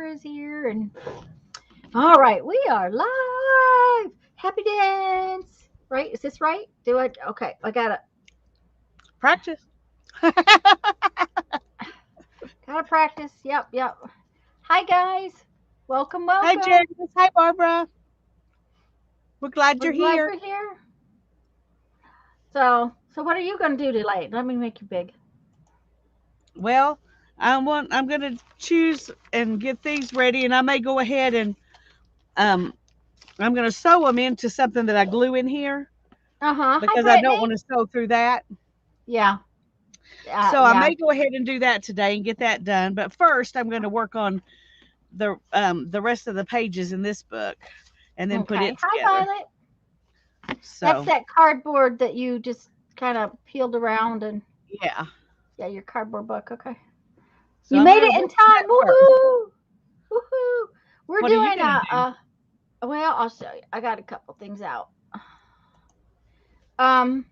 is here, and all right, we are live. Happy dance, right? Is this right? Do I? Okay, I Practice. gotta practice. Yep, yep. Hi guys, welcome, Hi, welcome. Janice. Hi, Barbara. We're glad We're you're glad here. you're here. So what are you gonna do today? Let me make you big. Well, I'm gonna choose and get things ready, and I may go ahead and um I'm gonna sew them into something that I glue in here Hi because I don't Brittany. want to sew through that. Yeah, So I yeah. may go ahead and do that today and get that done. But first, I'm going to work on the rest of the pages in this book and then put Okay. it Hi together. Violet. That's So that cardboard that you just kind of peeled around and yeah. yeah, your cardboard book. Okay. So You I'm made going to it in work on time. that first. Woohoo! Woohoo! We're What are you doing going to do? well, I'll show you. I got a couple things out. Um,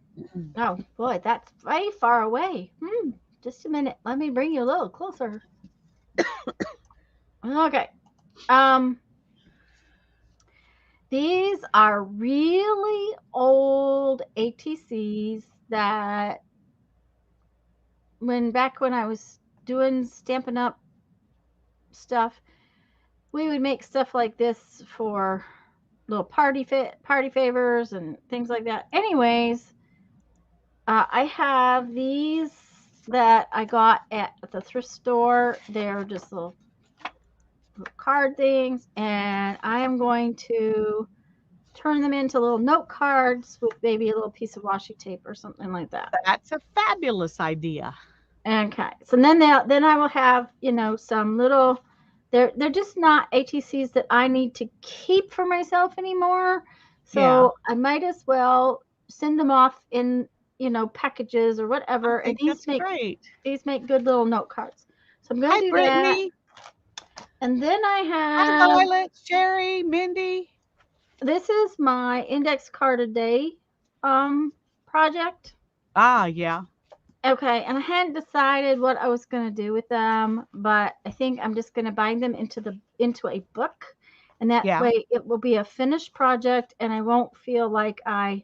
oh boy, that's way far away. Just a minute. Let me bring you a little closer. Okay. Um, these are really old ATCs that back when I was doing Stampin' Up stuff, we would make stuff like this for little party favors and things like that. Anyways, I have these that I got at the thrift store. They're just little card things, and I am going to turn them into little note cards with maybe a little piece of washi tape or something like that. That's a fabulous idea. Okay, so then I will have some little. They're just not ATCs that I need to keep for myself anymore. Yeah, So I might as well send them off in packages or I whatever. And think that's great. these make good little note cards. So I'm gonna Hi, do that. Brittany. And then I Hi, have Violet, Sherry, Mindy. this is my index card a day project. Ah, yeah, Okay, and I hadn't decided what I was going to do with them, but I think I'm just going to bind them into a book, and that yeah, way it will be a finished project, and I won't feel like I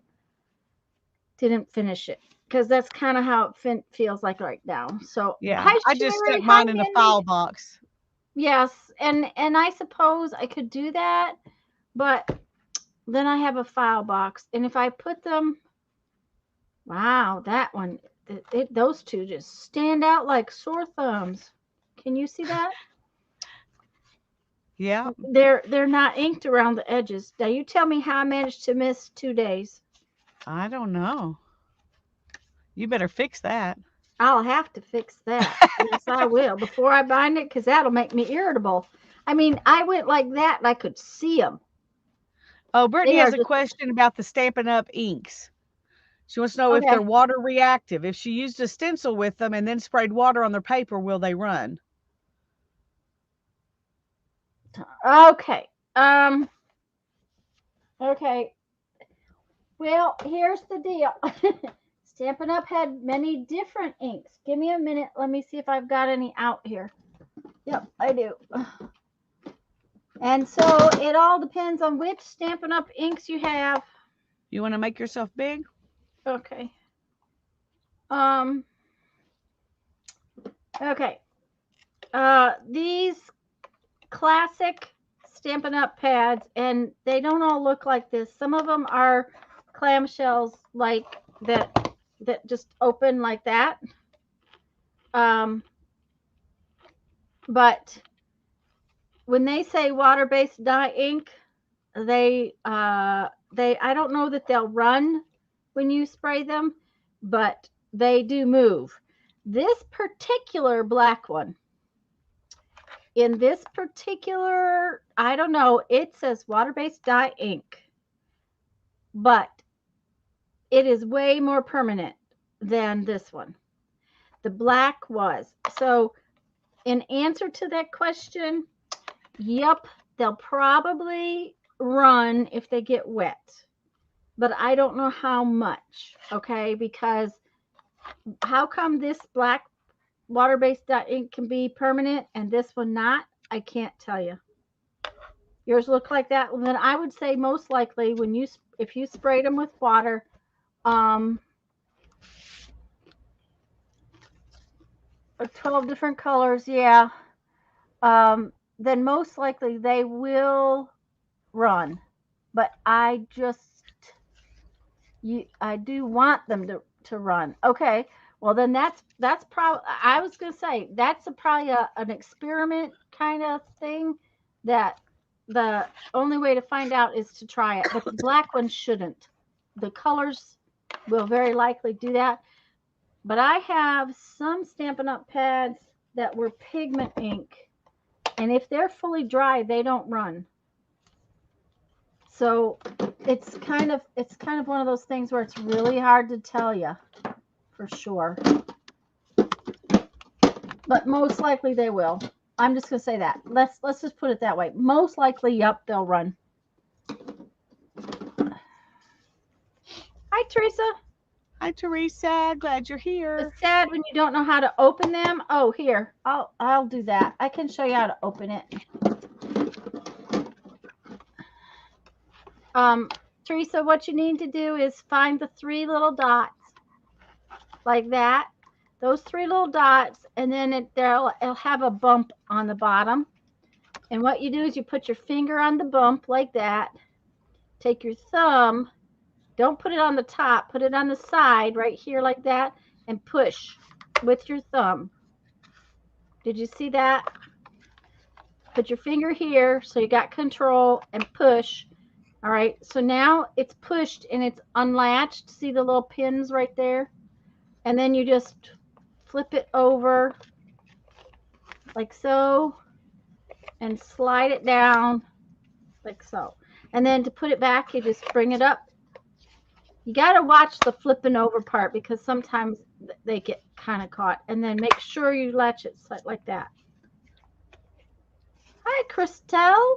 didn't finish it because that's kind of how feels like right now. So, yeah. hi I just Sherry, stuck hi mine in a Mindy. file box. Yes, and I suppose I could do that, but then I have a file box, and if I put them, wow, that one, those two just stand out like sore thumbs. Can you see that? Yeah, They're not inked around the edges. Now you tell me how I managed to miss 2 days. I don't know. You better fix that. I'll have to fix that. Yes, I will before I bind it because that'll make me irritable. I mean, I went like that and I could see them. Oh, Brittany They are has a just question about the Stampin' Up inks. She wants to know if they're okay. water reactive. If she used a stencil with them and then sprayed water on their paper, will they run? Okay. Um. Okay. Well, here's the deal. Stampin' Up had many different inks. Give me a minute. Let me see if I've got any out here. Yep, I do. And so it all depends on which Stampin' Up inks you have. You want to make yourself big? Okay. Um. Okay. These classic Stampin' Up pads, and they don't all look like this. Some of them are clamshells like that just open like that. Um. But when they say water-based dye ink, they I don't know that they'll run when you spray them, but they do move. This particular black one, in this particular, I don't know, it says water-based dye ink, but it is way more permanent than this one. The black was. So, in answer to that question, yep, they'll probably run if they get wet, but I don't know how much, okay? Because how come this black water-based dot ink can be permanent and this one not? I can't tell you. Yours look like that? Well, then I would say most likely when if you sprayed them with water, or 12 different colors, yeah, then most likely they will run. But I do want them to run. Okay, well then that's probably, I was gonna say that's probably an experiment kind of thing that the only way to find out is to try it. But the black one shouldn't. The colors will very likely do that. But I have some Stampin' Up pads that were pigment ink, and if they're fully dry, they don't run. So it's kind of one of those things where it's really hard to tell you for sure. But most likely they will. I'm just gonna say that. Let's just put it that way. Most likely, yep, they'll run. Hi, Teresa. Hi, Teresa. Glad you're here. It's sad when you don't know how to open them. Oh, here, I'll do that. I can show you how to open it. Teresa, what you need to do is find the 3 little dots like that. Those 3 little dots, and then it'll have a bump on the bottom. And what you do is you put your finger on the bump like that. Take your thumb. Don't put it on the top. Put it on the side right here like that, and push with your thumb. Did you see that? Put your finger here so you got control and push. All right, so now it's pushed and it's unlatched. See the little pins right there? And then you just flip it over like so and slide it down like so. And then to put it back, you just bring it up. You got to watch the flipping over part because sometimes they get kind of caught. And then make sure you latch it like that. Hi, Christelle.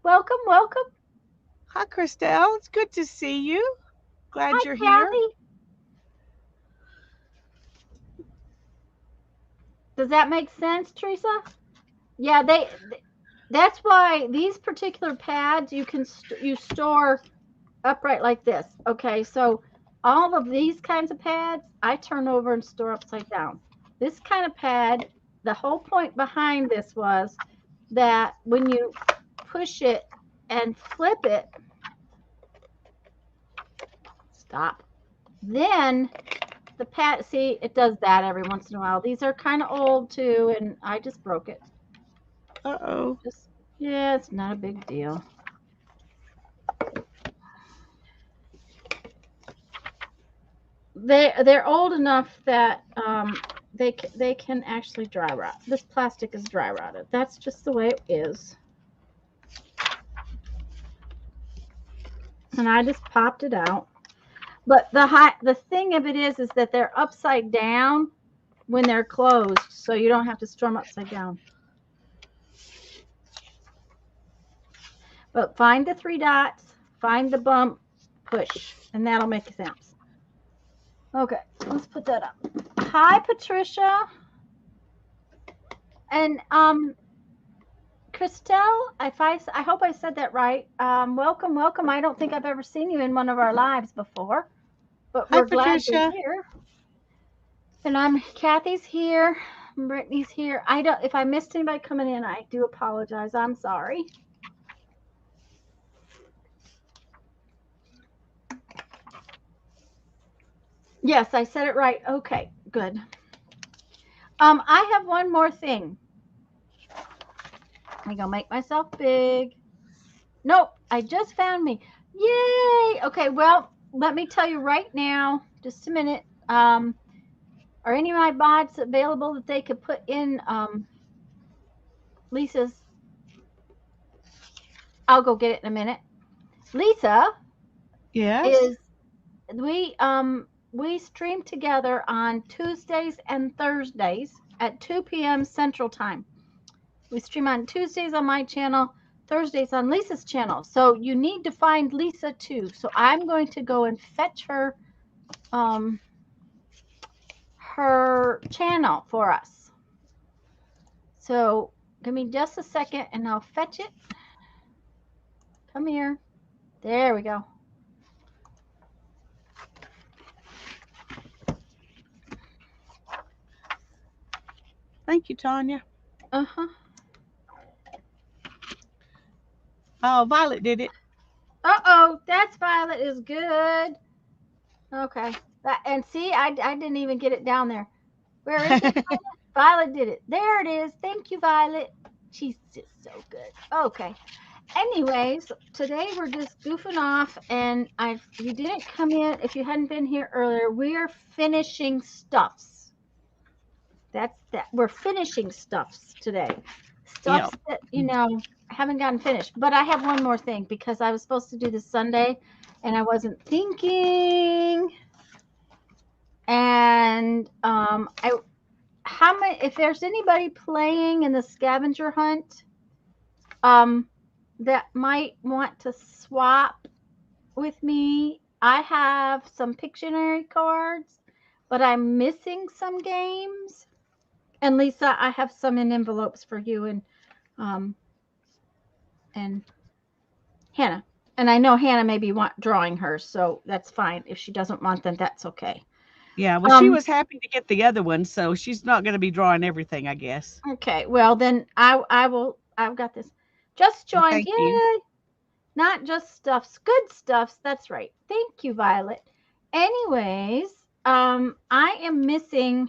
Welcome, welcome. Hi, Christelle. It's good to see you. Glad you're Kathy. here. Does that make sense, Teresa? Yeah, that's why these particular pads you store upright like this. Okay, so all of these kinds of pads I turn over and store upside down. This kind of pad, the whole point behind this was that when you push it and flip it, stop, then the pad, see, it does that every once in a while. These are kind of old too, and I just broke it. Uh-oh. Yeah, it's not a big deal. They're old enough that they can actually dry rot. This plastic is dry rotted. That's just the way it is. And I just popped it out. But the thing of it is that they're upside down when they're closed, so you don't have to store them upside down. But find the 3 dots, find the bump, push, and that'll make sense. Okay, let's put that up. Hi, Patricia. And Christelle, I hope I said that right. Welcome, welcome. I don't think I've ever seen you in one of our lives before, but we're glad you're here. And Kathy's here. Brittany's here. If I missed anybody coming in, I do apologize. I'm sorry. Yes, I said it right. Okay, good. I have one more thing. I'm gonna make myself big. Nope, I just found me. Yay! Okay, well, let me tell you right now, just a minute. Are any of my bots available that they could put in Lisa's? I'll go get it in a minute. Lisa. Yes. We stream together on Tuesdays and Thursdays at 2 p.m. Central Time. We stream on Tuesdays on my channel, Thursdays on Lisa's channel. So you need to find Lisa too. So I'm going to go and fetch her her channel for us. So Give me just a second and I'll fetch it. Come here. There we go. Thank you, Tanya. Uh-huh. Oh, Violet did it. Uh-oh, that's Violet is good. Okay. And see, I didn't even get it down there. Where is it? Violet did it. There it is. Thank you, Violet. She's just so good. Okay. Anyways, today we're just goofing off, and you didn't come in if you hadn't been here earlier. We are finishing stuffs. That's that. We're finishing stuffs today. Stuffs Yep. that haven't gotten finished. But I have one more thing because I was supposed to do this Sunday, and I wasn't thinking. And how many? If there's anybody playing in the scavenger hunt, that might want to swap with me. I have some Pictionary cards, but I'm missing some games. And Lisa, I have some in envelopes for you and Hannah. And I know Hannah maybe want drawing hers, so that's fine. If she doesn't want them, that's okay. Yeah, well, she was happy to get the other one, so she's not going to be drawing everything, I guess. Okay, well then I will. I've got this. Just Well, joined. thank Yay! you. Not just stuffs, good stuffs. That's right. Thank you, Violet. Anyways, I am missing.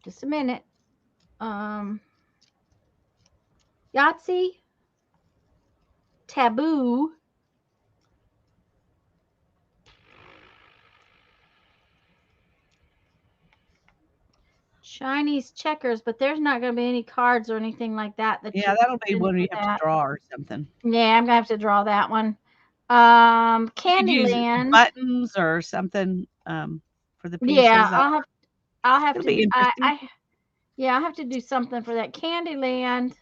Just a minute. Yahtzee, Taboo, Chinese checkers, but there's not going to be any cards or anything like that. Yeah, that'll be one you have to draw or something. Yeah, I'm going to have to draw that one. You could use Candyland. buttons or something for the pieces. Yeah, I'll have It'll to. be interesting. Yeah, I have to do something for that. Candyland.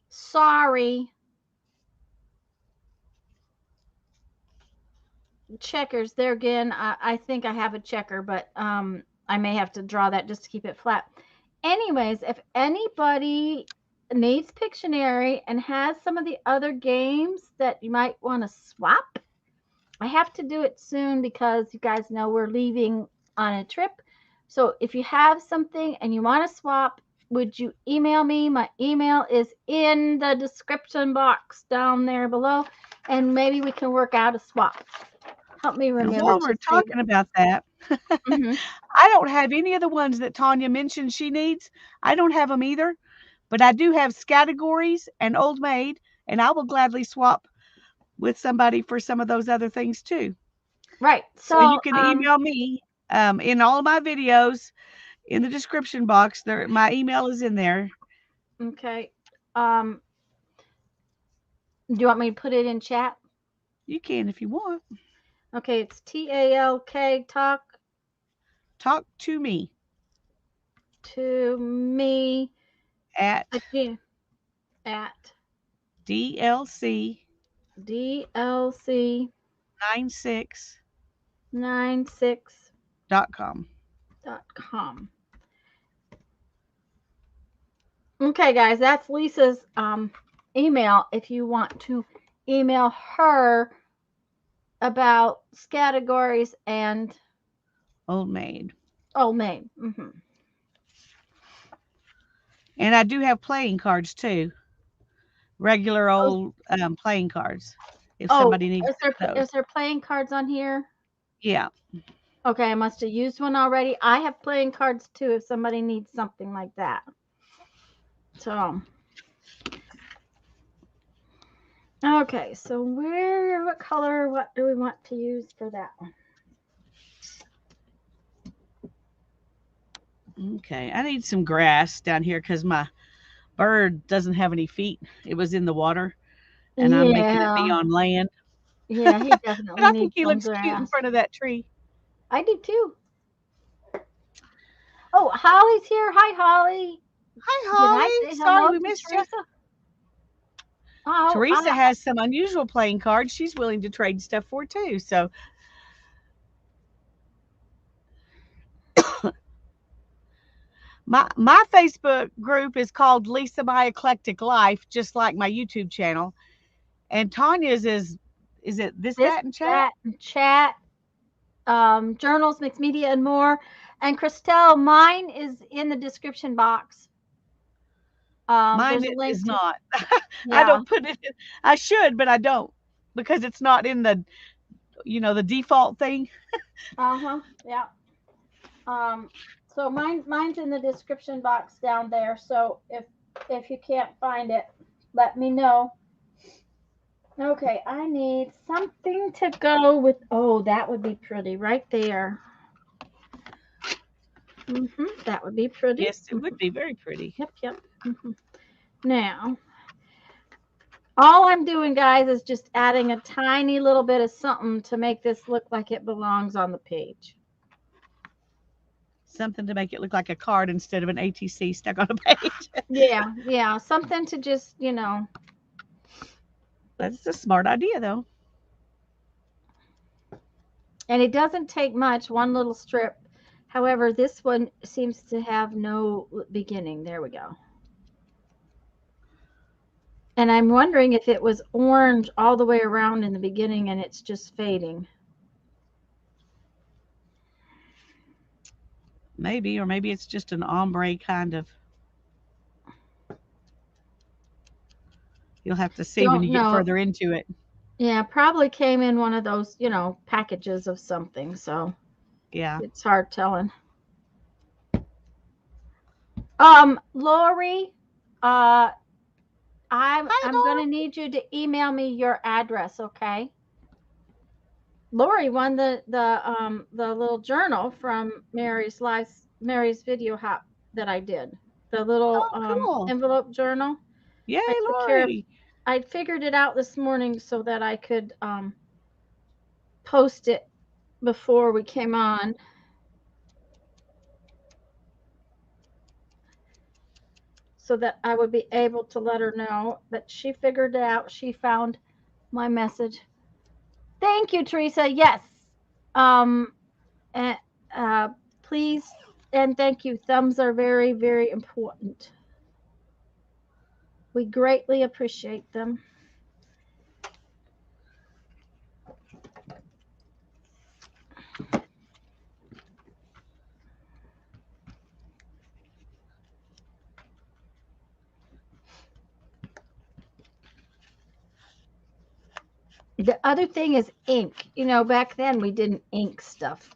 Sorry. Checkers. There again, I think I have a checker, but I may have to draw that just to keep it flat. Anyways, if anybody needs Pictionary and has some of the other games that you might want to swap, I have to do it soon because you guys know we're leaving on a trip. So if you have something and you want to swap, would you email me? My email is in the description box down there below, and maybe we can work out a swap. Help me remember. And while we're talking about that, I don't have any of the ones that Tanya mentioned she needs. I don't have them either, but I do have categories and Old Maid, and I will gladly swap with somebody for some of those other things too. Right. So you can email me in all of my videos in the description box. There, my email is in there. Okay. Do you want me to put it in chat? You can if you want. Okay, it's TALK Talk to me. To me At DLC 96.com. Okay, guys, that's Lisa's email if you want to email her about categories and Old Maid. Mm-hmm. And I do have playing cards too. Regular old playing cards. If somebody needs those. Is there playing cards on here? Yeah. Okay, I must have used one already. I have playing cards too if somebody needs something like that. So, okay, so what color, what do we want to use for that one? Okay, I need some grass down here because my bird doesn't have any feet. It was in the water, and I'm making it be on land. Yeah, he definitely But I think he looks cute in front of that tree. I do too. Oh, Holly's here. Hi, Holly. Hi, Holly. Sorry we missed you. Oh, Teresa has some unusual playing cards she's willing to trade stuff for too. So My Facebook group is called Lisa My Eclectic Life, just like my YouTube channel. And Tanya's is it this, This, that, and chat? that, and chat, journals, mixed media, and more. And Christelle, mine is in the description box. Mine There's a link is to, not. I yeah. don't put it in. I should, but I don't because it's not in the the default thing. Yeah. So mine's in the description box down there. So if you can't find it, let me know. Okay, I need something to go with. Oh, that would be pretty right there. That would be pretty. Yes, it would be very pretty. Yep. Now, all I'm doing, guys, is just adding a tiny little bit of something to make this look like it belongs on the page. Something to make it look like a card instead of an ATC stuck on a page. Yeah. Something to just, That's a smart idea, though. And it doesn't take much, one little strip. However, this one seems to have no beginning. There we go. And I'm wondering if it was orange all the way around in the beginning and it's just fading. Maybe, or maybe it's just an ombre kind of. You'll have to see when Don't you get know. further into it. Yeah, probably came in one of those, packages of something. So Yeah. it's hard telling. Lori, I'm going to need you to email me your address, okay? Lori won the little journal from Mary's video hop that I did. The little cool. envelope journal. Yay, I took Lori. care of, I figured it out this morning so that I could post it before we came on. So that I would be able to let her know. But she figured it out. She found my message. Thank you, Teresa. Yes. And, please and thank you. Thumbs are very, very important. We greatly appreciate them. The other thing is ink. Back then we didn't ink stuff.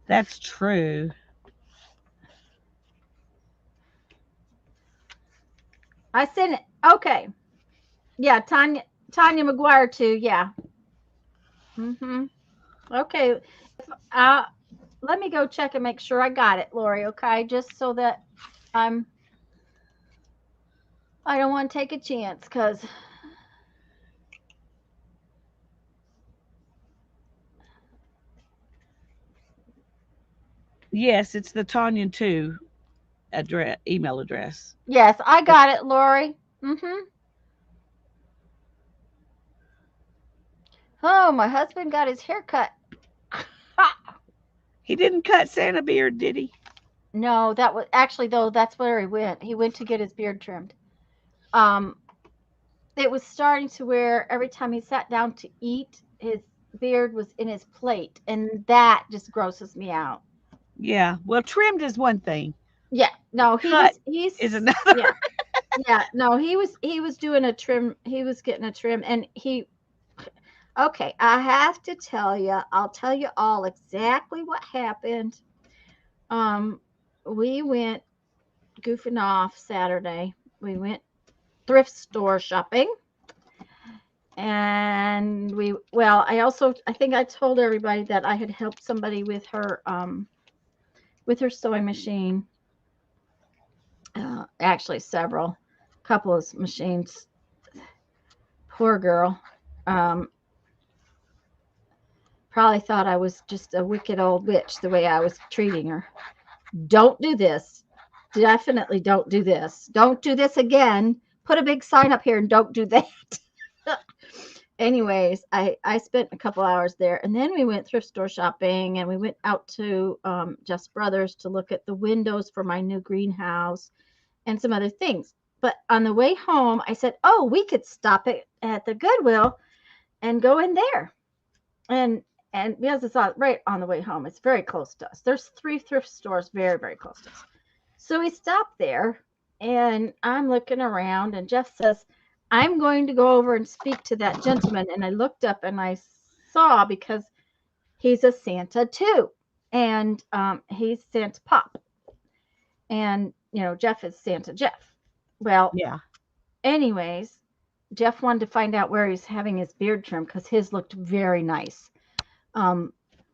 That's true. I sent it. Okay. Yeah, Tanya McGuire too. Yeah. Okay. Let me go check and make sure I got it, Lori. Okay, just so that I don't want to take a chance because. Yes, it's the Tanya 2 email address. Yes, I got it, Lori. Oh, my husband got his hair cut. He didn't cut Santa beard, did he? No, that was actually though. That's where he went. He went to get his beard trimmed. It was starting to where every time he sat down to eat, his beard was in his plate, and that just grosses me out. Yeah. Well, trimmed is one thing. Yeah. No, he's is another. Yeah. No, he was doing a trim. He was getting a trim, and okay, I have to tell you. I'll tell you all exactly what happened. We went goofing off Saturday. We went thrift store shopping. And I think I told everybody that I had helped somebody with her sewing machine. Actually, couple of machines. Poor girl. Probably thought I was just a wicked old witch the way I was treating her. Don't do this. Definitely don't do this. Don't do this again. Put a big sign up here and don't do that. anyways, I spent a couple hours there, and then we went thrift store shopping, and we went out to Just Brothers to look at the windows for my new greenhouse and some other things. But on the way home, I said, "Oh, we could stop at the Goodwill and go in there." And because it's right on the way home, it's very close to us. There's 3 thrift stores very, very close to us. So we stopped there, and I'm looking around, and Jeff says, "I'm going to go over and speak to that gentleman." And I looked up and I saw, because he's a Santa too, and he's Santa Pop, and Jeff is Santa Jeff. Well, Yeah. anyways, Jeff wanted to find out where he's having his beard trimmed because his looked very nice.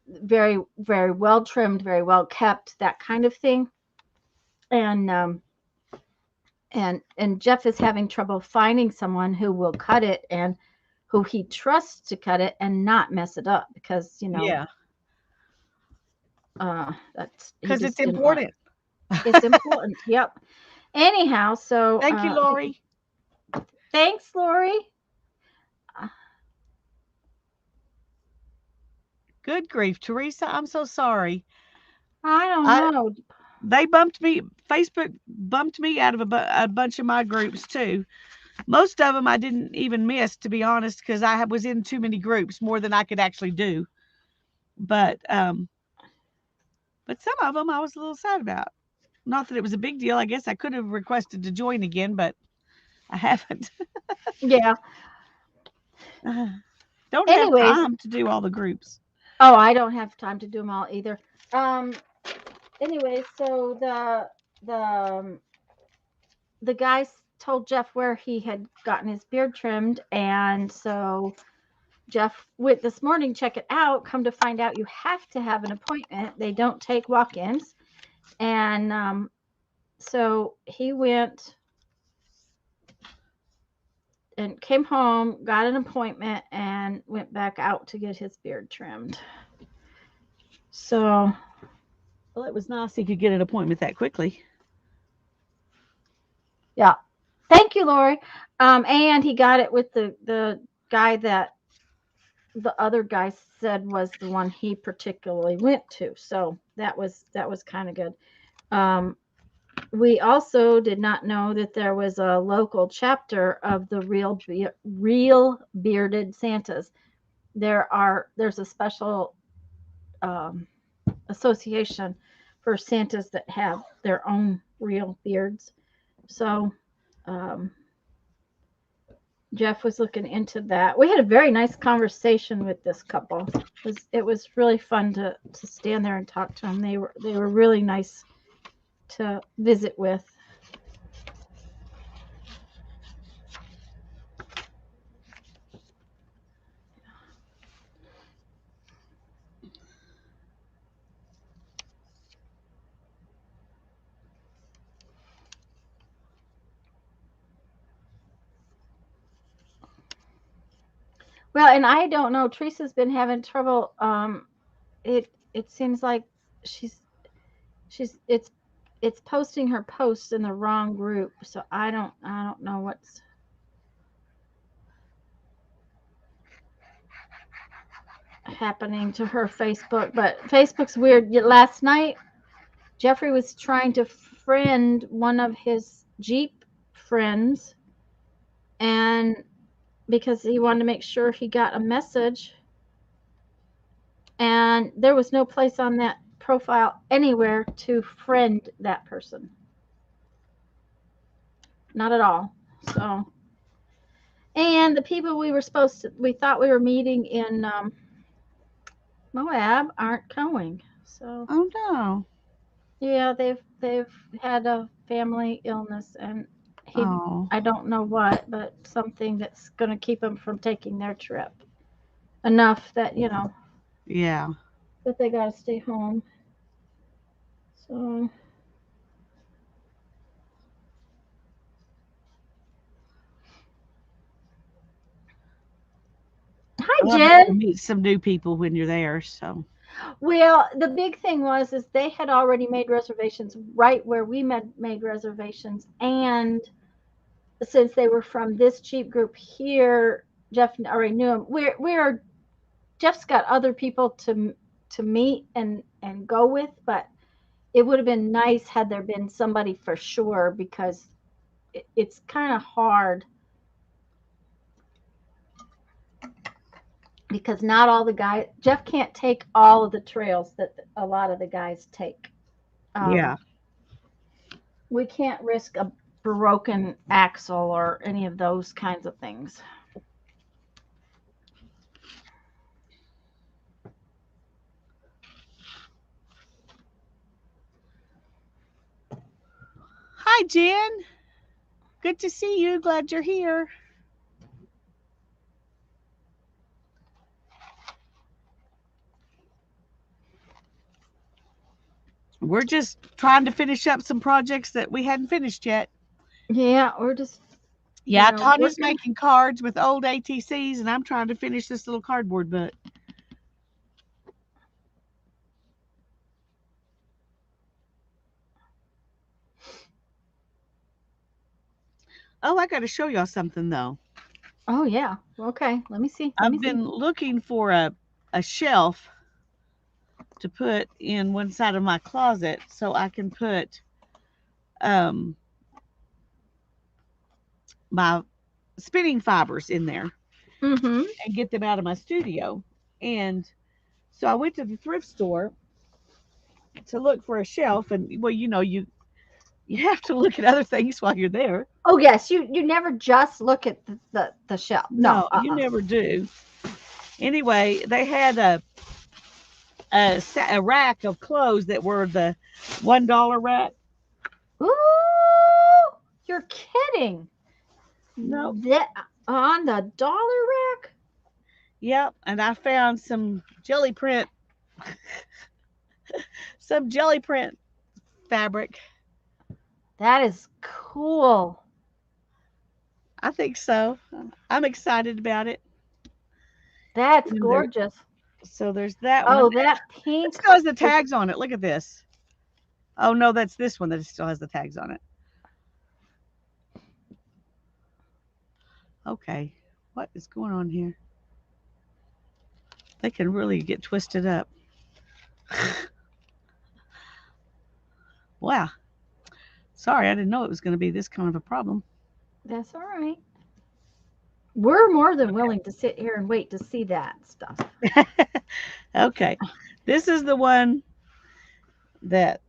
Very, very well trimmed, very well kept, that kind of thing. And and Jeff is having trouble finding someone who will cut it and who he trusts to cut it and not mess it up, because Yeah. that's Because it's important. It's important. Yep. Anyhow, so Thank you, Lori. thanks, Lori. Good grief, Teresa. I'm so sorry. I don't know. They bumped me. Facebook bumped me out of a bunch of my groups too. Most of them I didn't even miss, to be honest, because I was in too many groups, more than I could actually do. But some of them I was a little sad about. Not that it was a big deal. I guess I could have requested to join again, but I haven't. Yeah. Don't have time to do all the groups. Oh, I don't have time to do them all either. Anyway, so the guy told Jeff where he had gotten his beard trimmed, and so Jeff went this morning, check it out. Come to find out, you have to have an appointment. They don't take walk-ins. And so he went and came home, got an appointment, and went back out to get his beard trimmed. So, well, it was nice he could get an appointment that quickly. Yeah. Thank you, Lori. And he got it with the guy that the other guy said was the one he particularly went to. So that was kind of good. We also did not know that there was a local chapter of the real bearded Santas. There's a special association for Santas that have their own real beards. So Jeff was looking into that. We had a very nice conversation with this couple. It was really fun to stand there and talk to them. They were really nice to visit with. Well, and I don't know. Teresa's been having trouble. It seems like it's posting her posts in the wrong group. So I don't know what's happening to her Facebook. But Facebook's weird. Last night, Jeffrey was trying to friend one of his Jeep friends, and because he wanted to make sure he got a message, and there was no place on that profile anywhere to friend that person. Not at all. So, and the people we thought we were meeting in Moab aren't going. So, oh no. Yeah, they've had a family illness, and Oh. I don't know what, but something that's going to keep them from taking their trip. Enough that Yeah. that they got to stay home. So. Hi, Jen. Meet some new people when you're there. So. Well, the big thing was they had already made reservations right where we made reservations, and since they were from this cheap group here, Jeff already knew him. We're Jeff's got other people to meet and go with, but it would have been nice had there been somebody for sure because it's kind of hard because not all the guys Jeff can't take all of the trails that a lot of the guys take. Yeah. Um, we can't risk a broken axle or any of those kinds of things. Hi, Jen. Good to see you. Glad you're here. We're just trying to finish up some projects that we hadn't finished yet. Yeah, we're just Yeah, Tanya's making cards with old ATCs, and I'm trying to finish this little cardboard book. Oh, I got to show y'all something, though. Oh, yeah. Okay, let me see. I've been looking for a shelf to put in one side of my closet so I can put my spinning fibers in there and get them out of my studio. And so I went to the thrift store to look for a shelf, and well, you have to look at other things while you're there. Oh yes, you never just look at the shelf. No, you never do. Anyway, they had a rack of clothes that were the $1 rack. Ooh, you're kidding. No. That on the dollar rack? Yep, and I found some jelly print fabric. That is cool. I think so. I'm excited about it. That's gorgeous. So there's that one. Oh, one. that pink. It still has the tags on it. Look at this. Oh, no, that's this one that still has the tags on it. Okay. What is going on here? They can really get twisted up. Wow. Sorry, I didn't know it was going to be this kind of a problem. That's all right. We're more than willing to sit here and wait to see that stuff. Okay. This is the one that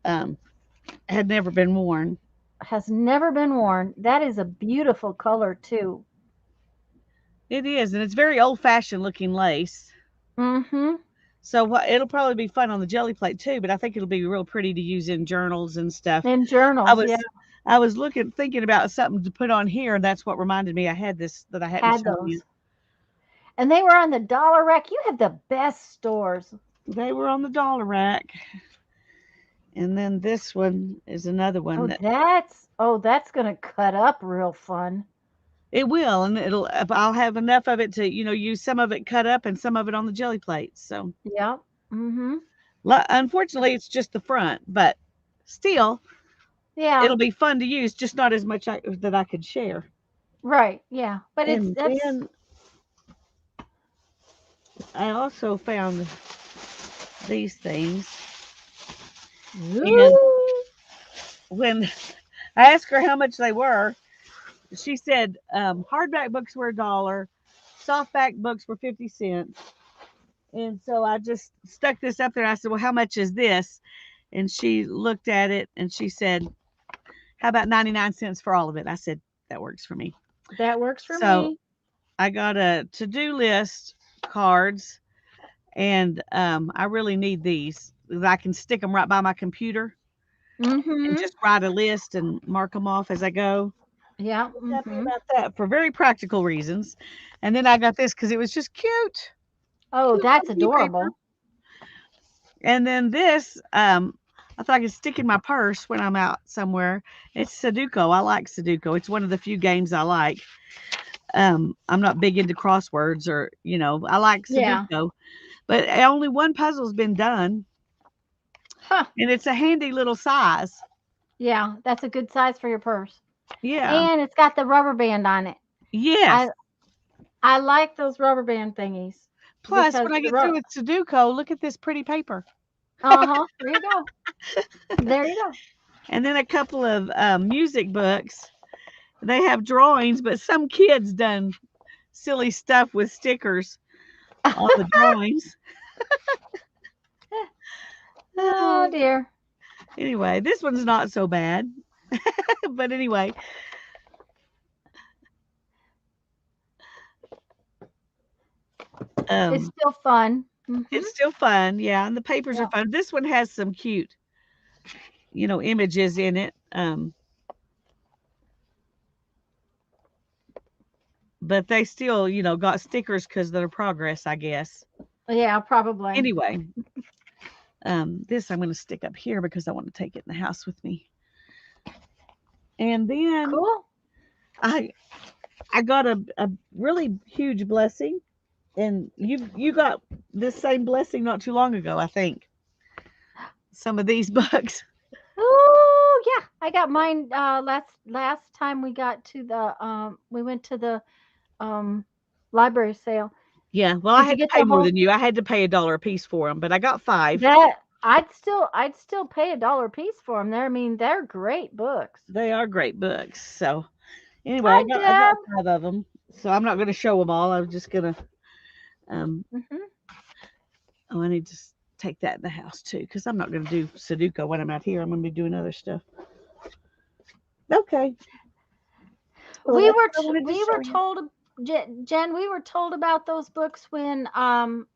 had never been worn. Has never been worn. That is a beautiful color, too. It is, and it's very old-fashioned looking lace. Mm-hmm. So it'll probably be fun on the jelly plate, too, but I think it'll be real pretty to use in journals and stuff. In journals, yeah. I was thinking about something to put on here, and that's what reminded me I had this that I hadn't shown you. And they were on the dollar rack. You have the best stores. They were on the dollar rack. And then this one is another one. That's going to cut up real fun. It will, and I'll have enough of it to, use some of it cut up and some of it on the jelly plates. So yeah. Mm-hmm. Unfortunately, it's just the front, but still, yeah, it'll be fun to use. Just not as much that I could share. Right. Yeah, but then I also found these things. Ooh. And when I asked her how much they were, she said hardback books were $1, softback books were 50 cents. And so I just stuck this up there. I said, well, how much is this? And she looked at it and she said, how about 99 cents for all of it? I said, that works for me. That works for me. So I got a to-do list cards, and I really need these. I can stick them right by my computer and just write a list and mark them off as I go. Yeah. I'm happy about that for very practical reasons. And then I got this because it was just cute. Oh, cute, that's adorable. Paper. And then this, I thought I could stick in my purse when I'm out somewhere. It's Sudoku. I like Sudoku. It's one of the few games I like. I'm not big into crosswords or, I like Sudoku. Yeah. But only one puzzle's been done. Huh. And it's a handy little size. Yeah, that's a good size for your purse. Yeah. And it's got the rubber band on it. Yes. I like those rubber band thingies Plus, because when I the get through with Sudoku, look at this pretty paper. There you go. There you go. And then a couple of music books. They have drawings, but some kids done silly stuff with stickers on the drawings. Oh dear. Anyway, this one's not so bad. But anyway. It's still fun. It's still fun, yeah, and the papers are fun. This one has some cute, images in it. But they still, got stickers because they're progress, I guess. Yeah, probably. Anyway, this I'm going to stick up here because I want to take it in the house with me. And then Cool. I got a really huge blessing, and you got this same blessing not too long ago, I think. Some of these books. Oh yeah, I got mine last time we got to the we went to the library sale. Yeah, well, I Did you had to get pay the more whole than you. I had to pay $1 a piece for them, but I got 5. that I'd still pay $1 a piece for them. There, I mean, they're great books. They are great books. So anyway, Hi, I got Deb. 5 of them. So I'm not going to show them all. I'm just going to oh, I need to take that in the house too, because I'm not going to do Sudoku when I'm out here. I'm going to be doing other stuff. Okay. Well, We were you. told, Jen, we were told about those books when Helen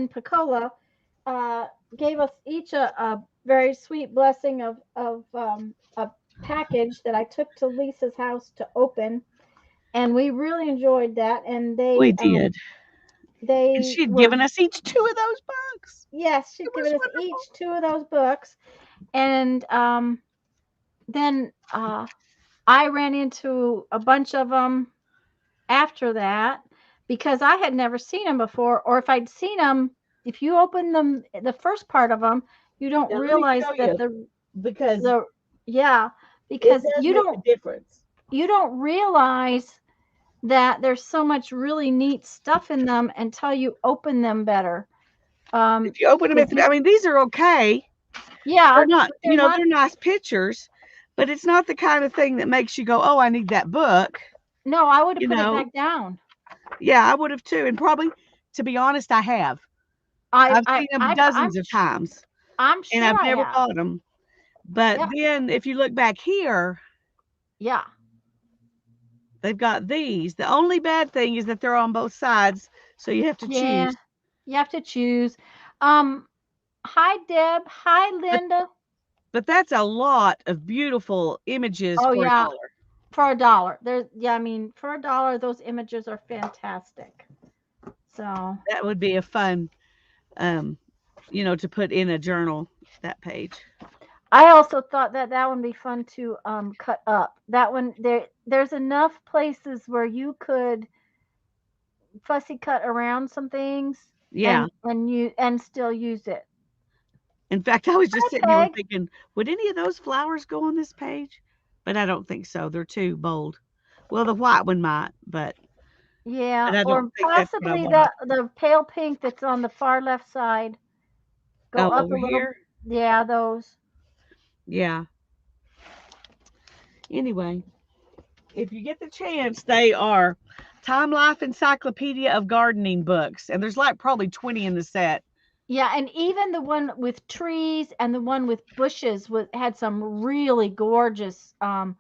Piccola gave us each a very sweet blessing of a package that I took to Lisa's house to open, and we really enjoyed that. And We did. And they she had were, given us each 2 of those books. yes, she'd It was given us wonderful. each 2 of those books, and then I ran into a bunch of them after that because I had never seen them before, or if I'd seen them, if you open them, the first part of them, you don't Now, let me realize show that you, because yeah, it because does make a difference. you don't realize that there's so much really neat stuff in them until you open them better. If you open them, I mean, these are okay. Yeah, They're not, they're not, they're nice pictures, but it's not the kind of thing that makes you go, oh, I need that book. no, I would have put it back down. Yeah, I would have too. And probably, to be honest, I have. I've seen them dozens of times. I'm sure and I've I never have. bought them. But then if you look back here, yeah, they've got these. The only bad thing is that they're on both sides, so you have to choose. You have to choose. Hi Deb. Hi Linda. But that's a lot of beautiful images Oh for yeah, $1. for $1. There's I mean, for $1, those images are fantastic. So that would be a fun, to put in a journal, that page. I also thought that would be fun to cut up. That one there's enough places where you could fussy cut around some things. Yeah. And still use it. In fact, I was just Hi, sitting here Peg. thinking, would any of those flowers go on this page? But I don't think so. They're too bold. Well, the white one might, but Yeah, I or don't think that's what I possibly want. the pale pink that's on the far left side. Go up over a little. here? Yeah, those. Yeah. Anyway, if you get the chance, they are Time Life Encyclopedia of Gardening books. And there's like probably 20 in the set. Yeah, and even the one with trees and the one with bushes had some really gorgeous. Yeah,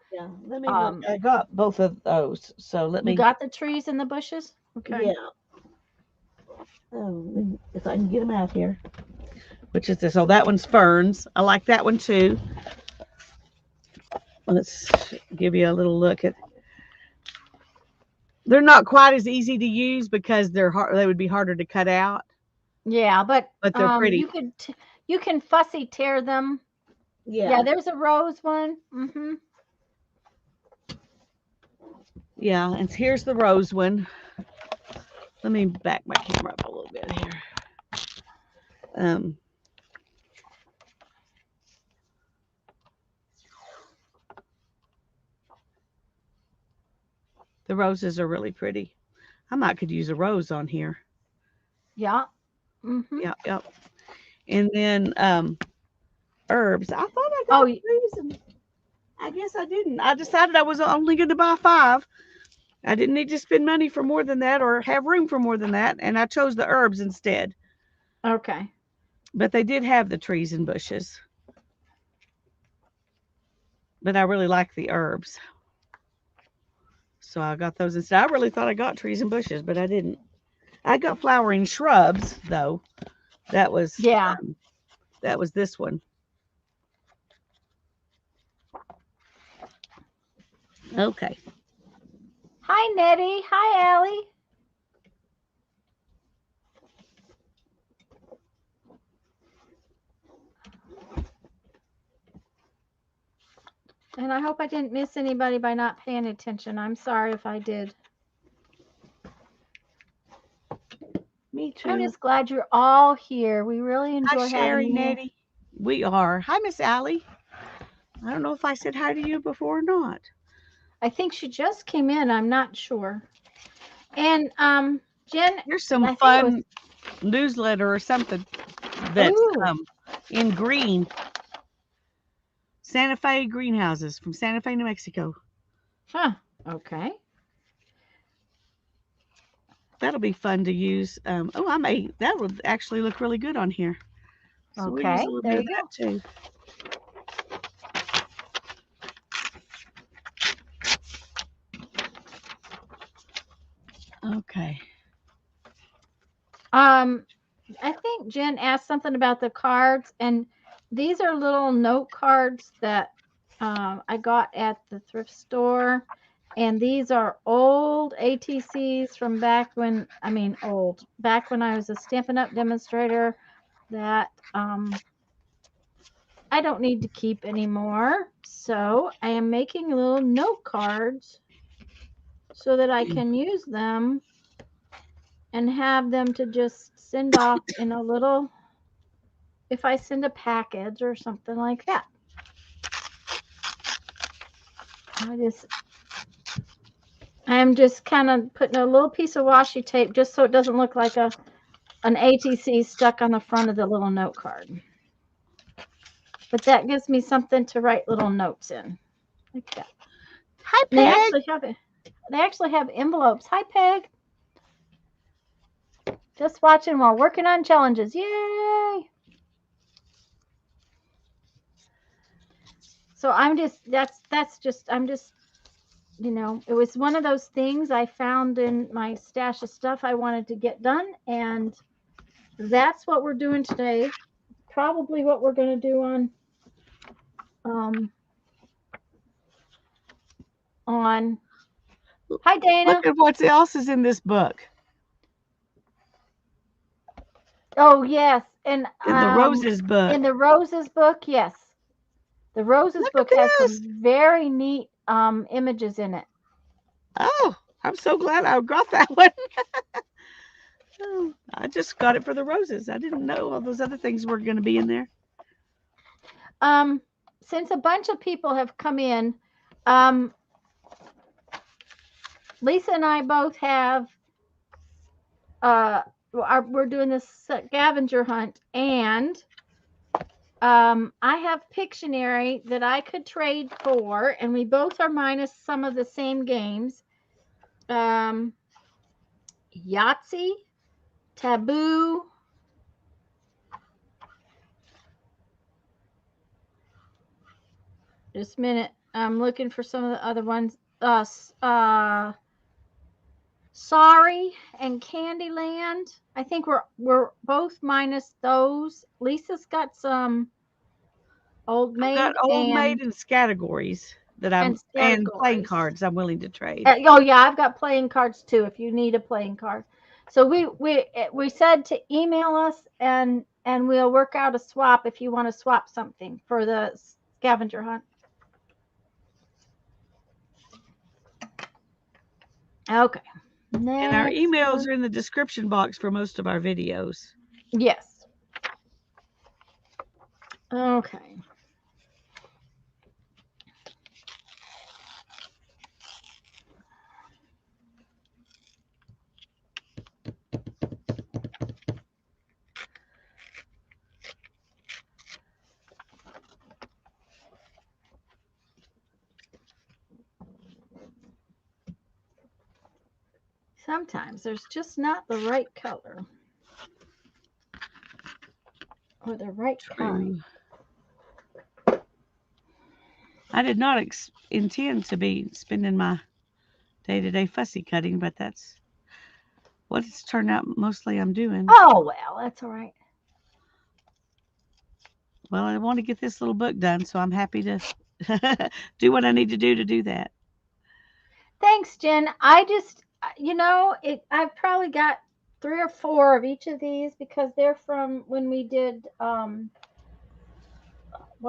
let me look. I got both of those, so let me. You got the trees and the bushes? Okay. Yeah. Oh, if I can get them out here. Which is this? Oh, that one's Ferns. I like that one too. Let's give you a little look at. They're not quite as easy to use because they're hard. They would be harder to cut out. Yeah, but they're pretty. You can fussy tear them. Yeah, there's a rose one. Yeah, and here's the rose one. Let me back my camera up a little bit here. The roses are really pretty. I might could use a rose on here. Yeah. Mm-hmm. Yep, yep. And then herbs. I thought I got Oh, trees, and I guess I didn't. I decided I was only going to buy 5. I didn't need to spend money for more than that or have room for more than that, and I chose the herbs instead. okay. But they did have the trees and bushes. But I really like the herbs. So I got those instead. I really thought I got trees and bushes, but I didn't. I got flowering shrubs though. That was Yeah. that was this one. Okay. Hi, Nettie. Hi, Allie. And I hope I didn't miss anybody by not paying attention. I'm sorry if I did. Me too. I'm just glad you're all here. We really enjoy Hi, Sherry, having you here. Nettie. We are. Hi, Miss Allie. I don't know if I said hi to you before or not. I think she just came in. I'm not sure. And Jen, Here's some I think it was fun newsletter or something that's in green. Santa Fe greenhouses from Santa Fe, New Mexico. Huh. Okay. That'll be fun to use. That would actually look really good on here. So we'll use Okay. a little There bit of you go. that too. Okay. I think Jen asked something about the cards, and these are little note cards that I got at the thrift store. And these are old ATCs from back when, back when I was a Stampin' Up demonstrator that I don't need to keep anymore. So I am making little note cards so that I can use them and have them to just send off in a little, if I send a package or something like that. I'm just kind of putting a little piece of washi tape just so it doesn't look like an ATC stuck on the front of the little note card. But that gives me something to write little notes in, like that. Hi, Peg. They actually have envelopes. Hi, Peg. Just watching while working on challenges. Yay! So I'm just it was one of those things I found in my stash of stuff I wanted to get done, and that's what we're doing today. Probably what we're going to do on Hi, Dana. Look at what else is in this book. Oh, yes. And in the Roses book. In the Roses book, yes. The Roses book has some very neat images in it. Oh, I'm so glad I got that one. Oh, I just got it for the roses. I didn't know all those other things were going to be in there. Since a bunch of people have come in, Lisa and I both have we're doing this scavenger hunt, and I have Pictionary that I could trade for, and we both are minus some of the same games. Yahtzee, Taboo, just a minute. I'm looking for some of the other ones. Sorry and Candyland. I think we're both minus those. Lisa's got some Old Maid. I've got Old Maid and categories that and playing cards I'm willing to trade. Oh yeah, I've got playing cards too. If you need a playing card, so we said to email us and we'll work out a swap if you want to swap something for the scavenger hunt. Okay. Next and our emails are in the description box for most of our videos. Yes. Okay. Sometimes there's just not the right color or the right kind. I did not intend to be spending my day-to-day fussy cutting, but that's what it's turned out mostly I'm doing. Oh, well, that's all right. Well, I want to get this little book done, so I'm happy to do what I need to do that. Thanks, Jen. I just, I've probably got 3 or 4 of each of these because they're from when we did, what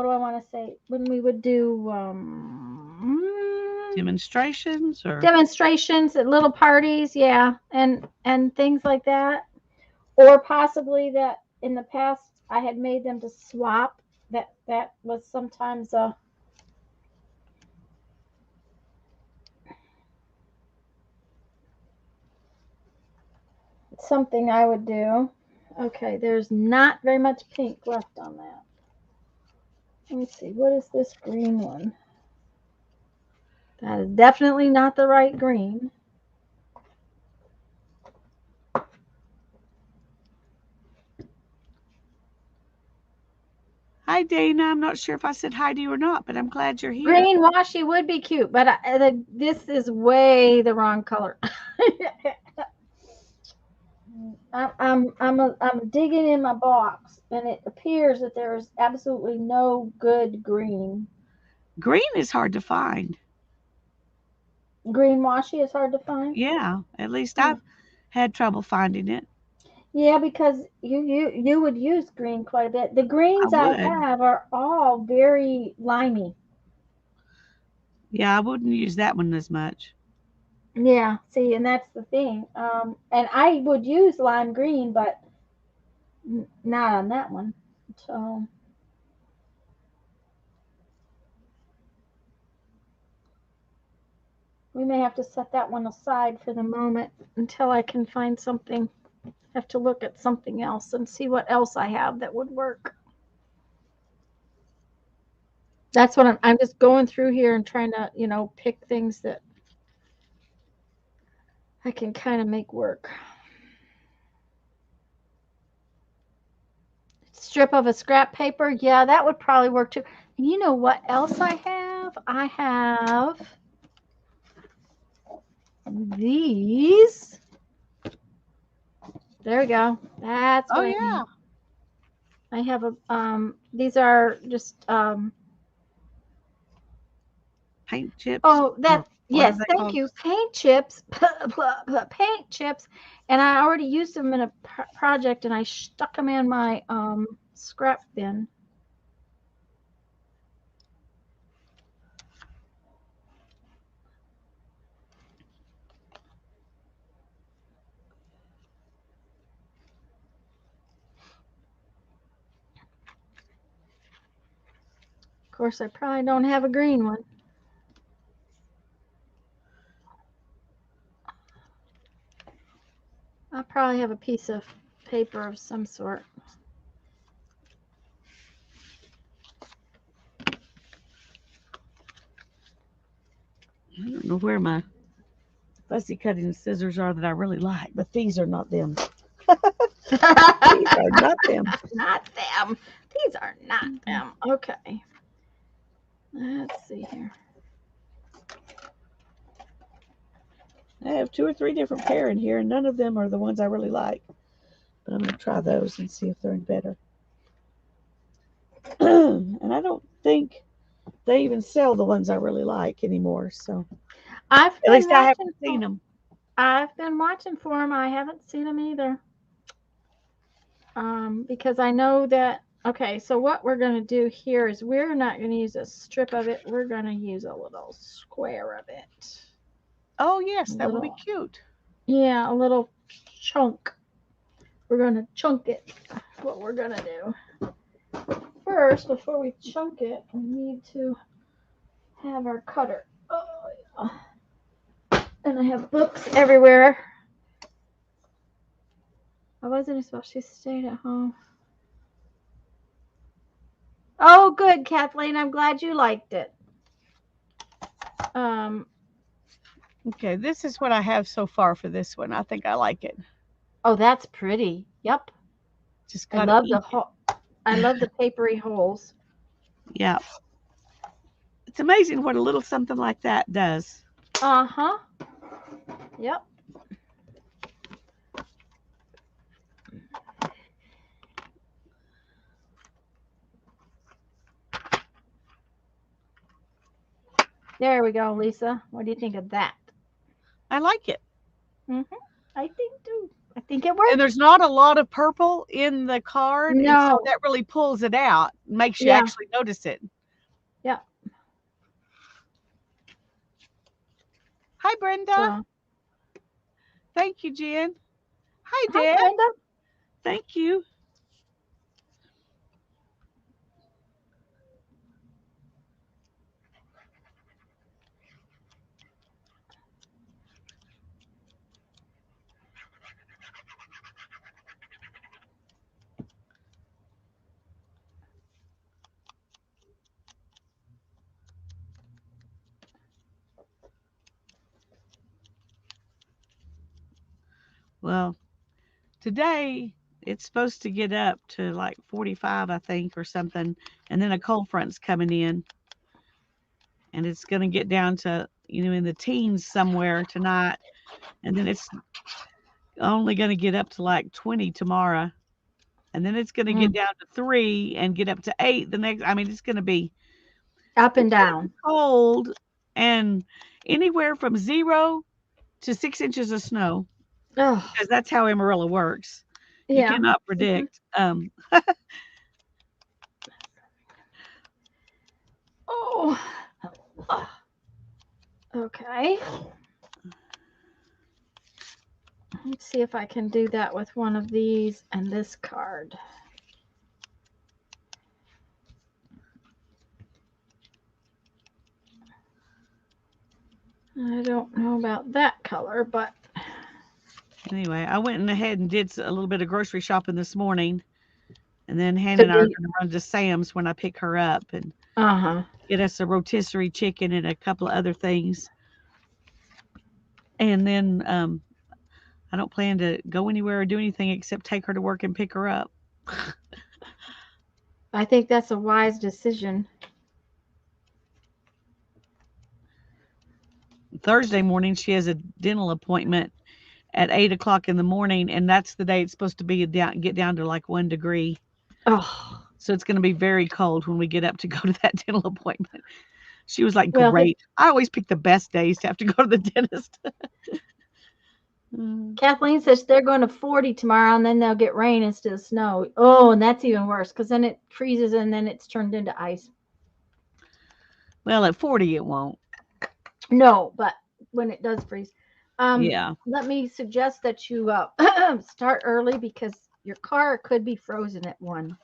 do I want to say? When we would do Demonstrations demonstrations at little parties, yeah, and things like that. Or possibly that in the past I had made them to swap. That was sometimes something I would do. Okay, there's not very much pink left on that. Let me see, what is this green one? That is definitely not the right green. Hi, Dana. I'm not sure if I said hi to you or not, but I'm glad you're here. Green washi would be cute, but this is way the wrong color. I'm digging in my box, and it appears that there is absolutely no good green. Green is hard to find. Green washi is hard to find. Yeah, at least I've had trouble finding it. Yeah, because you would use green quite a bit. The greens I have are all very limey. Yeah, I wouldn't use that one as much. Yeah, see, and that's the thing. And I would use lime green, but not on that one. So we may have to set that one aside for the moment until I can find something. Have to look at something else and see what else I have that would work. That's what I'm just going through here and trying to, pick things that I can kind of make work. Strip of a scrap paper. Yeah, that would probably work too. And you know what else I have? I have these. There we go. That's what I need. I have these are just paint chips. Oh, yes, thank you. Paint chips, paint chips, and I already used them in a project, and I stuck them in my scrap bin. Of course, I probably don't have a green one. I probably have a piece of paper of some sort. I don't know where my fussy cutting scissors are that I really like, but these are not them. These are not them. Not them. These are not them. Okay. Let's see here. I have 2 or 3 different pair in here, and none of them are the ones I really like. But I'm going to try those and see if they're any better. And I don't think they even sell the ones I really like anymore. So at least I haven't seen them. I've been watching for them. I haven't seen them either. Because I know that. Okay, so what we're going to do here is we're not going to use a strip of it. We're going to use a little square of it. Oh, yes, that would be cute. Yeah, a little chunk. We're going to chunk it. That's what we're going to do. First, before we chunk it, we need to have our cutter. Oh, yeah. And I have books everywhere. I wasn't supposed to stay at home. Oh, good, Kathleen. I'm glad you liked it. Okay, this is what I have so far for this one. I think I like it. Oh, that's pretty. Yep. Just I gotta love ink it. I love the papery holes. Yeah. It's amazing what a little something like that does. Uh-huh. Yep. There we go, Lisa. What do you think of that? I like it. Hmm. I think too. I think it And works. there's not a lot of purple in the card, and so No. that really pulls it out, makes you Yeah. actually notice it. Yeah. Hi, Brenda. So, Thank you, Jen. Hi, hi, Deb. Brenda. Thank you. Well, today it's supposed to get up to like 45, I think, or something, and then a cold front's coming in, and it's going to get down to, in the teens somewhere tonight, and then it's only going to get up to like 20 tomorrow, and then it's going to get Mm. down to 3 and get up to 8 the next. I mean, it's going to be Up and it's going to be down. cold, and anywhere from 0 to 6 inches of snow, Oh, because that's how Amarillo works. You yeah. cannot Hmm. predict. Oh, okay. Let's see if I can do that with one of these and this card. I don't know about that color, but Anyway, I went ahead and did a little bit of grocery shopping this morning, and then Hannah to and I are be, going to run to Sam's when I pick her up and uh-huh. get us a rotisserie chicken and a couple of other things. And then I don't plan to go anywhere or do anything except take her to work and pick her up. I think that's a wise decision. Thursday morning, she has a dental appointment at 8 o'clock in the morning, and that's the day it's supposed to be get down to like 1 degree. Oh, So it's going to be very cold when we get up to go to that dental appointment. She was like, well, "Great. I always pick the best days to have to go to the dentist." Kathleen says they're going to 40 tomorrow and then they'll get rain instead of snow. Oh, and that's even worse because then it freezes and then it's turned into ice. Well, at 40 it won't. No, but when it does freeze. Yeah. Let me suggest that you start early because your car could be frozen at 1.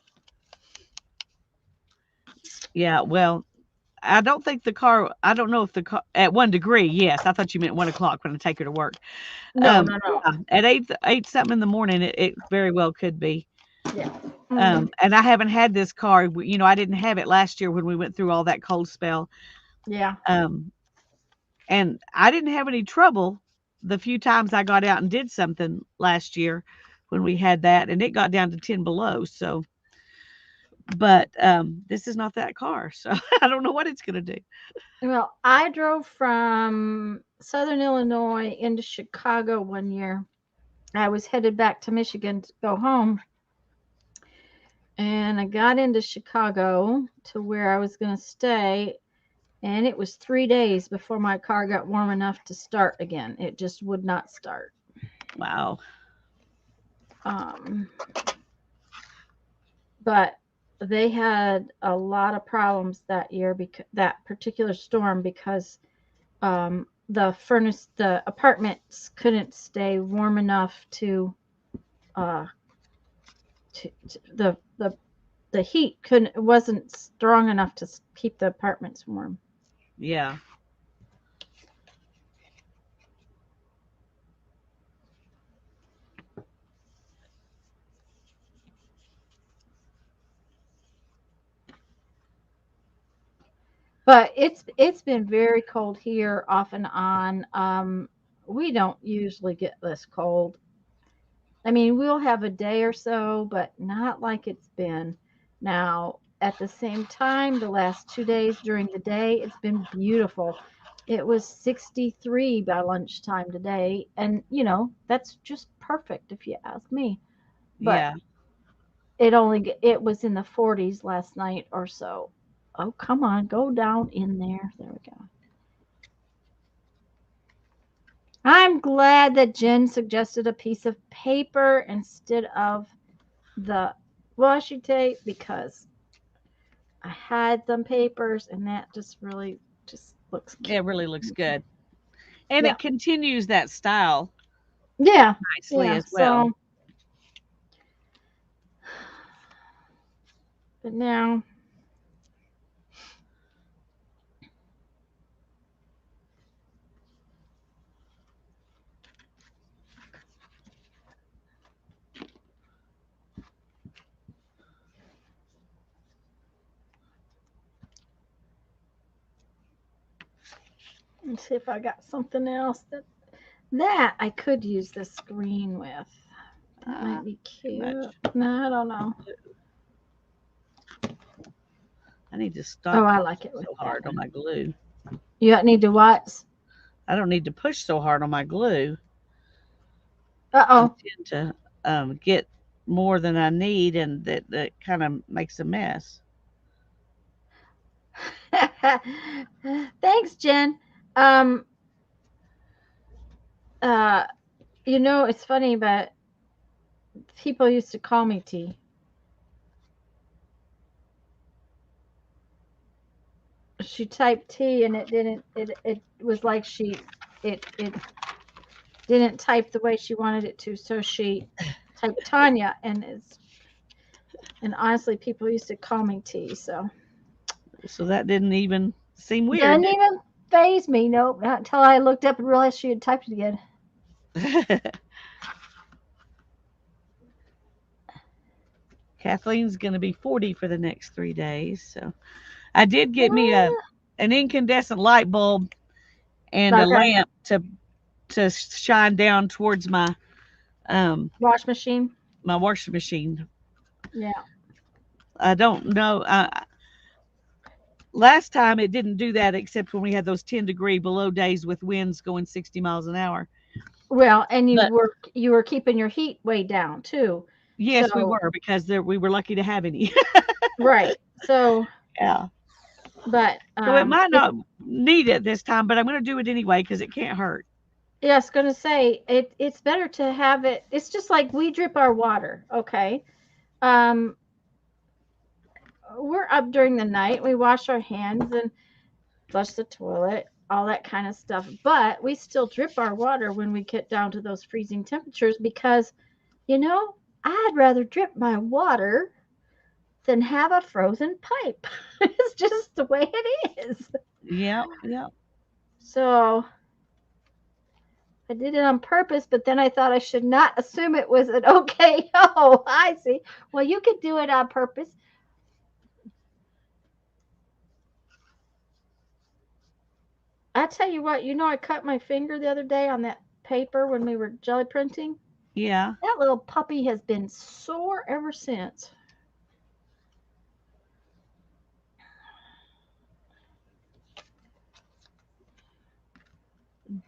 Yeah, well, I don't think the car I don't know if the car at 1 degree, yes, I thought you meant 1 o'clock when I take her to work. No, no, no. Yeah, at 8 something in the morning, it very well could be. Yeah. Mhm. And I haven't had this car, I didn't have it last year when we went through all that cold spell. Yeah. Um, and I didn't have any trouble the few times I got out and did something last year when we had that, and it got down to 10 below. So, but this is not that car, so I don't know what it's gonna do. Well, I drove from Southern Illinois into Chicago one year. I was headed back to Michigan to go home. And I got into Chicago to where I was going to stay. And it was 3 days before my car got warm enough to start again. It just would not start. Wow. Um, but they had a lot of problems that year because that particular storm because the apartments couldn't stay warm enough uh, to the heat couldn't wasn't strong enough to keep the apartments warm. Yeah. But it's been very cold here off and on. We don't usually get this cold. I mean, we'll have a day or so, but not like it's been. Now, at the same time, the last 2 days during the day, it's been beautiful. It was 63 by lunchtime today, and that's just perfect if you ask me. But Yeah. it was in the 40s last night or so. Oh, come on, go down in there. There we go. I'm glad that Jen suggested a piece of paper instead of the washi tape because I had some papers and that just really just looks cute. It really looks good. And Yeah. it continues that style Yeah. nicely Yeah. as well. So, but now, let's see if I got something else that I could use this screen with. That might be Too much. cute. No, I don't know. I need to Oh, stop I pushing like it with so that. hard on my glue. You need to what? I don't need to push so hard on my glue. I Uh tend to get more than I need, and that kind of makes a mess. oh. Thanks, Jen. Um, uh, it's funny, but people used to call me T. She typed T and it didn't it was like it didn't type the way she wanted it to, so she typed Tanya and honestly people used to call me T, so So that didn't even seem weird, doesn't did even phase me, nope, not until I looked up and realized she had typed it again. it? Kathleen's going to be 40 for the next 3 days. So I did get me an incandescent light bulb and a Okay. lamp to shine down towards Wash machine. my washing machine. Yeah. I don't know. Last time it didn't do that except when we had those 10-degree below days with winds going 60 miles an hour. Well, and you But were you were keeping your heat way down too. yes, we So were because we were lucky to have any. right. So Yeah. but So it might not need it this time, but I'm going to do it anyway because it can't hurt. yeah, I was gonna say it's better to have it. It's just like we drip our water, okay? Um, we're up during the night. We wash our hands and flush the toilet, all that kind of stuff. But we still drip our water when we get down to those freezing temperatures because, you know, I'd rather drip my water than have a frozen pipe. It's just the way it is. Yep, yep. So I did it on purpose, but then I thought I should not assume it was an okay. Oh, I see. Well, you could do it on purpose. I tell you what, I cut my finger the other day on that paper when we were jelly printing. Yeah. That little puppy has been sore ever since.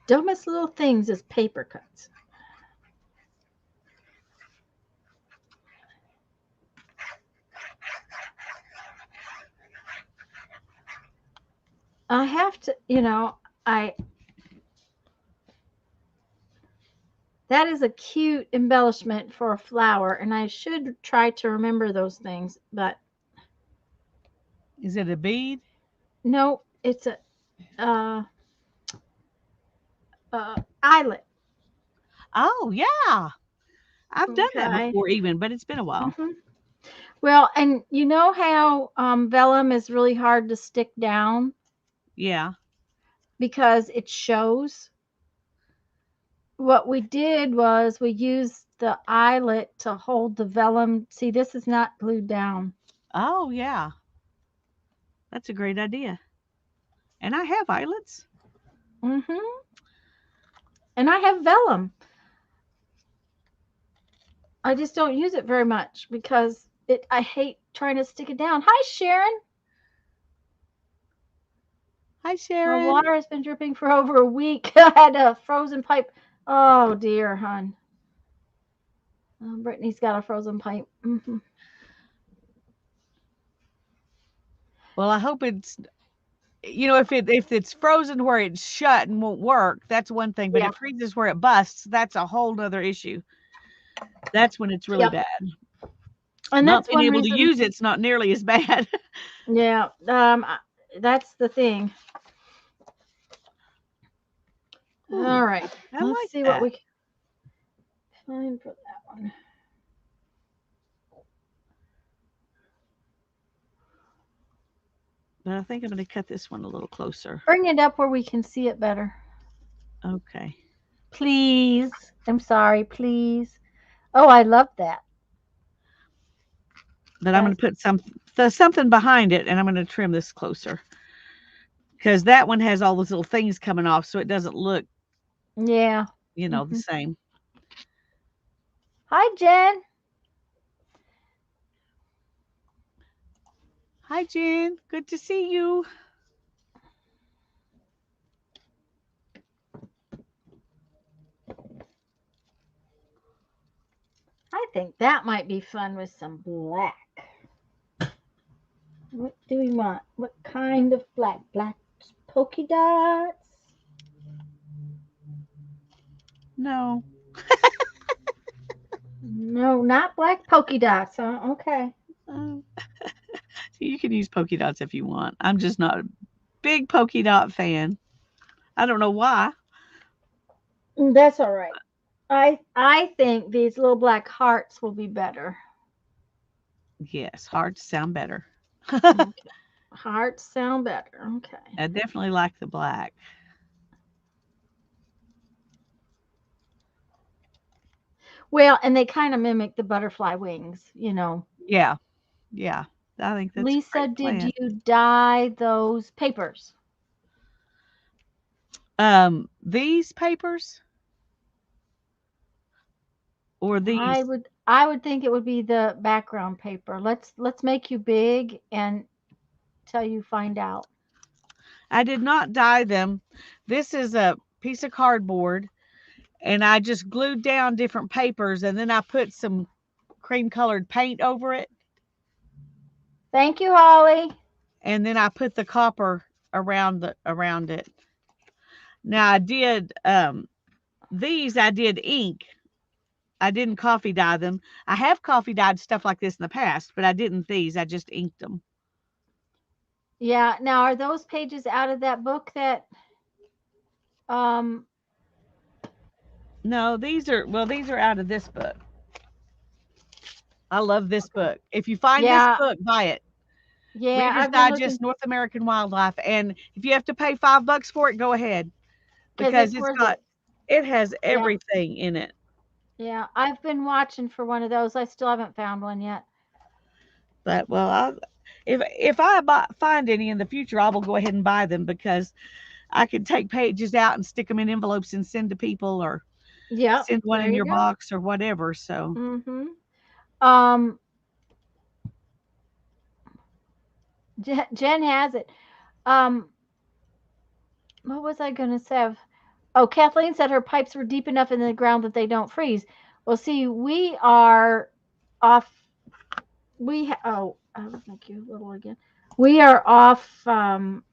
Dumbest little things is paper cuts. I have to, I that is a cute embellishment for a flower, and I should try to remember those things, but Is it a bead? no, it's a uh, eyelet. Oh, yeah. I've done that Okay. before even, but it's been a while. hmm Well, and you know how vellum is really hard to stick down Yeah. because it shows. What we did was we used the eyelet to hold the vellum. See, this is not glued down. Oh, yeah. That's a great idea. And I have eyelets. Mm-hmm. And I have vellum. I just don't use it very much because I hate trying to stick it down. Hi, Sharon. Hi, My Sharon. water has been dripping for over a week. I had a frozen pipe. Oh dear, hon. Brittany's got a frozen pipe. Mm-hmm. Well, I hope it's if it's frozen where it's shut and won't work, that's one thing. But Yeah. it freezes where it busts, that's a whole nother issue. That's when it's really Yep. bad. And Not that's being one able to reason. use it's not nearly as bad. Yeah. That's the thing. Ooh, All right. I Let's like see what that. we can find for that one. But I think I'm going to cut this one a little closer. Bring it up where we can see it better. Okay. Please. I'm sorry. Please. Oh, I love that. But I'm going That's, to put something behind it, and I'm going to trim this closer because that one has all those little things coming off, so it doesn't look, yeah. the Hmm. same. Hi, Jen. Hi, Jen. Good to see you. I think that might be fun with some black. What do we want? What kind of black? Black polka dots? No. No, not black polka dots. Huh? Okay. Uh, you can use polka dots if you want. I'm just not a big polka dot fan. I don't know why. That's all right. I think these little black hearts will be better. Yes, hearts sound better. Okay. Hearts sound better. Okay. I definitely like the black. Well, and they kind of mimic the butterfly wings. Yeah, yeah. I think that's a Lisa, great did plan. you dye those papers? These papers or I these? would I would think it would be the background paper. Let's make you big and till you find out. I did not dye them. This is a piece of cardboard, and I just glued down different papers, and then I put some cream colored paint over it, Thank you, Holly. and then I put the copper around it. Now I did these. I did ink. I didn't coffee dye them. I have coffee dyed stuff like this in the past, but I didn't these. I just inked them. Yeah, now are those pages out of that book that um No, these are out of this book. I love this okay. book. If you find this Yeah, book, buy it. yeah, Reader's I've been Digest looking North American Wildlife, and if you have to pay $5 for it, go ahead because because it's worth it. it has Yeah. everything in it. Yeah, I've been watching for one of those. I still haven't found one yet. But well, if I find any in the future, I will go ahead and buy them because I can take pages out and stick them in envelopes and send to people or Yep, send one there in you your go. box or whatever. So Mhm. Um Jen has it. Um what was I going to say? Oh, Kathleen said her pipes were deep enough in the ground that they don't freeze. Well, see, we are off. I'll make you little again. We are off.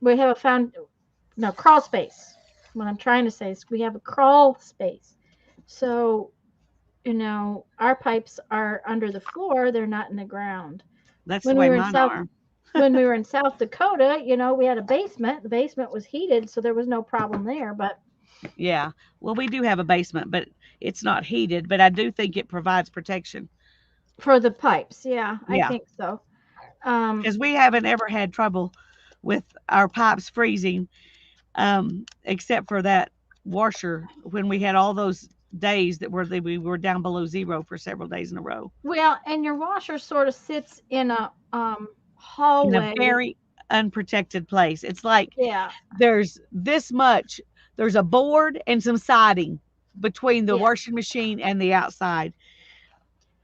We have a found no crawl space. What I'm trying to say is we have a crawl space. So our pipes are under the floor. They're not in the ground. that's the When we way were in mine South are. when we were in South Dakota, we had a basement. The basement was heated, so there was no problem there. But Yeah. Well, we do have a basement, but it's not heated. But I do think it provides protection. for the pipes, yeah, I Yeah, think so. Um, because we haven't ever had trouble with our pipes freezing, except for that washer when we had all those days we were down below zero for several days in a row. well, and your washer sort of sits in a In a hallway. unprotected place. It's like Yeah. there's this much, there's a board and some siding between the Yeah. washing machine and the outside.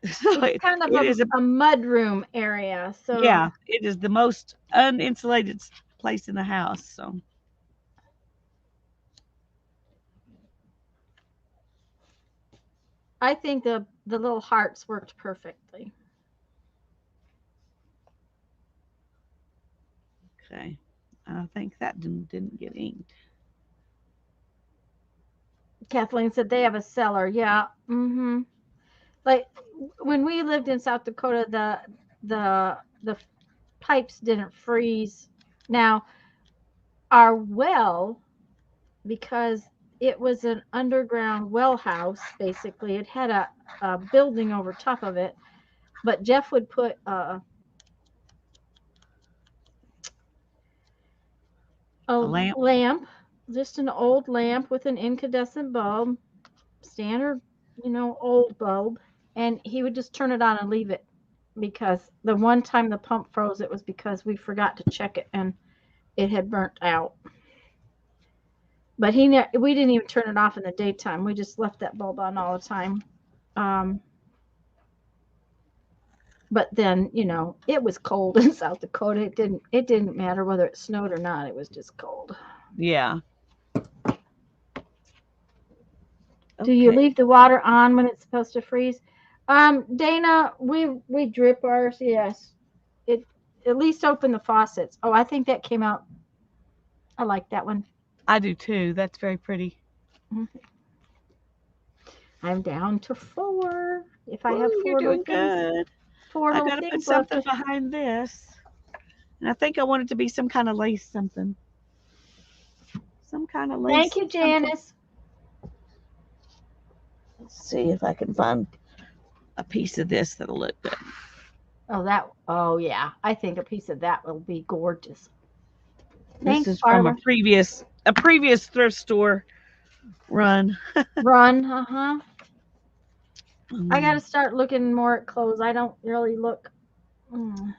So It's kind of it is a mud room area. So yeah, it is the most uninsulated place in the house. So I think the little hearts worked perfectly. okay, I think that didn't get inked. Kathleen said they have a cellar. Yeah. Like when we lived in South Dakota, the pipes didn't freeze. Now our well, because it was an underground well house, basically, it had a building over top of it. But Jeff would put a A lamp. lamp, just an old lamp with an incandescent bulb, standard, old bulb, and he would just turn it on and leave it because the one time the pump froze, it was because we forgot to check it and it had burnt out. But we didn't even turn it off in the daytime. We just left that bulb on all the time. Um, but then, it was cold in South Dakota. It didn't matter whether it snowed or not. It was just cold. Yeah. Do you Okay. leave the water on when it's supposed to freeze? Dana, we drip ours. Yes, it at least open the faucets. Oh, I think that came out. I like that one. I do too. That's very pretty. Mhm. I'm down to 4. If I have Ooh, you're doing good. four I little gotta put things left. something behind this. And I think I want it to be some kind of lace something. Some kind of Thank lace you, something. Janice. Let's see if I can find a piece of this that'll look good. Oh yeah, I think a piece of that will be gorgeous. This Thanks, is from Barbara. a previous thrift store run. Run, uh-huh. I got to Mm. start looking more at clothes. I don't really look. Mm.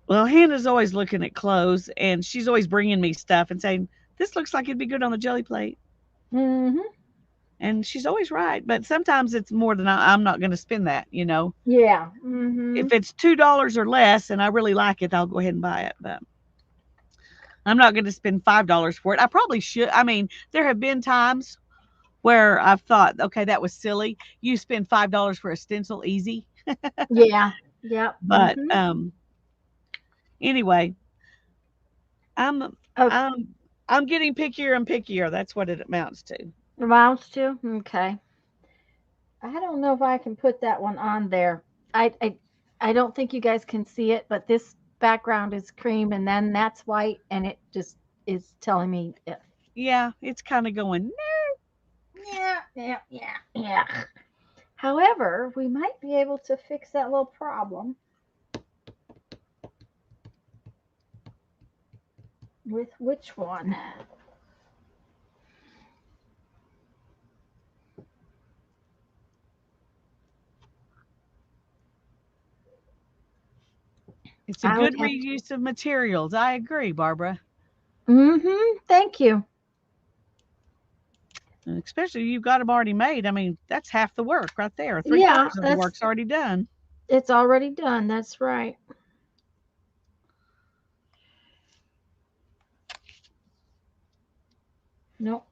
Well, Hannah's always looking at clothes, and she's always bringing me stuff and saying, "This looks like it'd be good on the jelly plate." Mm-hmm. And she's always right, but sometimes it's more than I'm not going to spend that. Yeah. Mm-hmm. If it's $2 or less and I really like it, I'll go ahead and buy it. But I'm not going to spend $5 for it. I probably should. I mean, there have been times where I've thought, okay, that was silly. You spend $5 for a stencil, easy. Yeah. Yep. But Mm-hmm. anyway, I'm Oh, I'm I'm getting pickier and pickier. That's what it amounts to. rounds too. Okay. I don't know if I can put that one on there. I don't think you guys can see it, but this background is cream, and then that's white, and it just is telling me, Yeah, it's kind of going. yeah. However, we might be able to fix that little problem with which one? It's a I would good have to. reuse of materials. I agree, Barbara. Mm-hmm. Thank you. And especially you've got them already made. I mean, that's half the work right there. Three Yeah, quarters of the work's already done. it's already done. That's right. Nope.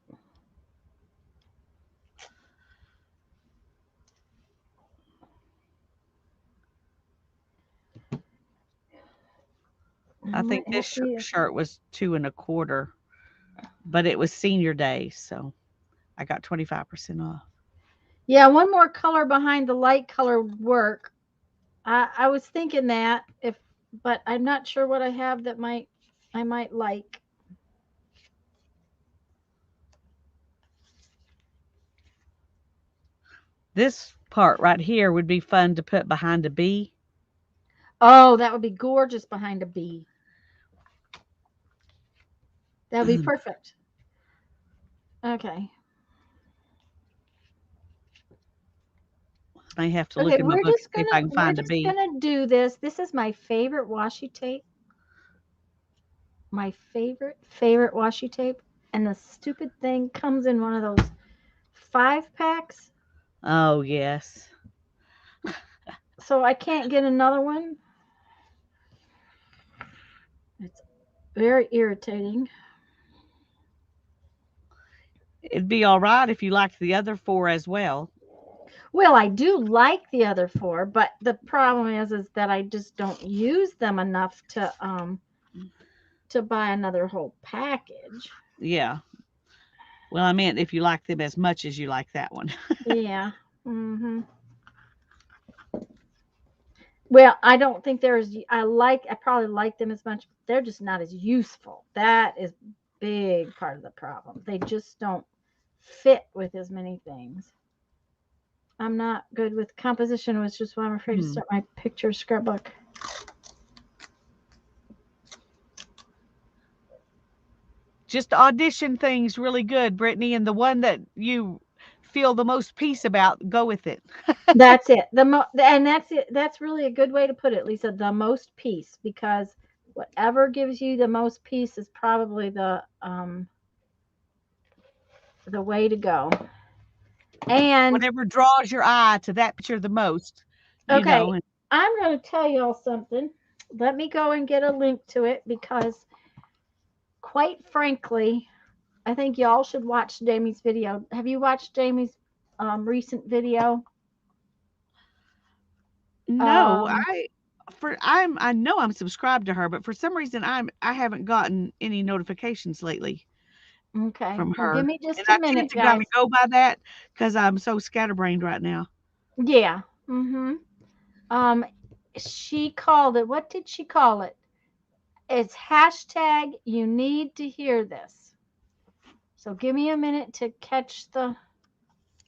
I I think might this have to. shirt was 2.25, but it was senior day, so I got 25% off. Yeah, one more color behind the light color would work. I was thinking that but I'm not sure what I have that I might like. This part right here would be fun to put behind a bee. Oh, that would be gorgeous behind a bee. That would be perfect. Okay. I may have to look Okay, in my we're book and just see if gonna I can we're find a just bee. gonna do this. This is my favorite washi tape. my favorite washi tape, and the stupid thing comes in one of those 5 packs, Oh, yes. so I can't get another one. It's very irritating. It'd be all right if you liked the other 4 as well. Well, I do like the other 4, but the problem is that I just don't use them enough to buy another whole package. Yeah. Well, I meant if you like them as much as you like that one. Yeah. Mhm. Well, I don't think they're as I probably like them as much, but they're just not as useful. That is big part of the problem. They just don't fit with as many things. I'm not good with composition, which is why I'm afraid to Hmm. start my picture scrapbook. Just audition things really good, Brittany, and the one that you feel the most peace about, go with it. That's it. And that's it. That's really a good way to put it, Lisa. The most peace, because whatever gives you the most peace is probably the way to go. And Whatever draws your eye to that picture the most, you okay, know. And I'm going to tell y'all something. Let me go and get a link to it because, quite frankly, I think y'all should watch Jamie's video. Have you watched Jamie's recent video? no, Um, I know I'm subscribed to her, but for some reason I haven't gotten any notifications lately okay. from Well, give her. me And just a I tend minute, to kind guys. of go by that because I'm so scatterbrained right now. Yeah. Mm-hmm. Um, she called it. What did she call it? It's hashtag you need to hear this. So give me a minute to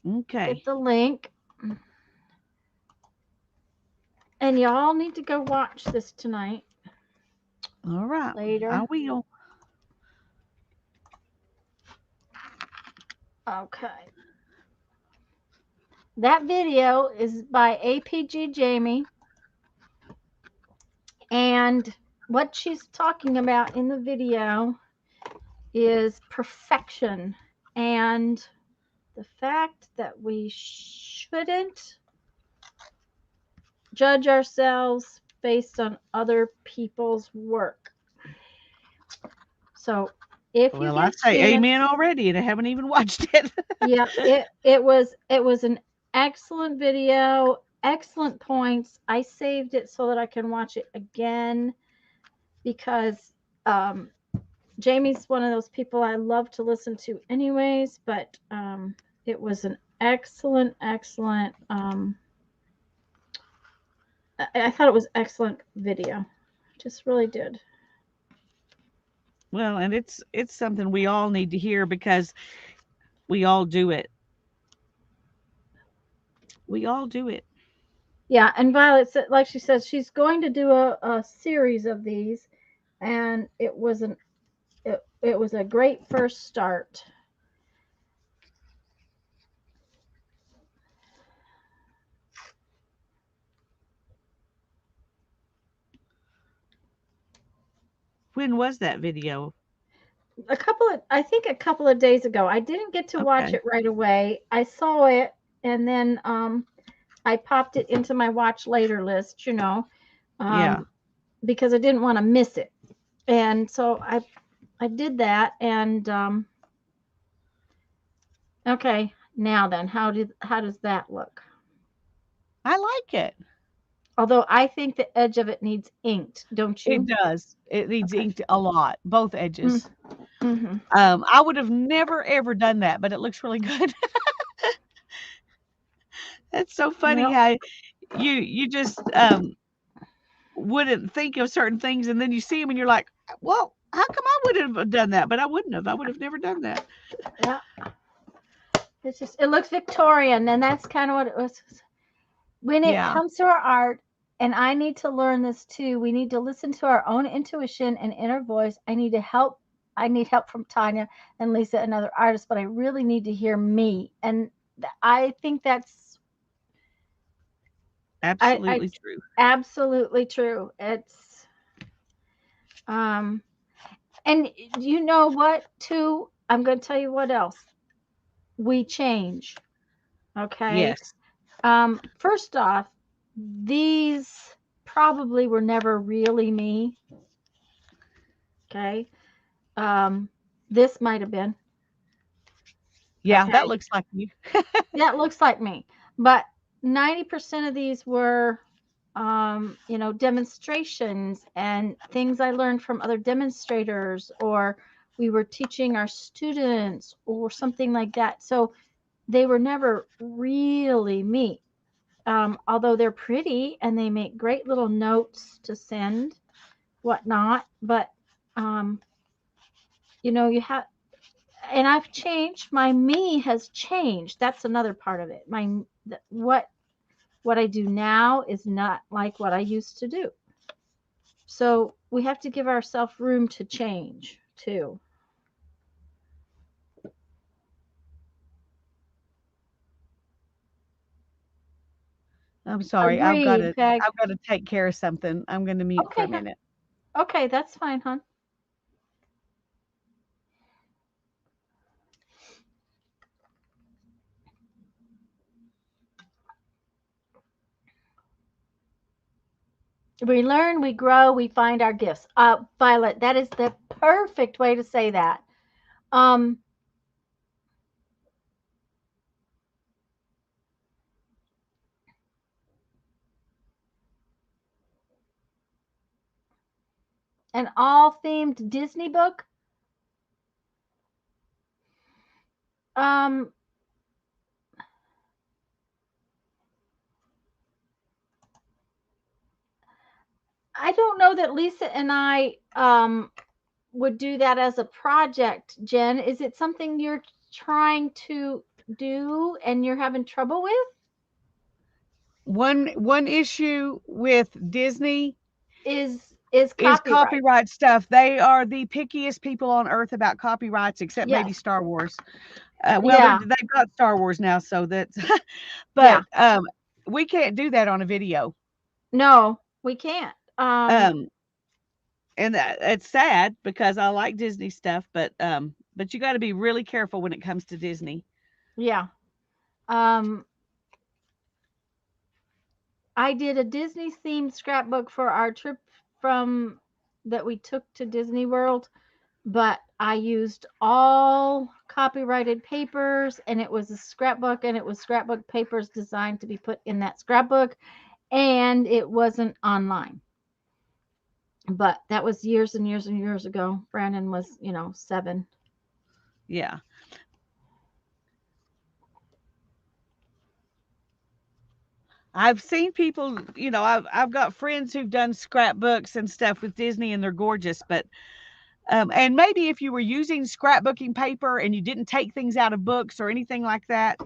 Okay. get the link. And y'all need to go watch this tonight, All right. I later. will. Okay. That video is by APG Jamie. And what she's talking about in the video is perfection and the fact that we shouldn't judge ourselves based on other people's work. So if you Well, get I a say chance, amen already, and I haven't even watched it. yeah, it was an excellent video, excellent points. I saved it so that I can watch it again because Jamie's one of those people I love to listen to anyways, but it was an excellent I thought it was excellent video. Just really did. Well, and it's something we all need to hear because we all do it. We all do it. Yeah, and Violet said, like she says, she's going to do a series of these, and it was a great first start. When was that video? I think a couple of days ago. I didn't get to watch Okay. it right away. I saw it, and then I popped it into my watch later list, Yeah. um, because I didn't want to miss it. And so I did that. And okay, now then, how does that look? I like it. Although I think the edge of it needs inked, don't It you? does. It needs Okay. inked a lot, both Mm, edges. mm-hmm. I would have never ever done that, but it looks really good. That's so funny Well, how you just wouldn't think of certain things, and then you see them, and you're like, "Well, how come I would have done that?" But I wouldn't have. I would have never done that. yeah, it looks Victorian, and that's kind of what it was. When it Yeah, comes to our art, and I need to learn this too, we need to listen to our own intuition and inner voice. I need help from Tanya and Lisa and other artists, but I really need to hear me. And I think that's I absolutely true. absolutely true. It's um And you know what, too? I'm going to tell you what else. We change. Okay. Yes. First off, these probably were never really me. Okay. Um, this might have been. Yeah, that Okay. looks like you. That looks like me. But 90% of these were, demonstrations and things I learned from other demonstrators, or we were teaching our students, or something like that. So they were never really me. Although they're pretty and they make great little notes to send, whatnot. But, um, you have, and I've changed. My me has changed. That's another part of it. What I do now is not like what I used to do. So we have to give ourselves room to change too. I'm sorry. Agreed, Peg. I've got to take care of something. I'm going to mute for a Okay, minute. okay, that's fine, hon. We learn, we grow, we find our gifts. Violet, that is the perfect way to say that. Um, an all themed Disney book. Um, I don't know that Lisa and I would do that as a project, Jen. Is it something you're trying to do and you're having trouble with? One issue with Disney Is is copyright. copyright stuff. They are the pickiest people on earth about copyrights, except maybe Yes. Star Wars. Well, Yeah. they've got Star Wars now, so that's. Yeah. But we can't do that on a video. No, we can't. Um, and it's sad because I like Disney stuff, but you got to be really careful when it comes to Disney. Yeah. Um, I did a Disney themed scrapbook for our trip from that we took to Disney World, but I used all copyrighted papers, and it was a scrapbook, and it was scrapbook papers designed to be put in that scrapbook, and it wasn't online. But that was years and years and years ago. Brandon was, 7. Yeah. I've seen people, I've got friends who've done scrapbooks and stuff with Disney and they're gorgeous, but and maybe if you were using scrapbooking paper and you didn't take things out of books or anything like that,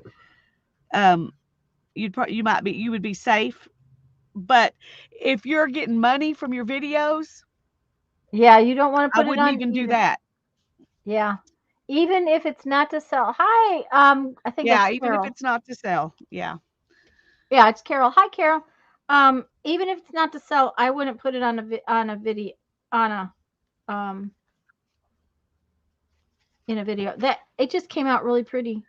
um, you would be safe. But if you're getting money from your videos, Yeah, you don't want to I put it wouldn't on even do either. that. Yeah. Even if it's not to sell. Hi, I think Yeah, that's even if Carol. it's not to sell. Yeah. Yeah, it's Carol. Hi, Carol. Even if it's not to sell, I wouldn't put it on a video on a um in a video. That it just came out really pretty.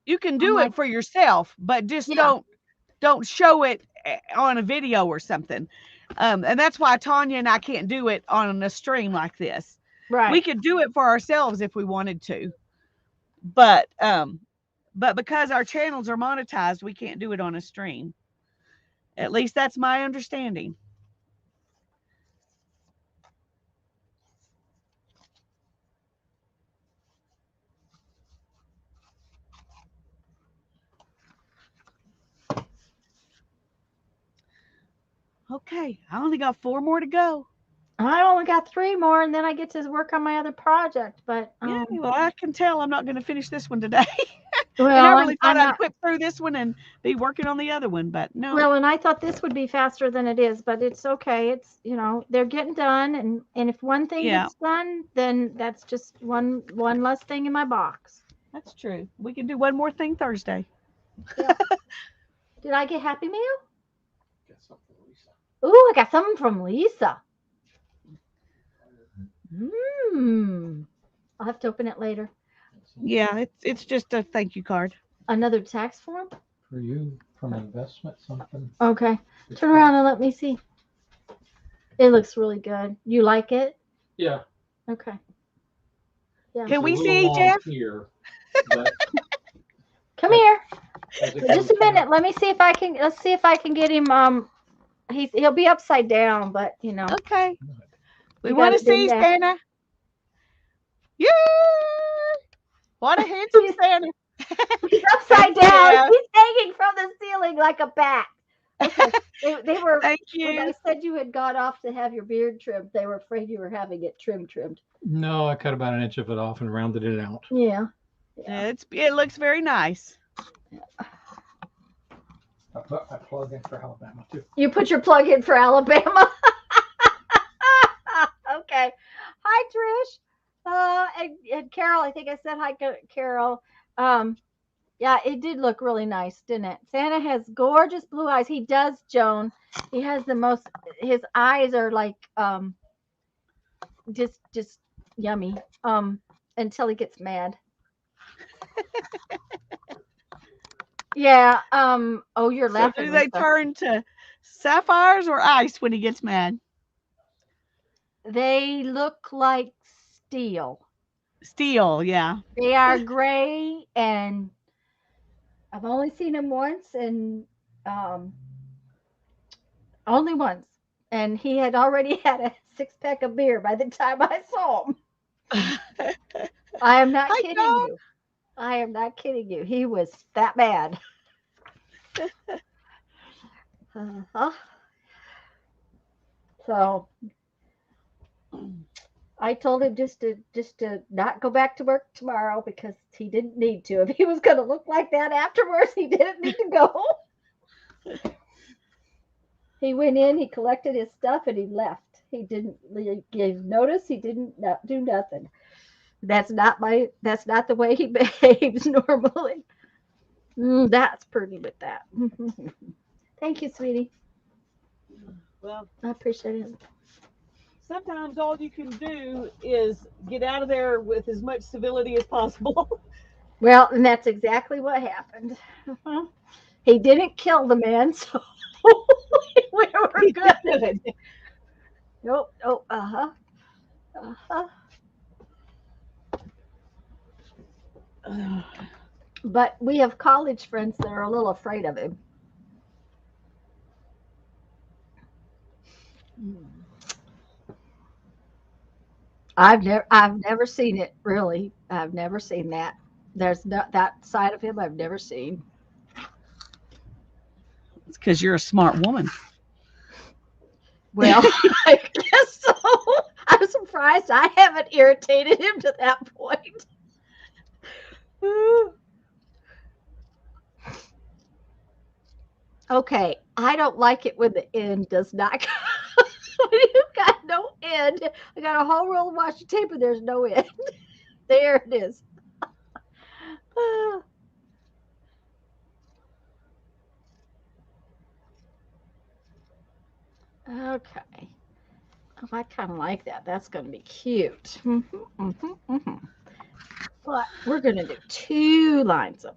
You can I'm do like, it for yourself, but just yeah, don't show it on a video or something. And that's why Tanya and I can't do it on a stream like this. We right. could do it for ourselves if we wanted to, but because our channels are monetized, we can't do it on a stream. At least that's my understanding. Okay, I only got 4 more to go. I only got 3 more, and then I get to work on my other project. But Yeah, well, I can tell I'm not going to finish this one today. And I well, really thought I'm I'd not. whip through this one and be working on the other one, but no. Well, and I thought this would be faster than it is, but it's okay. It's, they're getting done, and if one thing Yeah, gets done, then that's just one less thing in my box. that's true. We can do one more thing Thursday. Yeah. Did I get Happy Meal? Ooh, I got something from Lisa. I'll have to open it later. Yeah, it's just a thank you card. Another tax form? For you, from investment something. Okay. Turn around and let me see. It looks really good. You like it? Yeah. Okay. Yeah. Can It's a we little see, long Jeff? here, but Come here. as it Just goes a minute. down, Let me see if I can. Let's see if I can get him. He'll be upside down, but you know. Okay. We You want got to it in see there. Santa. Yay! What a handsome He's, Santa. he's upside Thank you, down. Jeff. He's hanging from the ceiling like a bat. Okay. They were Thank when I you. said you had got off to have your beard trimmed. They were afraid you were having it trimmed. no, I cut about an inch of it off and rounded it out. Yeah. Yeah, it looks very nice. I put my plug in for Alabama too. You put your plug in for Alabama. Okay. Hi, Trish. And Carol, I think I said hi, Carol. Yeah, it did look really nice, didn't it? Santa has gorgeous blue eyes. He does, Joan. He has the most. His eyes are like just yummy. Until he gets mad. Yeah. Oh, you're So laughing, do they Lisa. turn to sapphires or ice when he gets mad? They look like steel. Steel, yeah. They are gray, and I've only seen him once, and um, only once. And he had already had a 6-pack of beer by the time I saw him. I am not Hi, kidding John. you. I am not kidding you. He was that bad. Uh-huh. So I told him just to not go back to work tomorrow because he didn't need to. If he was going to look like that afterwards, he didn't need to go. He went in, he collected his stuff, and he left. He didn't give notice. He didn't do nothing. That's not the way he behaves normally. That's pretty with that. Thank you, sweetie. Well, I appreciate it. sometimes all you can do is get out of there with as much civility as possible. Well, and that's exactly what happened. He didn't kill the man, so we were good. Nope. Oh, uh-huh. Uh-huh. But we have college friends that are a little afraid of him. I've never seen it really. I've never seen that. There's not that side of him I've never seen. It's because you're a smart woman. Well, I guess so. I'm surprised I haven't irritated him to that point. Okay, I don't like it when the end does not when you've got no end. I got a whole roll of washi tape and there's no end. There it is. Okay. Oh, I kind of like that. That's going to be cute. But we're going to do 2 lines of.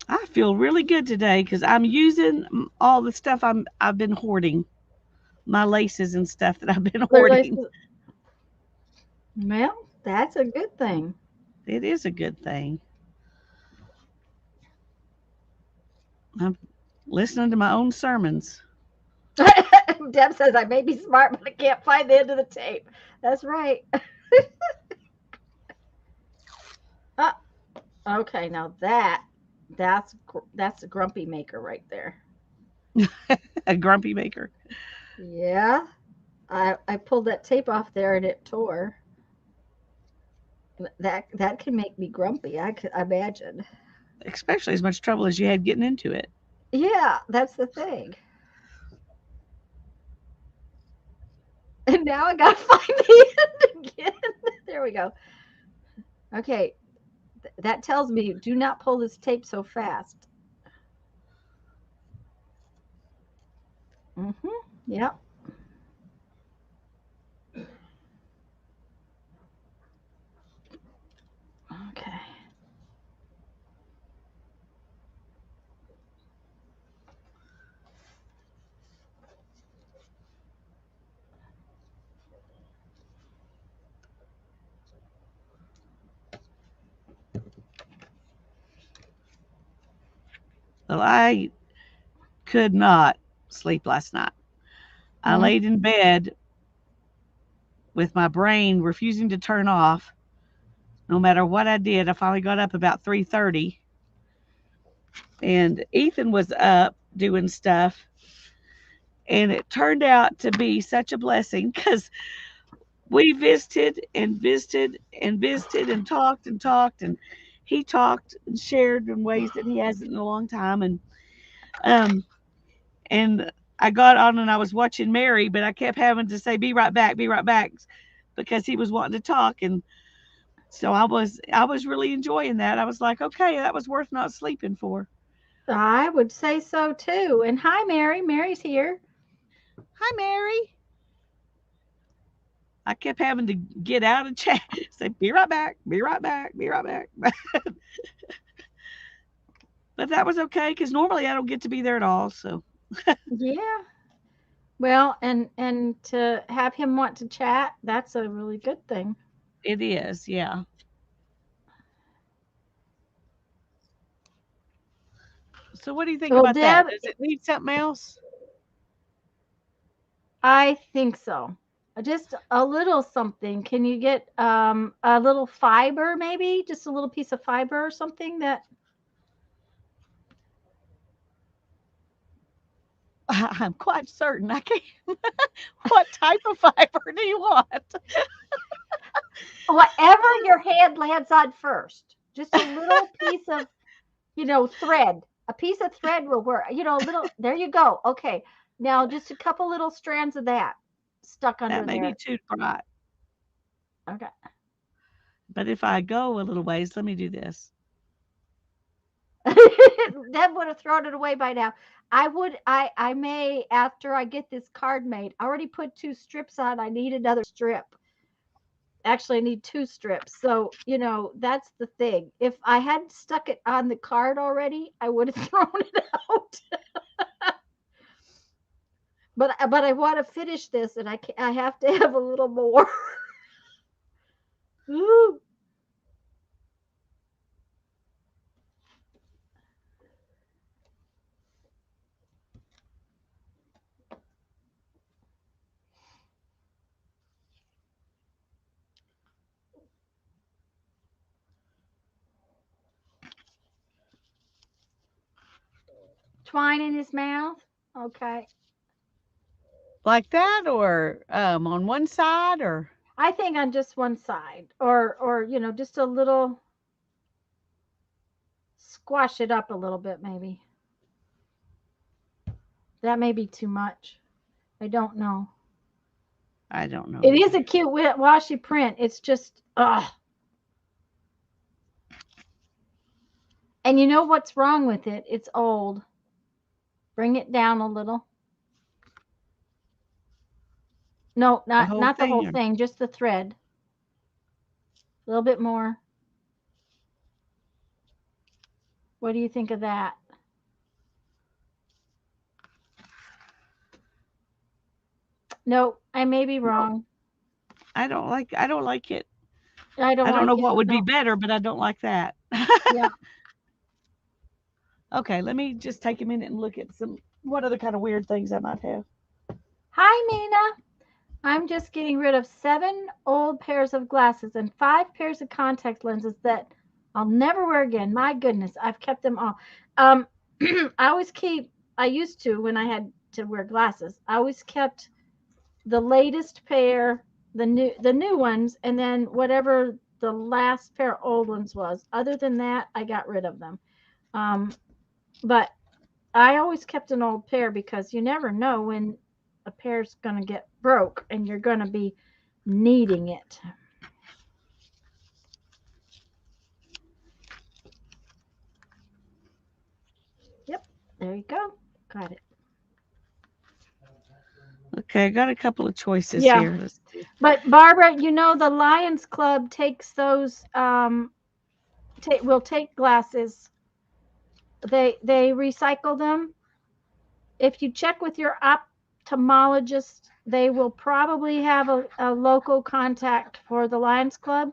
I feel really good today because I'm using all the stuff I've been hoarding, my laces and stuff that I've been hoarding. Well, that's a good thing. It is a good thing. I'm listening to my own sermons. Deb says I may be smart, but I can't find the end of the tape. That's right. Okay, now that's a grumpy maker right there. A grumpy maker. Yeah, I pulled that tape off there and it tore. That can make me grumpy. I could imagine. Especially as much trouble as you had getting into it. Yeah, that's the thing. And now I gotta find the end again. There we go. Okay, that tells me do not pull this tape so fast. Yep. Well, I could not sleep last night. I Mhm. laid in bed with my brain refusing to turn off. No matter what I did, I finally got up about 3:30, and Ethan was up doing stuff, and it turned out to be such a blessing because we visited and visited and visited and talked, and he talked and shared in ways that he hasn't in a long time, um and I got on and I was watching Mary, but I kept having to say be right back, because he was wanting to talk, and so I was really enjoying that. I was like, okay, that was worth not sleeping for. I would say so too. And hi, Mary. Mary's here. Hi, Mary. I kept having to get out and chat, say be right back, be right back, be right back. But that was okay because normally I don't get to be there at all. So Yeah. Well, and to have him want to chat, that's a really good thing. it is, yeah. So what do you think Well, about that? Deb, Does it need something else? I think so. Just a little something. Can you get a little fiber maybe? Just a little piece of fiber or something that I'm quite certain I can't. What type of fiber do you want? whatever your hand lands on first. Just a little piece of, thread. A piece of thread will work. A little, there you go. Okay. Now just a couple little strands of that stuck That under may be there. too bright. Okay. But if I go a little ways, let me do this. Deb would have thrown it away by now. I may, after I get this card made. I already put 2 strips on. I need another strip. Actually, I need 2 strips. So, that's the thing. If I had stuck it on the card already, I would have thrown it out. But I want to finish this, and I have to have a little more. Ooh. Twine in his mouth. Okay. Like that, or on one side, or I think on just one side, or just a little, squash it up a little bit, maybe. That may be too much. I don't know. I don't know It is either. a cute washi print. It's just, ugh. And you know what's wrong with it? It's old. Bring it down a little. No, The not whole not the whole thing, or thing, just the thread. A little bit more. What do you think of that? No, I may be no, wrong. I don't like it. I don't I don't know like it. what would be No. better, but I don't like that. Yeah. Okay, let me just take a minute and look at some what other kind of weird things I might have. Hi, Nina. I'm just getting rid of 7 old pairs of glasses and 5 pairs of contact lenses that I'll never wear again. My goodness, I've kept them all. Um, I always keep. I used to when I had to wear glasses. I always kept the latest pair, the new ones, and then whatever the last pair of old ones was. Other than that, I got rid of them. Um, but I always kept an old pair because you never know when a pair's going to get broke and you're going to be needing it. Yep, there you go. Got it. Okay, I got a couple of choices Yeah, here. Let's see. but Barbara, the Lions Club takes those. Will take glasses. They recycle them. If you check with your ophthalmologist, they will probably have a local contact for the Lions Club.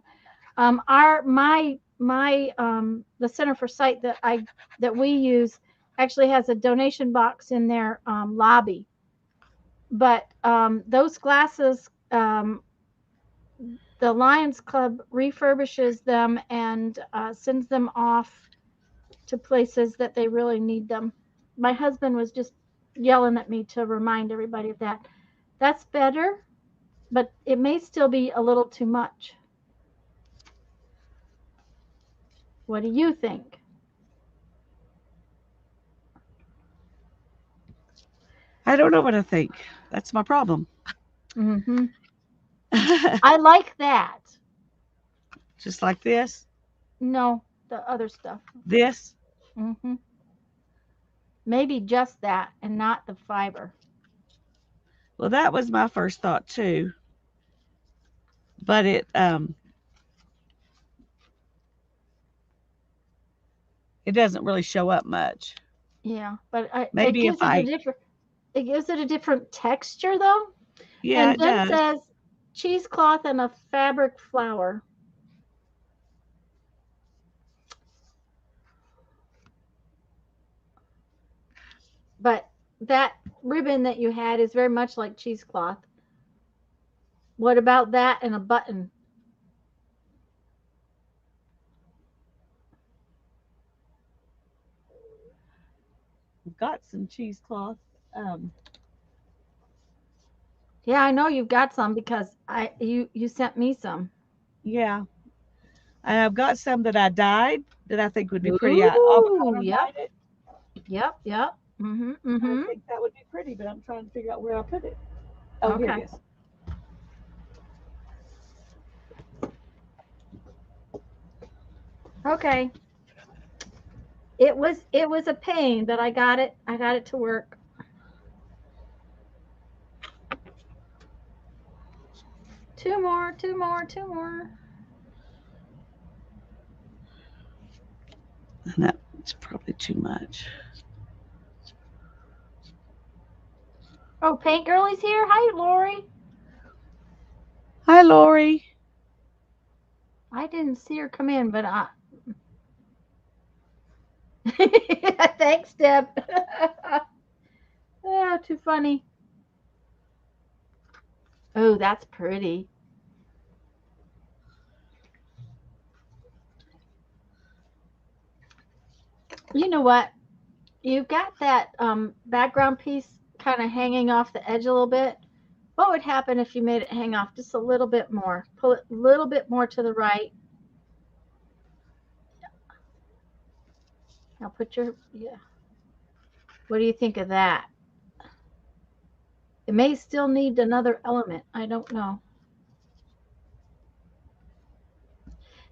Our my the Center for Sight that we use, actually has a donation box in their lobby. But those glasses, the Lions Club refurbishes them and sends them off to places that they really need them. My husband was just yelling at me to remind everybody of that. That's better, but it may still be a little too much. What do you think? I don't know what to think. That's my problem. Mm-hmm. I like that. Just like this. No, the other stuff. This. Mm-hmm. Maybe just that and not the fiber. Well, that was my first thought too. But it doesn't really show up much. Yeah, but it Maybe if gives it a I, different. It gives it a different texture, though. yeah, And it Jen does. says cheesecloth and a fabric flower. But that ribbon that you had is very much like cheesecloth. What about that and a button? I've got some cheesecloth. Yeah, I know you've got some because you sent me some. Yeah, and I've got some that I dyed that I think would be pretty. I Ooh, avocado yep, dyed it. yep. Mm-hmm, I mm-hmm. think that would be pretty, but I'm trying to figure out where I put it. Oh, here it Okay. is. Okay. It was a pain, but I got it. I got it to work. Two more, two more, two more. And that's probably too much. Oh, Paint Girlie's here. Hi, Lori. Hi, Lori. I didn't see her come in, but thanks, Deb. Oh, too funny. Oh, that's pretty. You know what? You've got that background piece kind of hanging off the edge a little bit. What would happen if you made it hang off just a little bit more? Pull it a little bit more to the right. Now put your, yeah. What do you think of that? It may still need another element. I don't know.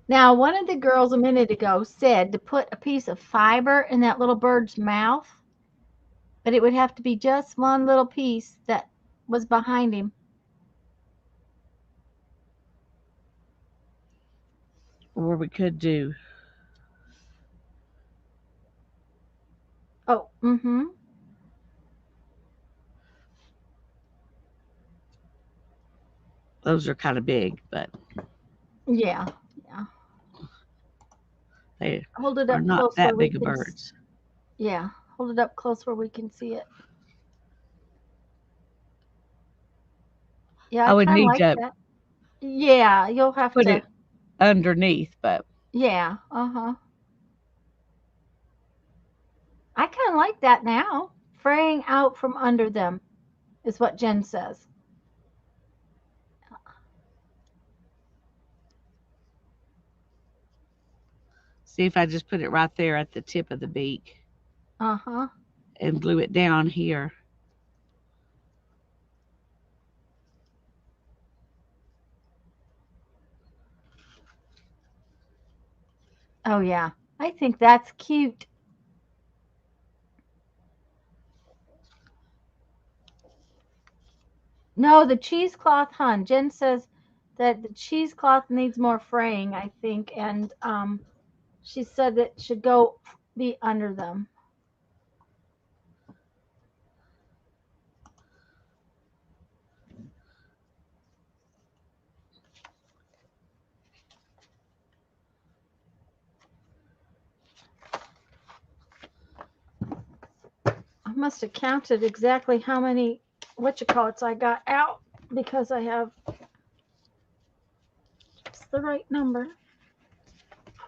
Now, one of the girls a minute ago said to put a piece of fiber in that little bird's mouth, but it would have to be just one little piece that was behind him. Or we could do. Oh, mm-hmm. Those are kind of big, but Yeah, yeah. they Hold it are up not close where that we big of can. birds. Yeah, hold it up close where we can see it. Yeah, I I would kind of need like to that. Yeah, you'll have put to. it underneath, but Yeah, uh-huh. I kind of like that now. Fraying out from under them is what Jen says. see if I just put it right there at the tip of the beak Uh-huh. and glue it down here. Oh, yeah. I think that's cute. No, the cheesecloth, hun. Jen says that the cheesecloth needs more fraying, I think, and she said that it should go be under them. must have counted exactly how many whatchamacallits I got out because I have just the right number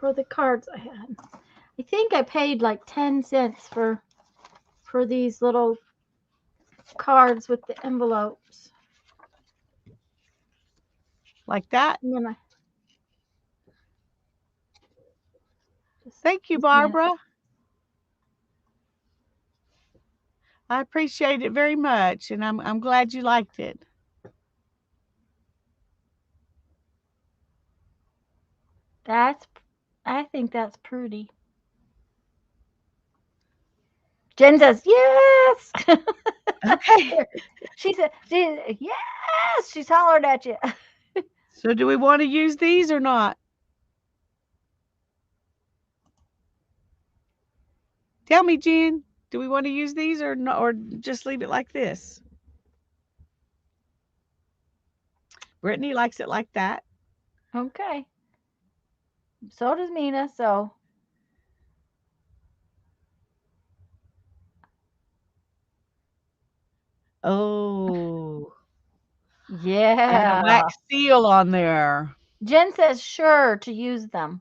for the cards I had. I think I paid like 10 cents for these little cards with the envelopes. Like that? And then Thank you, Barbara. I appreciate it very much, and I'm glad you liked it. I think that's pretty. Jen says, yes. Okay. She said, yes. She's hollered at you. So do we want to use these or not? Tell me, Jen, do we want to use these or not, or just leave it like this? Brittany likes it like that. Okay. So does Mina. So. Oh. Yeah. And a wax seal on there. Jen says, sure, to use them.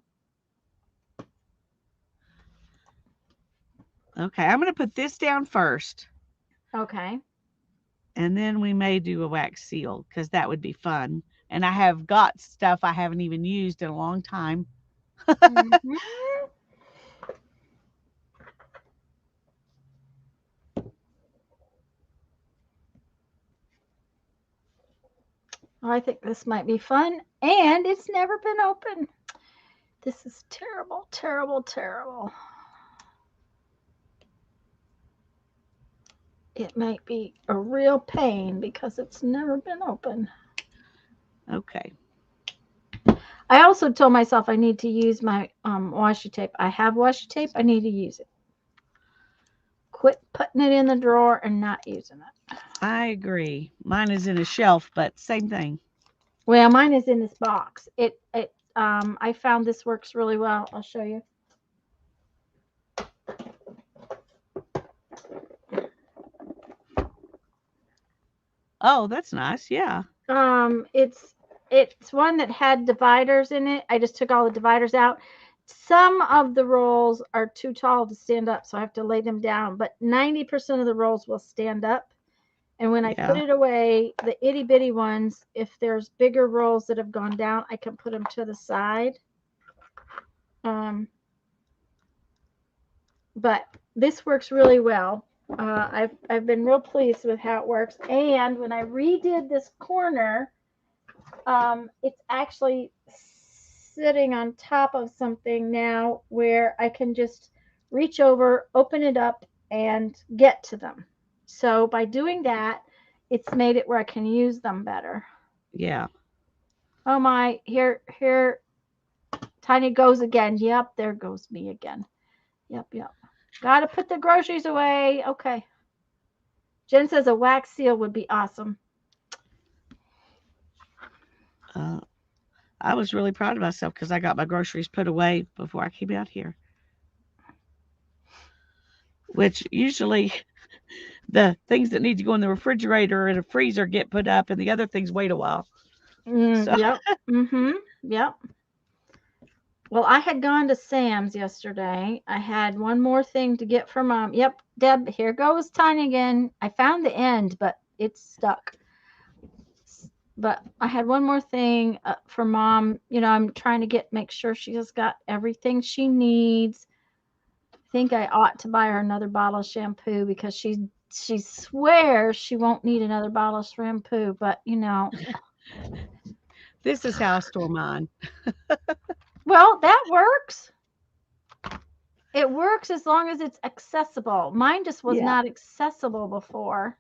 Okay, I'm going to put this down first. Okay. And then we may do a wax seal because that would be fun. And I have got stuff I haven't even used in a long time. Mm-hmm. I think this might be fun, and it's never been opened. This is terrible, terrible, terrible. It might be a real pain because it's never been opened. Okay. I also told myself I need to use my washi tape. I have washi tape. I need to use it. Quit putting it in the drawer and not using it. I agree. Mine is in a shelf, but same thing. Well, mine is in this box. I found this works really well. I'll show you. Oh, that's nice. Yeah. It's one that had dividers in it. I just took all the dividers out. Some of the rolls are too tall to stand up, so I have to lay them down. But 90% of the rolls will stand up. And when I put it away, the itty bitty ones, if there's bigger rolls that have gone down, I can put them to the side. But this works really well. I've been real pleased with how it works. And when I redid this corner, it's actually sitting on top of something now where I can just reach over, open it up, and get to them. So by doing that, it's made it where I can use them better. Yeah. Oh my, here, Tiny goes again. Yep, there goes me again. Yep. Gotta put the groceries away. Okay. Jen says a wax seal would be awesome. I was really proud of myself because I got my groceries put away before I came out here. Which usually the things that need to go in the refrigerator and a freezer get put up, and the other things wait a while. Yep. Yep. Well, I had gone to Sam's yesterday. I had one more thing to get for Mom. Yep, Deb, here goes Tiny again. I found the end, but it's stuck. But I had one more thing for Mom. I'm trying to make sure she has got everything she needs. I think I ought to buy her another bottle of shampoo because she swears she won't need another bottle of shampoo. But this is how I store mine. Well, that works. It works as long as it's accessible. Mine just was not accessible before.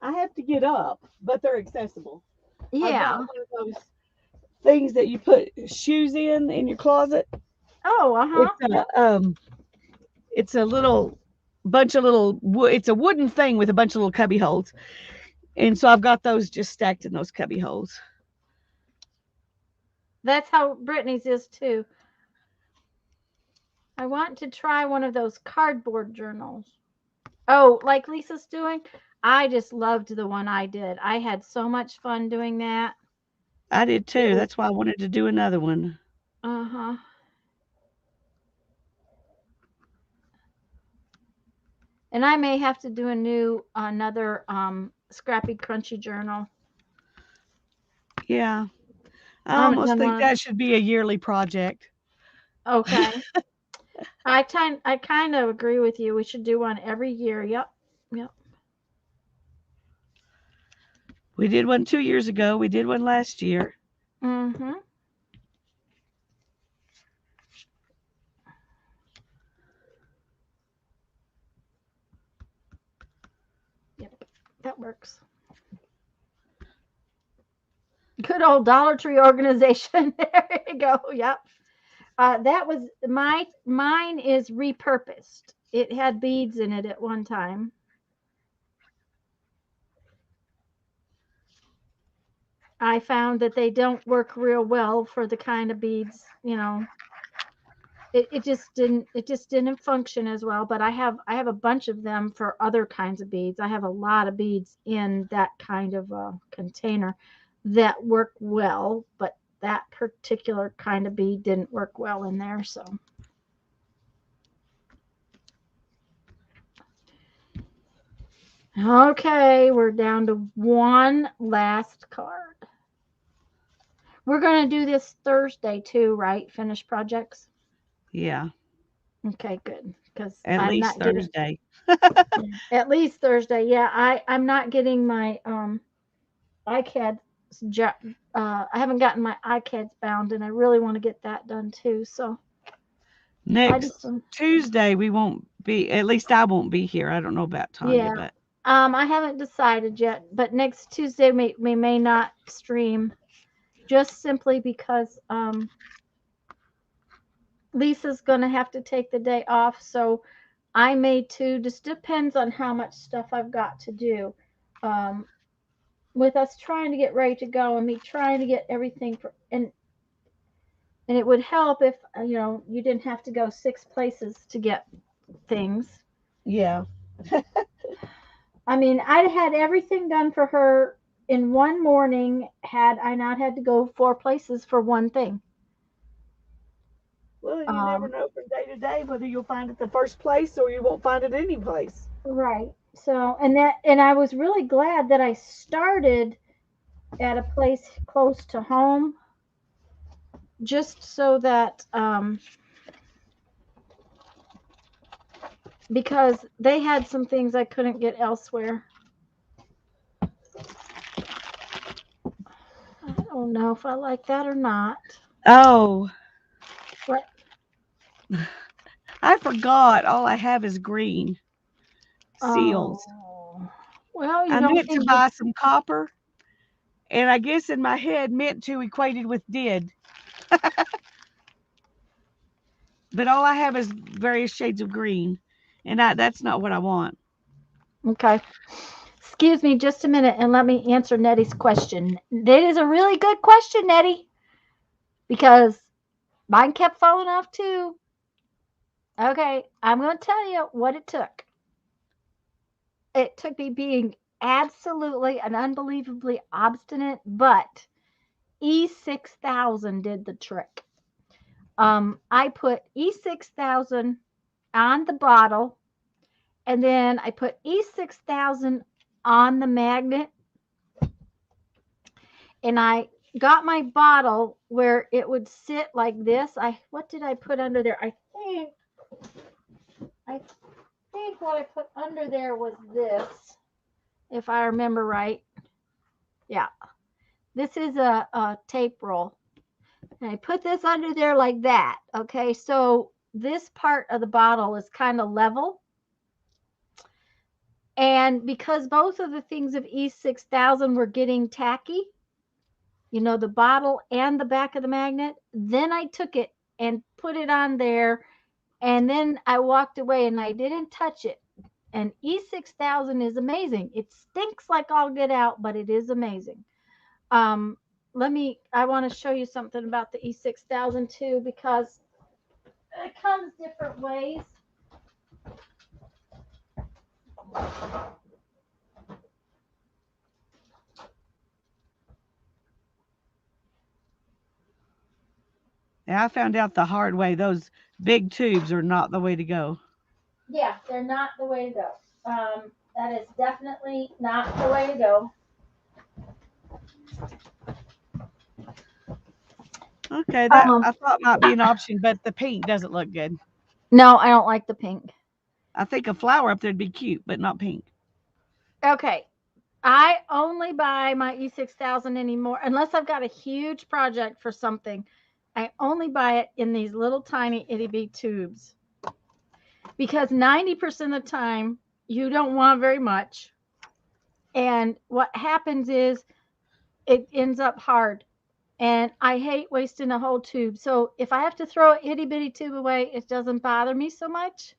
I have to get up, but they're accessible. Yeah. I got one of those things that you put shoes in your closet. Oh, It's a little bunch of little. It's a wooden thing with a bunch of little cubby holes, and so I've got those just stacked in those cubby holes. That's how Brittany's is too. I want to try one of those cardboard journals. Oh, like Lisa's doing? I just loved the one I did. I had so much fun doing that. I did It too. was, That's why I wanted to do another one. uh-huh. And I may have to do another Scrappy Crunchy journal. Yeah. I I haven't almost done think one. that should be a yearly project. Okay. I kind of agree with you. We should do one every year. Yep. Yep. We did one 2 years ago. We did one last year. Mm-hmm. Yep. That works. Good old Dollar Tree organization. There you go. Yep. That was mine is repurposed. It had beads in it at one time. I found that they don't work real well for the kind of beads, it just didn't function as well. But I have a bunch of them for other kinds of beads. I have a lot of beads in that kind of container that work well, but that particular kind of bead didn't work well in there. So okay, we're down to one last card. We're going to do this Thursday too, right? Finish projects. Yeah. Okay, good. Because At I'm least not getting Thursday. at least Thursday. Yeah, I'm not getting my iCads. I haven't gotten my iCads bound, and I really want to get that done too. So I just Next Tuesday, we won't be, at least I won't be here. I don't know about Tanya, yeah. but I haven't decided yet, but next Tuesday we may not stream just simply because Lisa's going to have to take the day off. So I may too. Just depends on how much stuff I've got to do. Um, with us trying to get ready to go and me trying to get everything and it would help if you didn't have to go 6 places to get things. yeah. I mean, I'd had everything done for her in one morning had I not had to go 4 places for one thing. Well, you never Um, know from day to day whether you'll find it the first place or you won't find it any place. right. So, and I was really glad that I started at a place close to home just so that because they had some things I couldn't get elsewhere. I don't know if I like that or not. Oh, What? I forgot. All I have is green seals. Oh, well, you I don't meant to think buy some copper, and I guess in my head, meant to equated with did. But all I have is various shades of green, and that's not what I want. okay. Excuse me just a minute and let me answer Nettie's question. That is a really good question, Nettie, because mine kept falling off too. Okay, I'm going to tell you what it took. It took me being absolutely and unbelievably obstinate, but E6000 did the trick. I put E6000 on the bottle, and then I put E6000 on the magnet, and I got my bottle where it would sit like this. What did I put under there? I think what I put under there was this, if I remember right. Yeah, this is a tape roll. And I put this under there like that. Okay, so this part of the bottle is kind of level. And because both of the things of E6000 were getting tacky, the bottle and the back of the magnet, then I took it and put it on there. And then I walked away and I didn't touch it. And E6000 is amazing. It stinks like all get out, but it is amazing. Um, I want to show you something about the E6000 too, because it comes different ways. And I found out the hard way, those big tubes are not the way to go. Yeah, they're not the way to go. That is definitely not the way to go. Okay, that I thought might be an option, but the pink doesn't look good. No, I don't like the pink. I think a flower up there'd be cute, but not pink. Okay. I only buy my E6000 anymore unless I've got a huge project for something. I only buy it in these little tiny itty bitty tubes because 90% of the time you don't want very much. And what happens is it ends up hard. And I hate wasting a whole tube. So if I have to throw an itty bitty tube away, it doesn't bother me so much.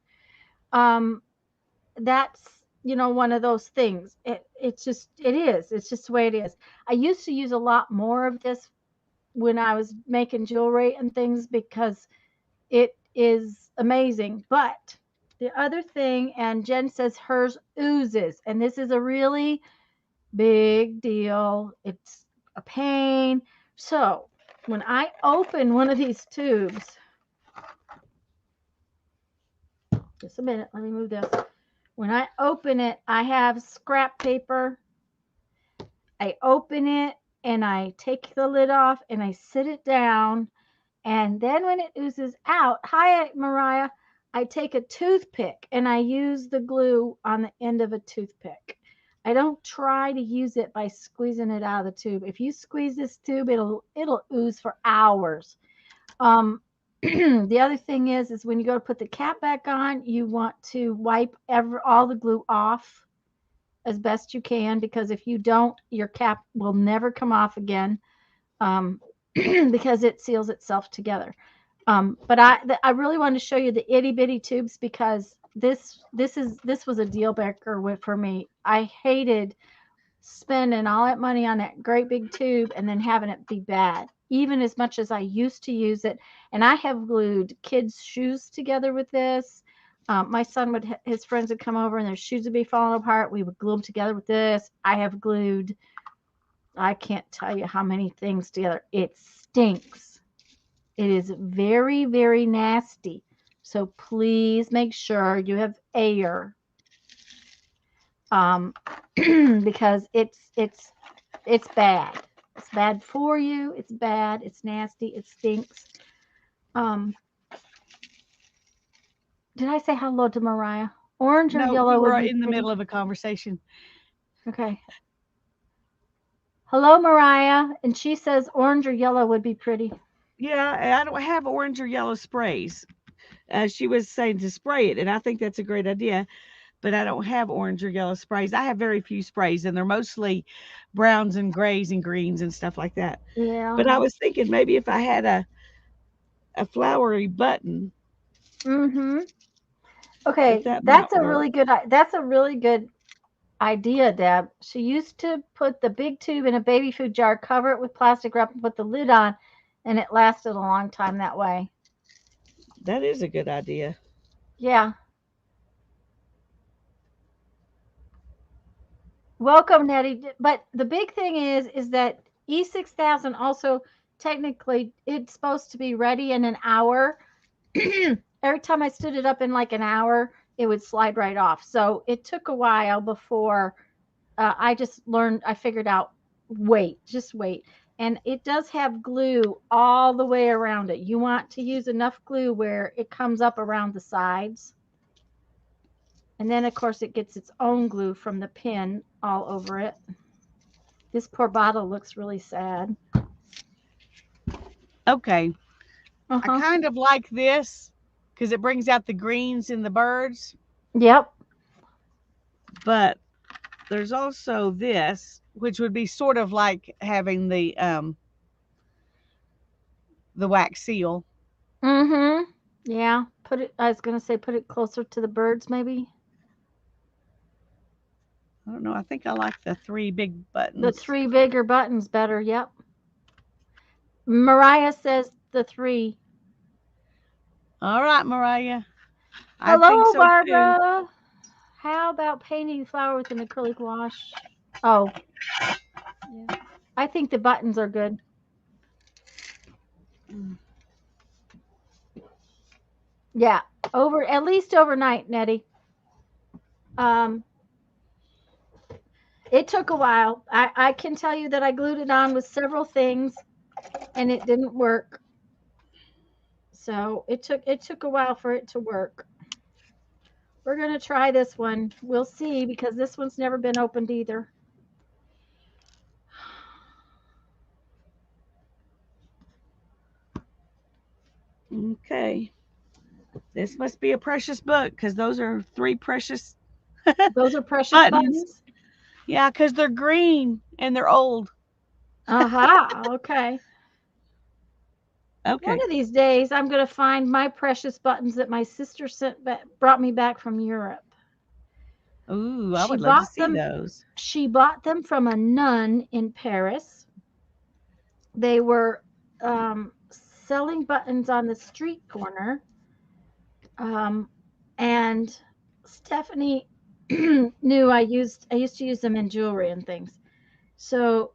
That's one of those things. It's just the way it is. I used to use a lot more of this when I was making jewelry and things because it is amazing. But the other thing, and Jen says hers oozes, and this is a really big deal. It's a pain. So when I open one of these tubes, just a minute, let me move this. When I open it, I have scrap paper. I open it and I take the lid off and I sit it down. And then when it oozes out, hi, Mariah, I take a toothpick and I use the glue on the end of a toothpick. I don't try to use it by squeezing it out of the tube. If you squeeze this tube, it'll ooze for hours. The other thing is when you go to put the cap back on, you want to wipe all the glue off as best you can, because if you don't, your cap will never come off again, because it seals itself together. But I really wanted to show you the itty bitty tubes because this was a deal breaker for me. I hated spending all that money on that great big tube and then having it be bad, even as much as I used to use it. And I have glued kids' shoes together with this. My son his friends would come over and their shoes would be falling apart. We would glue them together with this. I have glued, I can't tell you how many things together. It stinks. It is very, very nasty. So please make sure you have air. Because it's bad. It's bad for you. It's bad. It's nasty. It stinks. Did I say hello to Mariah? Orange or yellow? No, we were in the middle of a conversation. Okay. Hello, Mariah. And she says orange or yellow would be pretty. Yeah, I don't have orange or yellow sprays. She was saying to spray it, and I think that's a great idea. But I don't have orange or yellow sprays. I have very few sprays, and they're mostly browns and grays and greens and stuff like that. Yeah. But I was thinking maybe if I had a flowery button. Mm-hmm. Okay, that's a really good idea, Deb. She used to put the big tube in a baby food jar, cover it with plastic wrap, and put the lid on, and it lasted a long time that way. That is a good idea. Yeah. Welcome, Nettie. But the big thing is that E6000 also technically it's supposed to be ready in an hour. Every time I stood it up in like an hour, it would slide right off. So it took a while before I figured out, just wait. And it does have glue all the way around it. You want to use enough glue where it comes up around the sides. And then, of course, it gets its own glue from the pin all over it. This poor bottle looks really sad. Okay. I kind of like this because it brings out the greens in the birds. Yep. But there's also this, which would be sort of like having the wax seal. Mm-hmm. Yeah. I was going to say put it closer to the birds, maybe. I don't know. I think I like the 3 big buttons. The 3 bigger buttons better. Yep. Mariah says the 3. All right, Mariah. Hello, I think so Barbara. too. How about painting the flower with an acrylic wash? Oh, yeah. I think the buttons are good. Yeah, at least overnight, Nettie. It took a while. I can tell you that I glued it on with several things, and it didn't work. So it took a while for it to work. We're gonna try this one. We'll see, because this one's never been opened either. Okay. This must be a precious book, because those are 3 precious Those are precious buttons. Yeah, because they're green and they're old. Okay. Okay. One of these days, I'm going to find my precious buttons that my sister brought me back from Europe. Ooh, I would love to see those. She bought them from a nun in Paris. They were selling buttons on the street corner. And Stephanie knew I used to use them in jewelry and things. So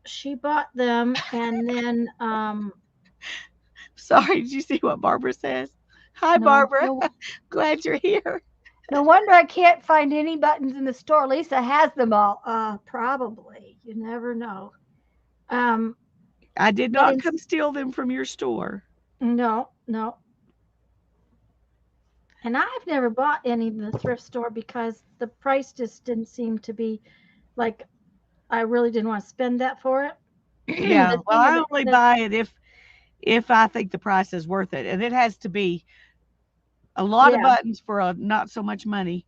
she bought them, and then Sorry, did you see what Barbara says? Hi, no, Barbara. no, Glad you're here. no wonder I can't find any buttons in the store. Lisa has them all. Probably. You never know. I did not come steal them from your store. No. And I've never bought any in the thrift store because the price just didn't seem to be like, I really didn't want to spend that for it. Yeah, well, I only buy it if I think the price is worth it, and it has to be a lot of buttons for not so much money,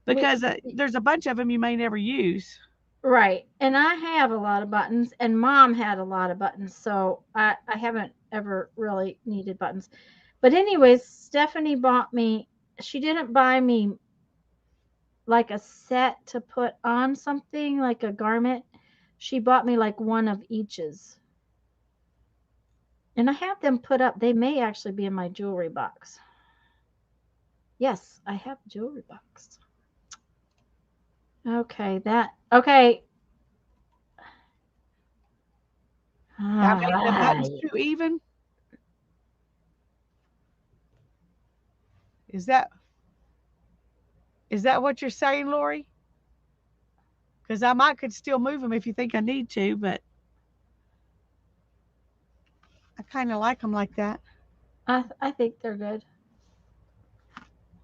because there's a bunch of them you may never use. Right, and I have a lot of buttons, and Mom had a lot of buttons, so I haven't ever really needed buttons. But anyways, Stephanie bought me. She didn't buy me like a set to put on something like a garment. She bought me like one of each's. And I have them put up. They may actually be in my jewelry box. Yes, I have a jewelry box. Okay, okay. I made the buttons too even. Is that what you're saying, Lori? Because I could still move them if you think I need to, but I kind of like them like that. I think they're good.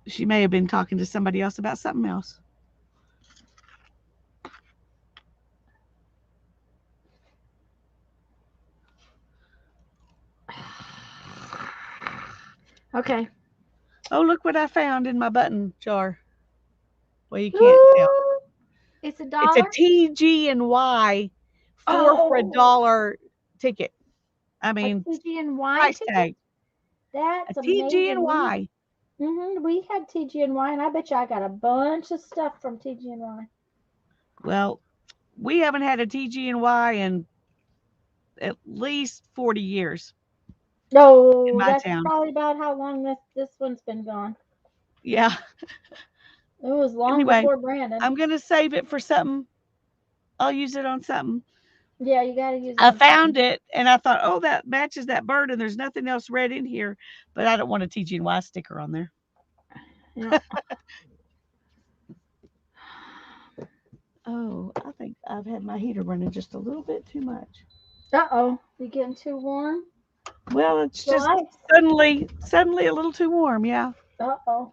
She may have been talking to somebody else about something else. Okay. Oh, look what I found in my button jar. Well, you can't tell. It's $1. It's a TG&Y 4 for $1 ticket. I mean, TG&Y price ticket? tag. That's a TG&Y. We had TG&Y, and I bet you I got a bunch of stuff from TG&Y. Well, we haven't had a TG&Y in at least 40 years. No, that's probably about how long this one's been gone. Yeah. It was long before Brandon. I'm going to save it for something. I'll use it on something. Yeah, you got to use it. I found it, and I thought, oh, that matches that bird, and there's nothing else red in here, but I don't want a TG&Y sticker on there. Yeah. Oh, I think I've had my heater running just a little bit too much. Uh-oh, you getting too warm? Well, it's just suddenly a little too warm, yeah. Uh-oh.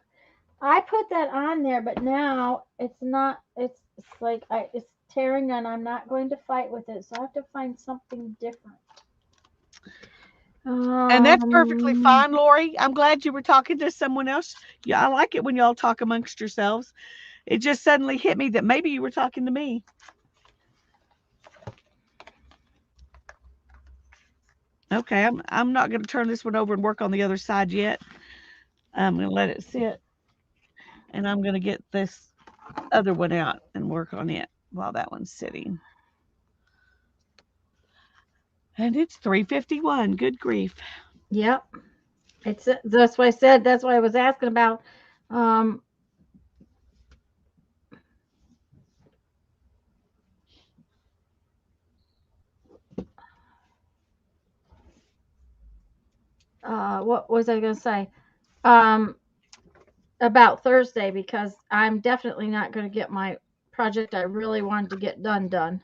I put that on there, but now it's not, it's like, it's tearing, and I'm not going to fight with it, so I have to find something different. And that's perfectly fine, Lori. I'm glad you were talking to someone else. Yeah, I like it when y'all talk amongst yourselves. It just suddenly hit me that maybe you were talking to me. Okay, I'm not going to turn this one over and work on the other side yet. I'm going to let it sit, and I'm going to get this other one out and work on it while that one's sitting. And it's 3:51. Good grief. Yep. That's what I said. That's why I was asking about what was I going to say? Um, about Thursday, because I'm definitely not going to get my project I really wanted to get done.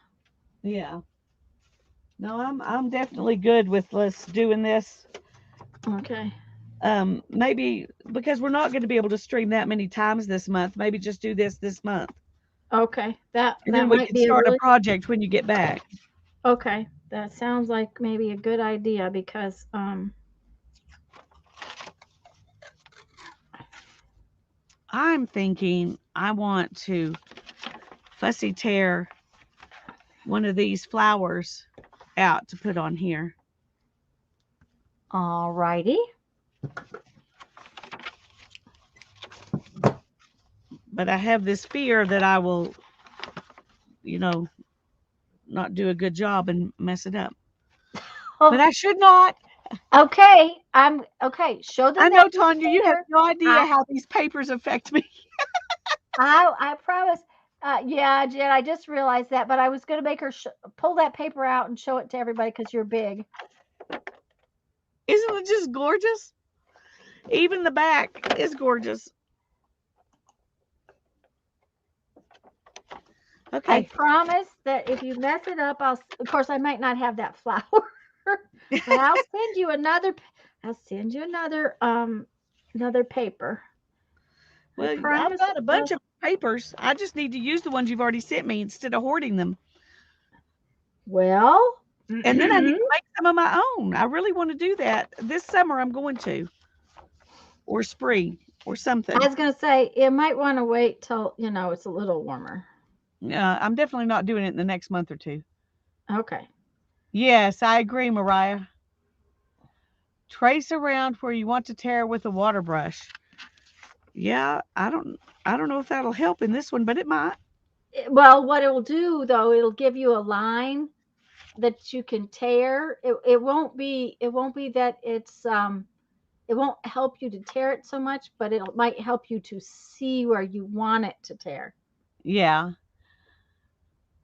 Yeah. No, I'm definitely good with let's doing this. Okay. Maybe because we're not going to be able to stream that many times this month. Maybe just do this month, Okay. That and that then we might can be a start a really project when you get back. okay. That sounds like maybe a good idea because I'm thinking I want to fussy tear one of these flowers out to put on here. all righty. But I have this fear that I will, you know, not do a good job and mess it up. But I should not. Okay. I'm okay. Show them I that know, you Tanya, you have care. no idea I how these papers affect me. I promise. Yeah, Jen, I just realized that, but I was going to make her pull that paper out and show it to everybody because you're big. Isn't it just gorgeous? Even the back is gorgeous. Okay. I promise that if you mess it up, of course, I might not have that flower, but I'll send you another. I'll send you another paper. I Well, I've promise. got a bunch of papers. I just need to use the ones you've already sent me instead of hoarding them. Well, And then I need to make some of my own. I really want to do that. This summer I'm going to. Or spring or something. I was going to say you might want to wait till it's a little warmer. I'm definitely not doing it in the next month or two. Okay. Yes, I agree, Mariah. Trace around where you want to tear with a water brush. Yeah, I don't know if that'll help in this one, but it might. Well, what it will do though, it'll give you a line that you can tear. It won't be that it won't help you to tear it so much, but it might help you to see where you want it to tear. Yeah.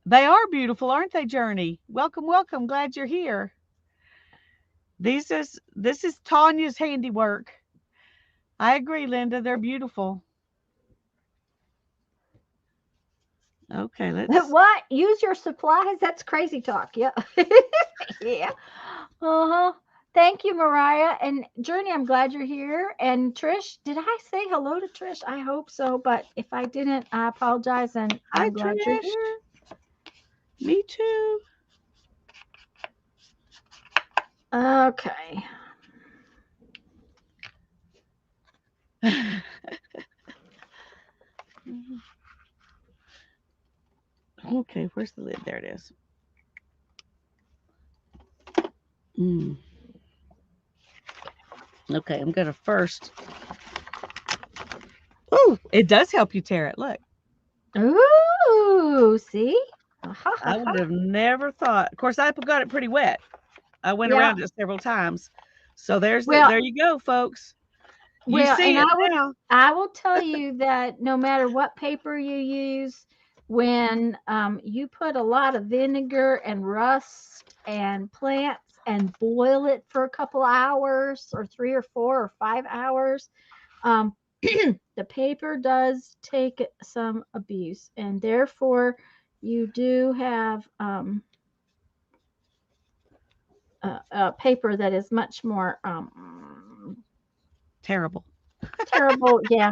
They are beautiful, aren't they, Journey? Welcome, welcome. Glad you're here. This is Tanya's handiwork. I agree, Linda. They're beautiful. Okay, let's. What? Use your supplies? That's crazy talk. Yeah. Yeah. Uh-huh. Thank you, Mariah. And Journey, I'm glad you're here. And Trish, did I say hello to Trish? I hope so. But if I didn't, I apologize. And Hi, I'm glad you're Trish. here. Me too. Okay. Okay, where's the lid? There it is. Okay, I'm gonna first. Oh, it does help you tear it. Look. Ooh, see? I would have never thought. Of course, I got it pretty wet. I went around it several times. So there you go, folks. You see and it now. I will tell you that no matter what paper you use, when you put a lot of vinegar and rust and plants and boil it for a couple hours or 3 or 4 or 5 hours, the paper does take some abuse, and therefore you do have a paper that is much more Terrible. terrible. Yeah,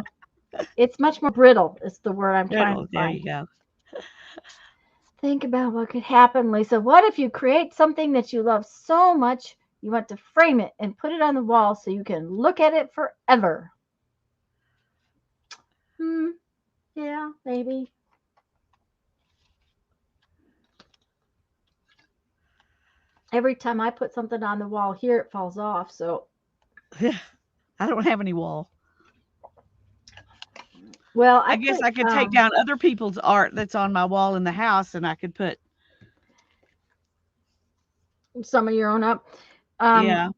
it's much more brittle. Is the word I'm trying to There find. you go. Think about what could happen, Lisa. What if you create something that you love so much you want to frame it and put it on the wall so you can look at it forever? Yeah, maybe. Every time I put something on the wall here, it falls off. So, I don't have any wall. well, I guess I could take down other people's art that's on my wall in the house, and I could put some of your own up. Yeah,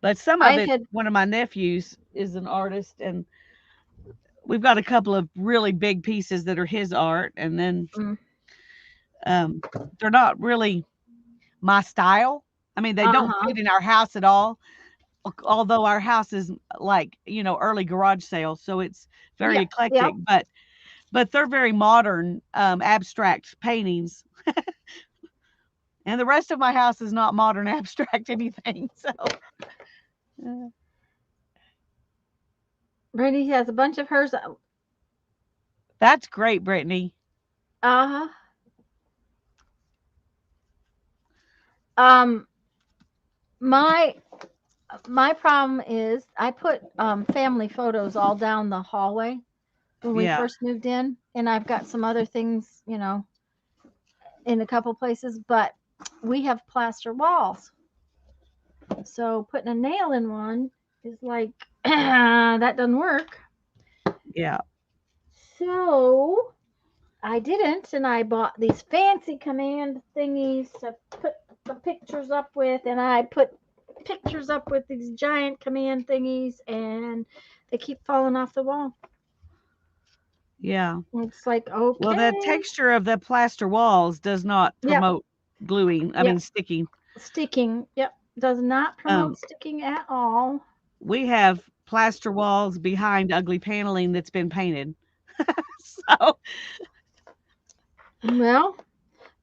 but some of it. One of my nephews is an artist, and we've got a couple of really big pieces that are his art, and then they're not really my style. I mean, they don't fit in our house at all. although our house is like, early garage sale, so it's very Yeah, yeah. eclectic, but they're very modern, abstract paintings. And the rest of my house is not modern abstract anything. So Brittany has a bunch of hers. that's great, Brittany. Uh-huh. Um, my problem is I put family photos all down the hallway when we Yeah. first moved in, and I've got some other things, in a couple places, but we have plaster walls. So putting a nail in one is like that doesn't work. Yeah. So I didn't, and I bought these fancy command thingies to put the pictures up with, and I put pictures up with these giant command thingies, and they keep falling off the wall. Yeah. It's like, okay. Well, the texture of the plaster walls does not Yep. promote gluing. I Yep. mean, sticking. Sticking. Yep. Does not promote sticking at all. We have plaster walls behind ugly paneling that's been painted. So, Well,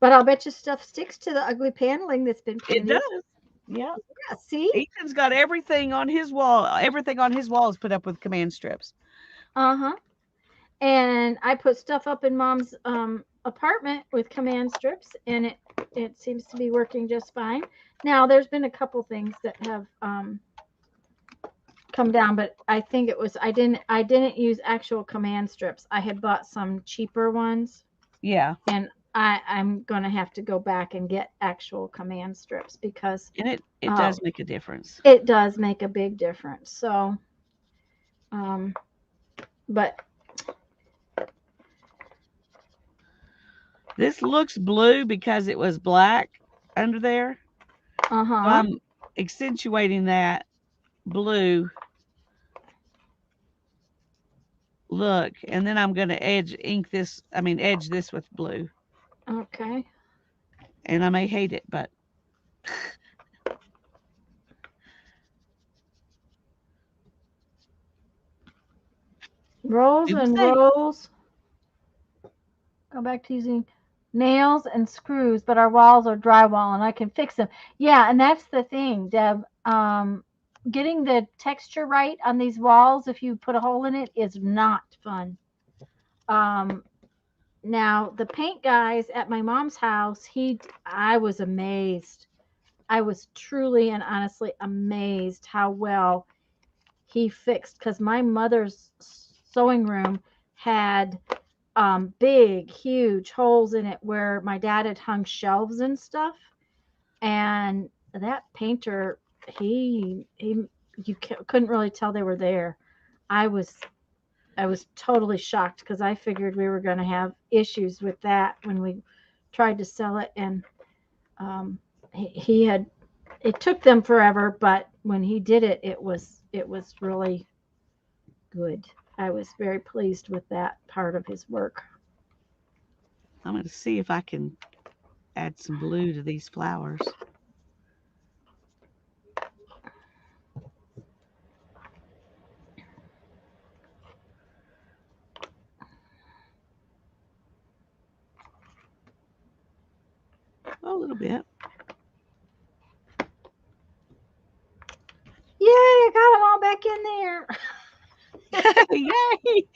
but I'll bet you stuff sticks to the ugly paneling that's been it painted. does. Yeah. Yeah, see? Ethan's got everything on his wall. Everything on his wall is put up with command strips. Uh-huh. And I put stuff up in Mom's apartment with command strips, and it seems to be working just fine. Now, there's been a couple things that have come down, but I think it was I didn't use actual command strips. I had bought some cheaper ones. Yeah. And I'm going to have to go back and get actual command strips because And it does make a difference. It does make a big difference. So, but this looks blue because it was black under there. So I'm accentuating that blue look, and then I'm going to edge this with blue. Okay. And I may hate it, but Rolls and rolls. Go back to using nails and screws, but our walls are drywall and I can fix them. Yeah, and that's the thing, Deb. Getting the texture right on these walls, if you put a hole in it, is not fun. Now the paint guys at my mom's house, I was amazed. I was truly and honestly amazed how well he fixed, because my mother's sewing room had big, huge holes in it where my dad had hung shelves and stuff. And that painter, you couldn't really tell they were there. I was totally shocked because I figured we were going to have issues with that when we tried to sell it. And it took them forever, but when he did it, it was really good. I was very pleased with that part of his work. I'm going to see if I can add some blue to these flowers. Oh, a little bit. Yay, I got them all back in there. Yay!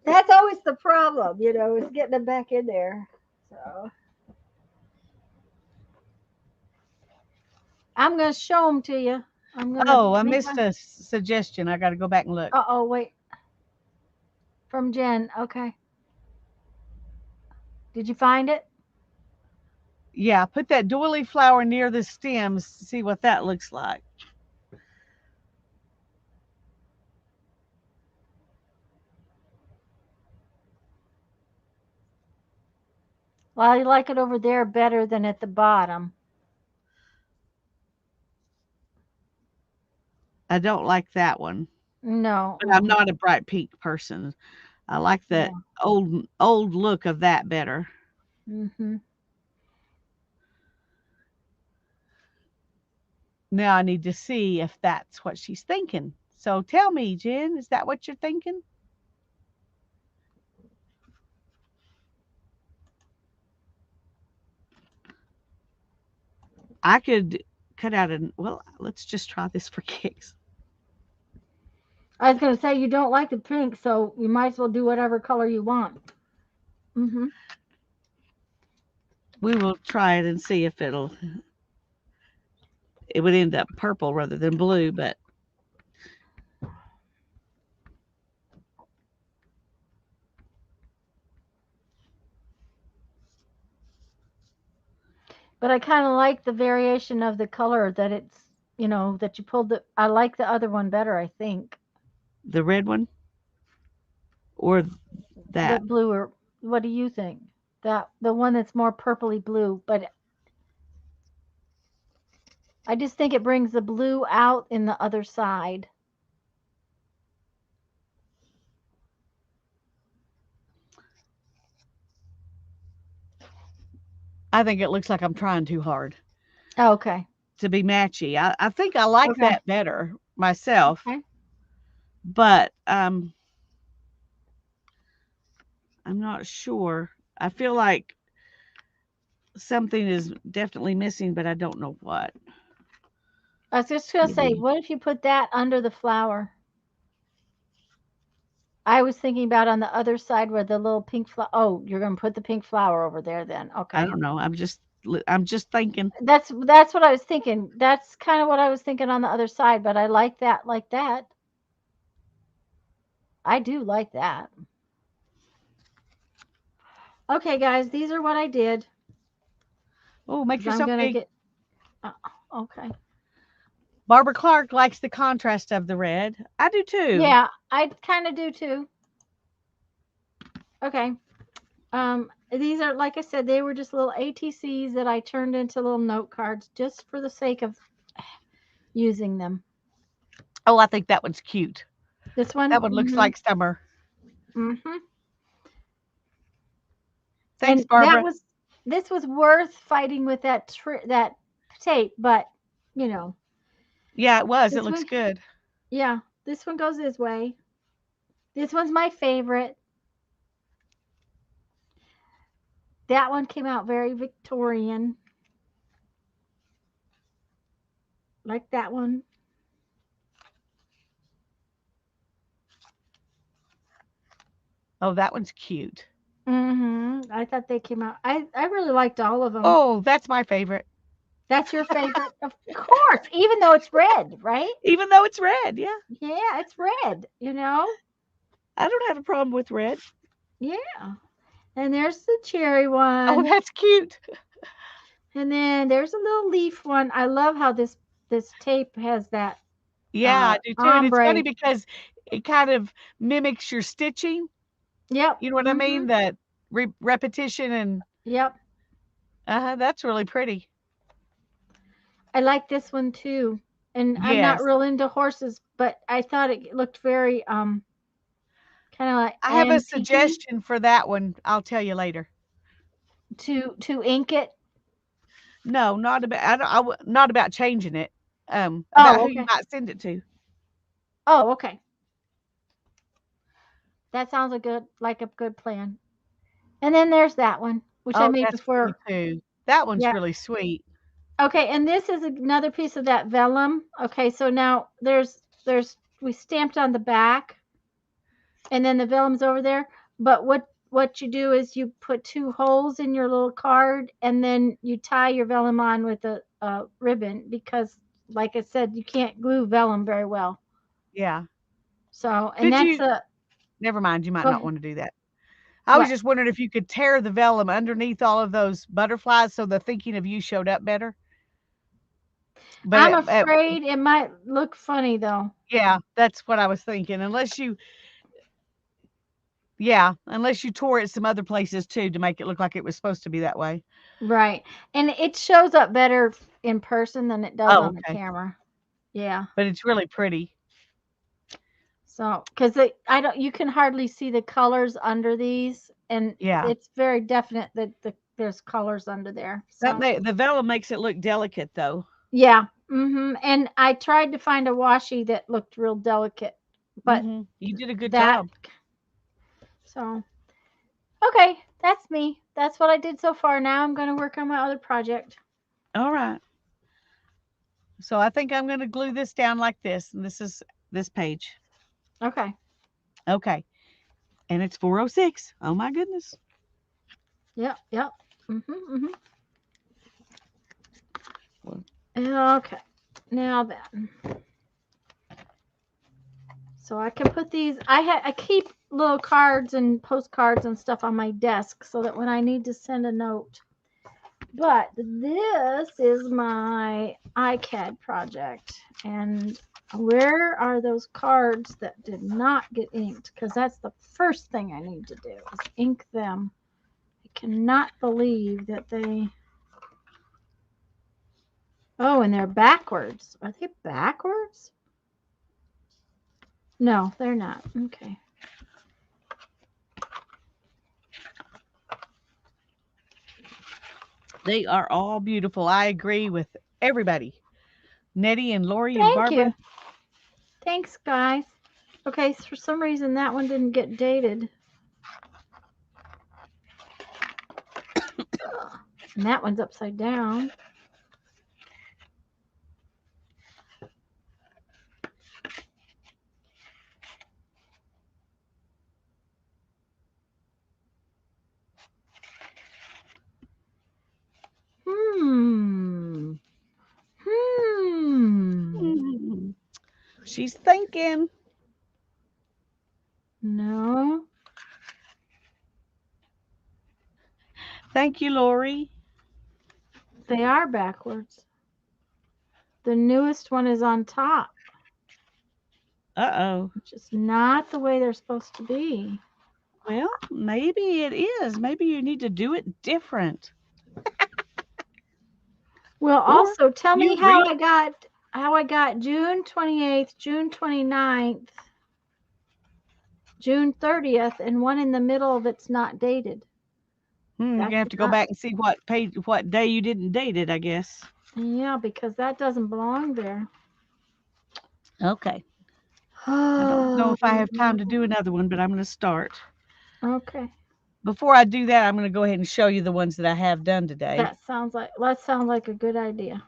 That's always the problem, is getting them back in there. So I'm going to show them to you. I missed a suggestion. I got to go back and look. Uh-oh, wait. From Jen. Okay. Did you find it? Yeah, put that doily flower near the stems. See what that looks like. Well, I like it over there better than at the bottom. I don't like that one. No. But I'm not a bright pink person. I like the old look of that better. Mm-hmm. Now I need to see if that's what she's thinking. So tell me, Jen, is that what you're thinking? I could cut out well, let's just try this for kicks. I was going to say you don't like the pink, so you might as well do whatever color you want. We will try it and see if it would end up purple rather than blue, but I kind of like the variation of the color that it's, that you pulled I like the other one better, I think. the red one or that? The blue, or what do you think? The one that's more purpley blue, but I just think it brings the blue out in the other side. I think it looks like I'm trying too hard. Oh, okay. To be matchy. I think I like that better myself. Okay. But I'm not sure. I feel like something is definitely missing, but I don't know what. I was just going to say, what if you put that under the flower? I was thinking about on the other side where the little pink flower. Oh, you're going to put the pink flower over there then. Okay. I don't know. I'm just thinking. That's what I was thinking. That's kind of what I was thinking on the other side, but I like that like that. I do like that. Okay, guys, these are what I did. Oh, make yourself big. Okay. Barbara Clark likes the contrast of the red. I do too. Yeah, I kind of do too. Okay. These are, like I said, they were just little ATCs that I turned into little note cards just for the sake of using them. Oh, I think that one's cute. This one? That one looks like summer. Mm-hmm. Thanks, Barbara. This was worth fighting with that tape, but Yeah, it was. It looks good. Yeah, this one goes this way. This one's my favorite. That one came out very Victorian. Like that one. Oh, that one's cute. I thought they came out. I really liked all of them. Oh, that's my favorite. That's your favorite? Of course, even though it's red, right? Even though it's red, yeah. Yeah, it's red, I don't have a problem with red. Yeah. And there's the cherry one. Oh, that's cute. And then there's a little leaf one. I love how this tape has that. Yeah, I do too. And it's funny because it kind of mimics your stitching. Yep. You know what I mean? That repetition and. Yep. That's really pretty. I like this one too. And I'm not real into horses, but I thought it looked very kind of like. I have a suggestion for that one. I'll tell you later. To ink it? No, not about. Not about changing it. About who you might send it to. Oh, okay. That sounds like a good plan. And then there's that one, which I made before. Too. That one's really sweet. Okay, and this is another piece of that vellum. Okay, so now we stamped on the back, and then the vellum's over there. But what you do is you put 2 holes in your little card, and then you tie your vellum on with a ribbon because, like I said, you can't glue vellum very well. Yeah. So, and never mind, you might not want to do that. I was just wondering if you could tear the vellum underneath all of those butterflies so the thinking of you showed up better. But I'm afraid it might look funny though. Yeah, that's what I was thinking. Unless you tore it some other places too to make it look like it was supposed to be that way. Right. And it shows up better in person than it does on the camera. Yeah. But it's really pretty. So, because you can hardly see the colors under these, and it's very definite that there's colors under there. So. The vellum makes it look delicate, though. Yeah. And I tried to find a washi that looked real delicate, but You did a good that job. so okay, that's me. That's what I did so far. Now I'm going to work on my other project. All right. So I think I'm going to glue this down like this, and this is this page. Okay. Okay. And it's 4:06. Oh my goodness. Yep. Yep. Mhm. Well, Okay. Now then. So I can put these. I keep little cards and postcards and stuff on my desk so that when I need to send a note. But this is my iCAD project, and where are those cards that did not get inked? Because that's the first thing I need to do is ink them. I cannot believe that they. Oh, and they're backwards. Are they backwards? No, they're not. Okay. they are all beautiful. I agree with everybody. Nettie and Lori and Thank Barbara. you. Thanks, guys. Okay, so for some reason that one didn't get dated. And that one's upside down. Hmm. Mhm. She's thinking. No. Thank you, Lori. They are backwards. The newest one is on top, Uh-oh. which is not the way they're supposed to be. Well, maybe it is. Maybe you need to do it different. Well, Or also tell me you re how I got June 28th, June 29th, June 30th, and one in the middle that's not dated. you're That gonna have to go cannot, back and see what page, what day you didn't date it, I guess. yeah, because that doesn't belong there. Okay. I don't know Oh, if I have time to do another one, but I'm gonna start. okay. Before I do that, I'm gonna go ahead and show you the ones that I have done today. That sounds like a good idea.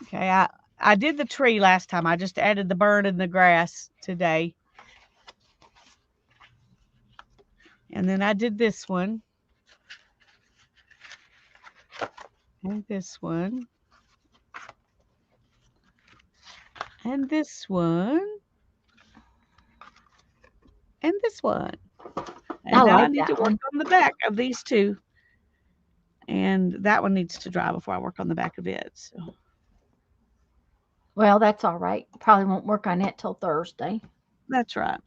Okay, I did the tree last time. I just added the bird and the grass today. And then I did this one. And this one. And this one. And this one. I And now I like need to that work one. on the back of these two. And that one needs to dry before I work on the back of it. So Well, that's all right. Probably won't work on it till Thursday. that's right.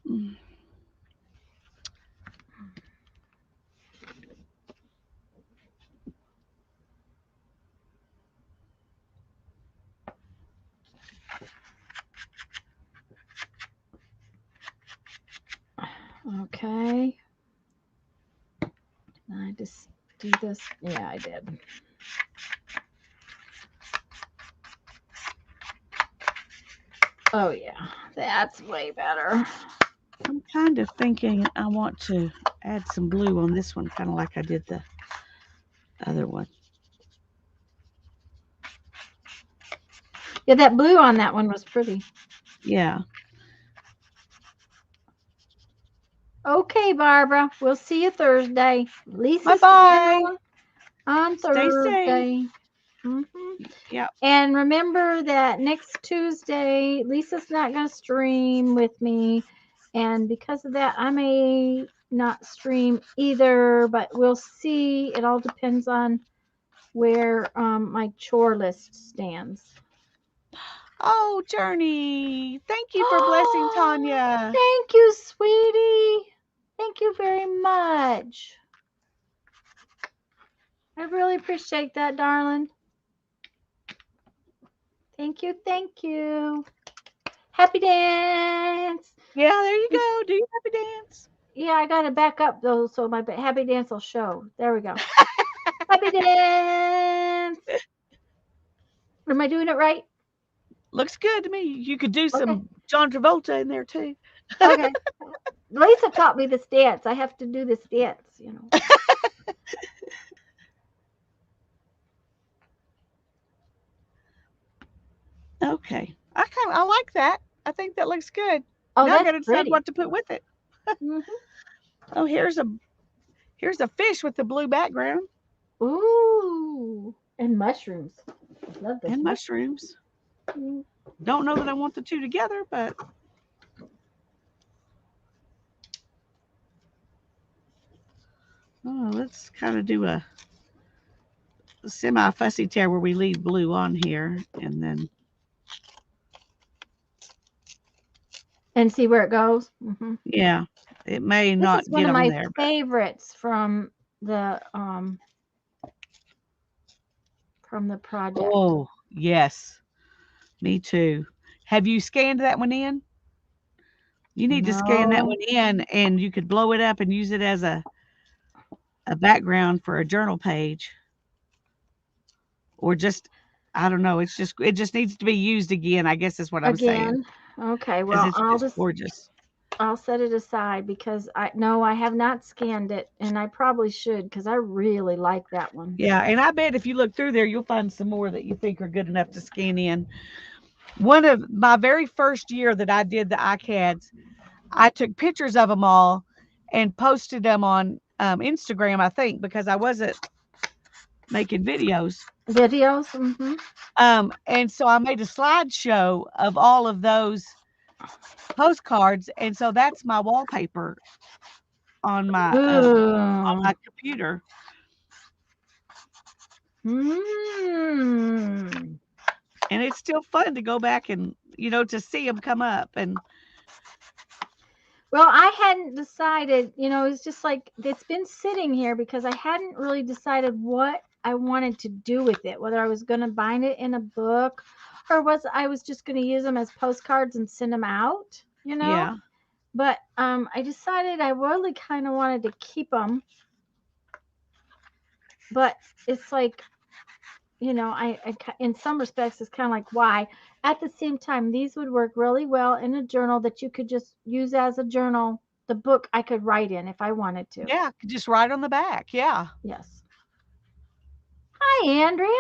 Okay. I just do this. Yeah, I did. Oh, yeah. That's way better. I'm kind of thinking I want to add some blue on this one, kind of like I did the other one. Yeah, that blue on that one was pretty. Yeah. Okay, Barbara. We'll see you Thursday. Lisa's Bye-bye. coming on Stay safe. Thursday. Yep. And remember that next Tuesday, Lisa's not going to stream with me. And because of that, I may not stream either, but we'll see. It all depends on where my chore list stands. Oh, Journey. Thank you for blessing Tanya. Thank you, sweetie. Thank you very much. I really appreciate that, darling. Thank you. Thank you. Happy dance. Yeah, there you go. Do your happy dance. Yeah, I got to back up though, so my happy dance will show. There we go. Happy dance. Am I doing it right? Looks good to me. You could do Okay. some John Travolta in there too. Okay. Lisa taught me this dance. I have to do this dance, you know. Okay. I like that. I think that looks good. Oh, Now I that's gotta decide pretty. what to put with it. Hmm. Oh, here's a fish with the blue background Ooh, and mushrooms. I love those and mushrooms. mushrooms. Don't know that I want the two together, but let's kind of do a semi-fussy tear where we leave blue on here, and then And see where it goes. yeah, it may This not is one get of on my there, but favorites from the project. oh yes, me too. Have you scanned that one in? You need to scan that No, one in, and you could blow it up and use it as a background for a journal page, or just I don't know. It just needs to be used again. I guess is what I'm saying, again. Okay, because well, it's just gorgeous. I'll set it aside because I have not scanned it, and I probably should because I really like that one. Yeah, and I bet if you look through there, you'll find some more that you think are good enough to scan in. One of my very first year that I did the iCads, I took pictures of them all and posted them on Instagram, I think, because I wasn't making videos. Videos. Mm-hmm. And so I made a slideshow of all of those postcards, and so that's my wallpaper on Ooh. my computer. Mm. And it's still fun to go back and to see them come up. And Well, I hadn't decided, it's just like it's been sitting here because I hadn't really decided what I wanted to do with it, whether I was going to bind it in a book or I was just going to use them as postcards and send them out, yeah, But I decided I really kind of wanted to keep them. But it's like, in some respects, it's kind of like why. At the same time, these would work really well in a journal that you could just use as a journal. The book I could write in if I wanted to. yeah, just write on the back. Yeah. Yes. Hi, Andrea.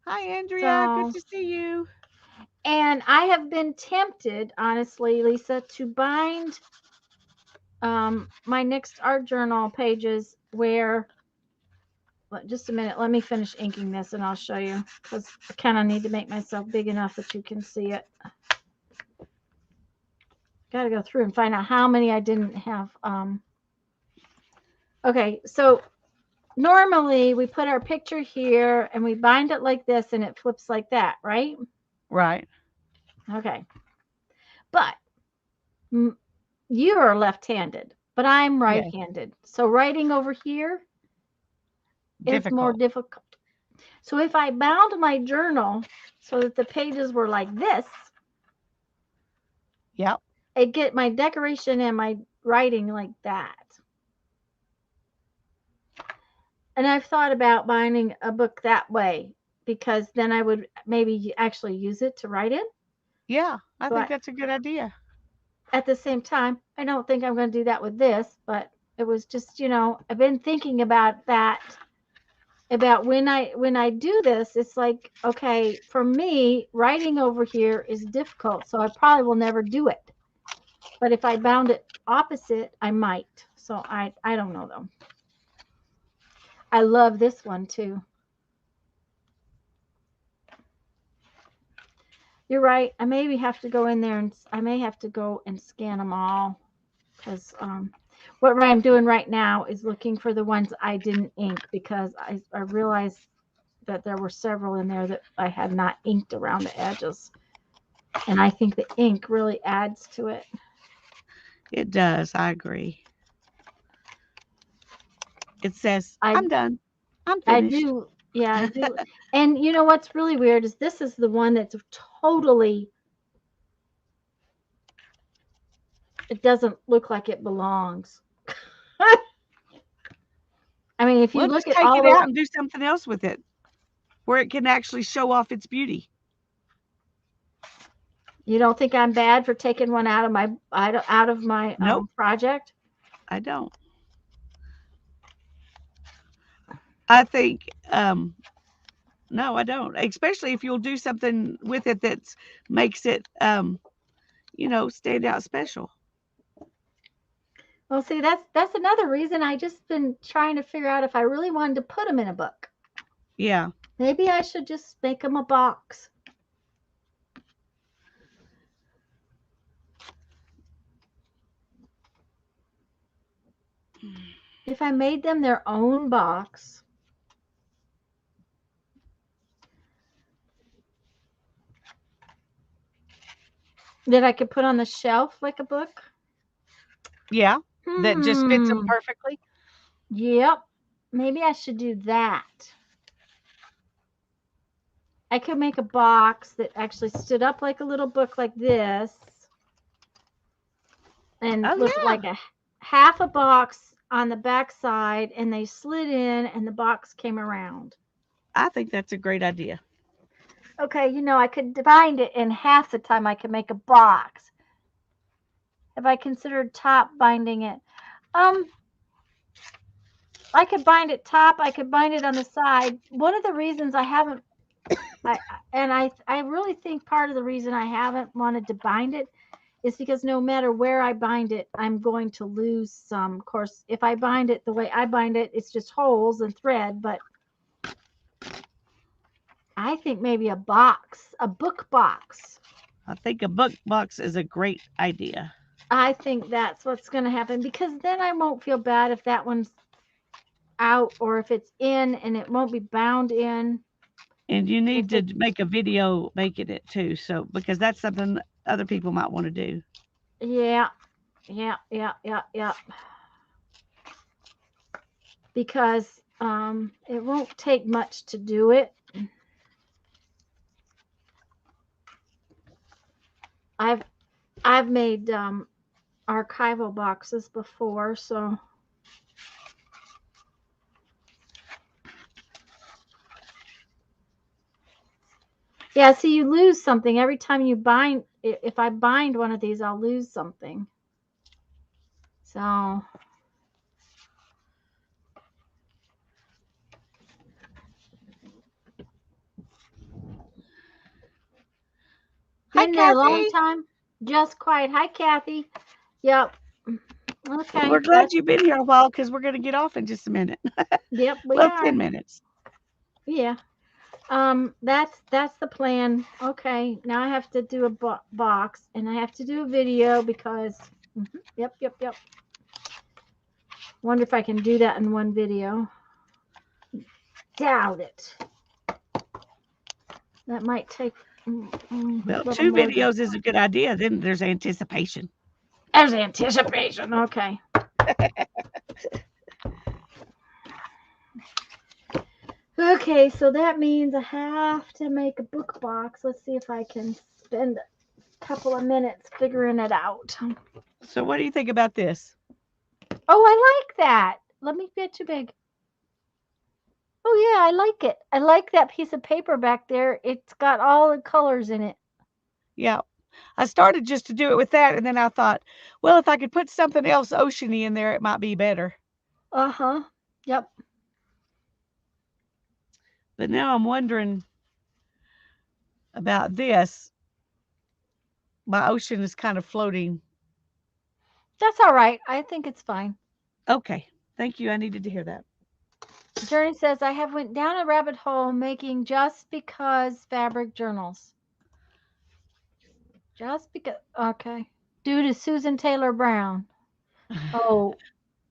Hi, Andrea. Good So, to see you. and I have been tempted, honestly, Lisa, to bind my next art journal pages where. Just a minute. Let me finish inking this and I'll show you because I kind of need to make myself big enough that you can see it. Got to go through and find out how many I didn't have. Okay, so normally we put our picture here and we bind it like this and it flips like that, right? Right. Okay. But you are left-handed, but I'm right-handed. Yeah. So writing over here is more difficult. So if I bound my journal so that the pages were like this, yep, I'd get my decoration and my writing like that. And I've thought about binding a book that way because then I would maybe actually use it to write in. Yeah, I think that's a good idea. At the same time, I don't think I'm going to do that with this, but it was just, I've been thinking about that. About when I do this, it's like, okay, for me, writing over here is difficult, so I probably will never do it. But if I bound it opposite, I might. So I don't know though. I love this one too. You're right. I maybe have to go in there and I may have to go and scan them all because what I'm doing right now is looking for the ones I didn't ink because I realized that there were several in there that I had not inked around the edges. And I think the ink really adds to it. It does. I agree. It says, I'm done. I'm finished. I do. Yeah, I do. And you know what's really weird is this is the one that's totally, it doesn't look like it belongs. I mean, if you look just at take all it out and do something else with it. where it can actually show off its beauty. You don't think I'm bad for taking one out of my Nope. project? I don't. I think no, I don't. Especially if you'll do something with it that makes it stand out special. Well, see, that's another reason I just been trying to figure out if I really wanted to put them in a book. Yeah. Maybe I should just make them a box. If I made them their own box, that I could put on the shelf like a book. Yeah. That just fits them perfectly. Yep. Maybe I should do that. I could make a box that actually stood up like a little book like this. And look like a half a box on the back side, and they slid in and the box came around. I think that's a great idea. Okay, I could bind it in half the time I could make a box. Have I considered top binding it? I could bind it top, I could bind it on the side. One of the reasons I haven't I really think part of the reason I haven't wanted to bind it is because no matter where I bind it, I'm going to lose some. Of course, if I bind it the way I bind it, it's just holes and thread, but I think maybe a book box. I think a book box is a great idea. I think that's what's going to happen, because then I won't feel bad if that one's out or if it's in and it won't be bound in. And you need to make a video making it too, so because that's something other people might want to do. Yeah. Because it won't take much to do it. I've made archival boxes before, so yeah, see, you lose something every time you bind. If I bind one of these, I'll lose something. So Hi, been there a long Kathy. time. Just quiet. Hi, Kathy. Yep. Okay. We're glad you've been here a while because we're going to get off in just a minute. Yep, we well, are. 10 minutes. Yeah. That's the plan. Okay. Now I have to do a box, and I have to do a video because. Yep. Wonder if I can do that in one video. Doubt it. That might take. Well, 2 videos is a good idea. Then there's anticipation. There's anticipation. Okay. Okay, so that means I have to make a book box. Let's see if I can spend a couple of minutes figuring it out. So what do you think about this? Oh, I like that. Let me get too big. Oh, yeah, I like it. I like that piece of paper back there. It's got all the colors in it. Yeah. I started just to do it with that, and then I thought, well, if I could put something else oceany in there, it might be better. Uh-huh. Yep. But now I'm wondering about this. My ocean is kind of floating. That's all right. I think it's fine. Okay. Thank you. I needed to hear that. Journey says, I have went down a rabbit hole making just because fabric journals. Just because. Okay. Due to Susan Taylor Brown. Oh,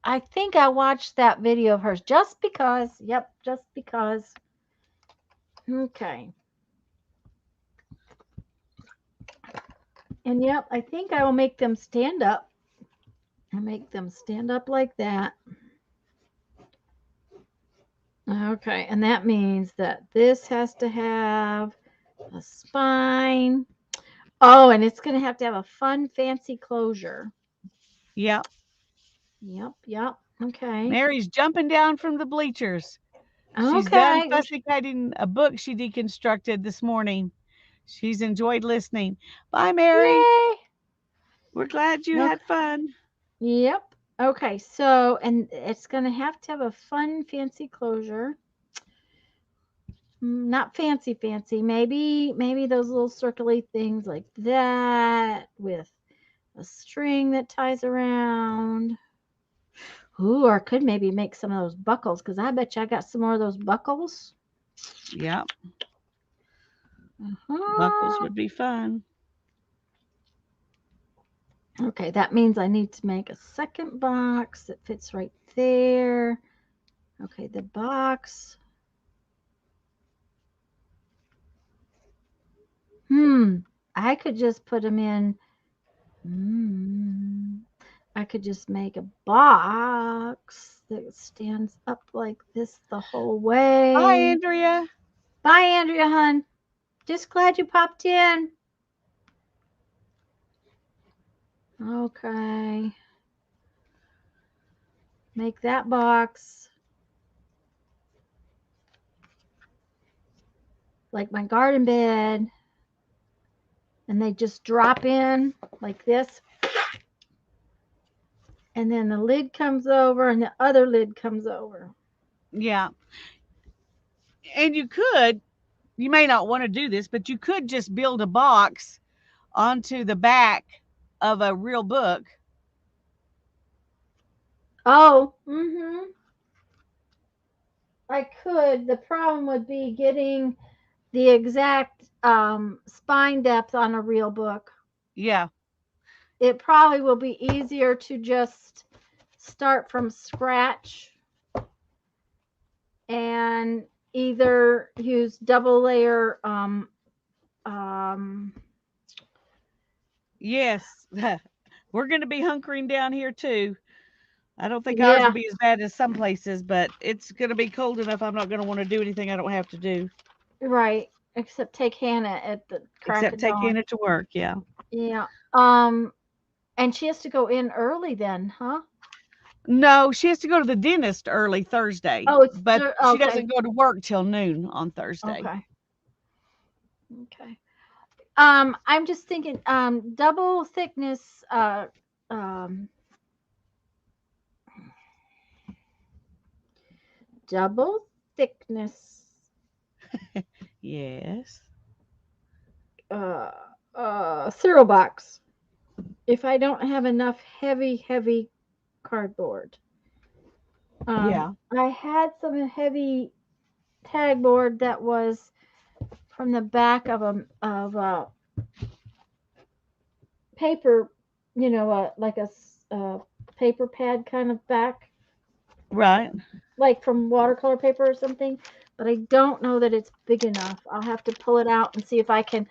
I think I watched that video of hers. Just because. Yep. Just because. Okay. And yep, I think I will make them stand up. I make them stand up like that. Okay, and that means that this has to have a spine. Oh, and it's going to have a fun, fancy closure. Yep. Yep. Okay. Mary's jumping down from the bleachers. She's done Okay. fussicating a book she deconstructed this morning. She's enjoyed listening. Bye, Mary. Yay. We're glad you Okay. had fun. Yep. Okay. So, and it's going to have a fun, fancy closure. Not fancy, fancy. Maybe those little circly things like that with a string that ties around. Ooh, or I could maybe make some of those buckles because I bet you I got some more of those buckles. Yep. Buckles would be fun. Okay, that means I need to make a second box that fits right there. Okay, the box. I could just put them in. I could just make a box that stands up like this the whole way. Bye, Andrea. Bye, Andrea, hun. Just glad you popped in. Okay. Make that box like my garden bed. And they just drop in like this. And then the lid comes over and the other lid comes over. Yeah. And you may not want to do this, but you could just build a box onto the back of a real book. Oh, I could. The problem would be getting the exact spine depth on a real book. Yeah. It probably will be easier to just start from scratch and either use double layer Yes. We're going to be hunkering down here too. I don't think ours will be as bad as some places, but it's going to be cold enough. I'm not going to want to do anything I don't have to do. Right. Except take Hannah at the crack Except of take dawn. Hannah to work. Yeah. Yeah. And she has to go in early then, huh? No, she has to go to the dentist early Thursday. Oh, but okay. she doesn't go to work till noon on Thursday. Okay. Okay. I'm just thinking, double thickness, double thickness, Yes. cereal box. If I don't have enough heavy cardboard. Yeah. I had some heavy tag board that was from the back of a paper, like a paper pad kind of back. Right. Like from watercolor paper or something, but I don't know that it's big enough. I'll have to pull it out and see if I can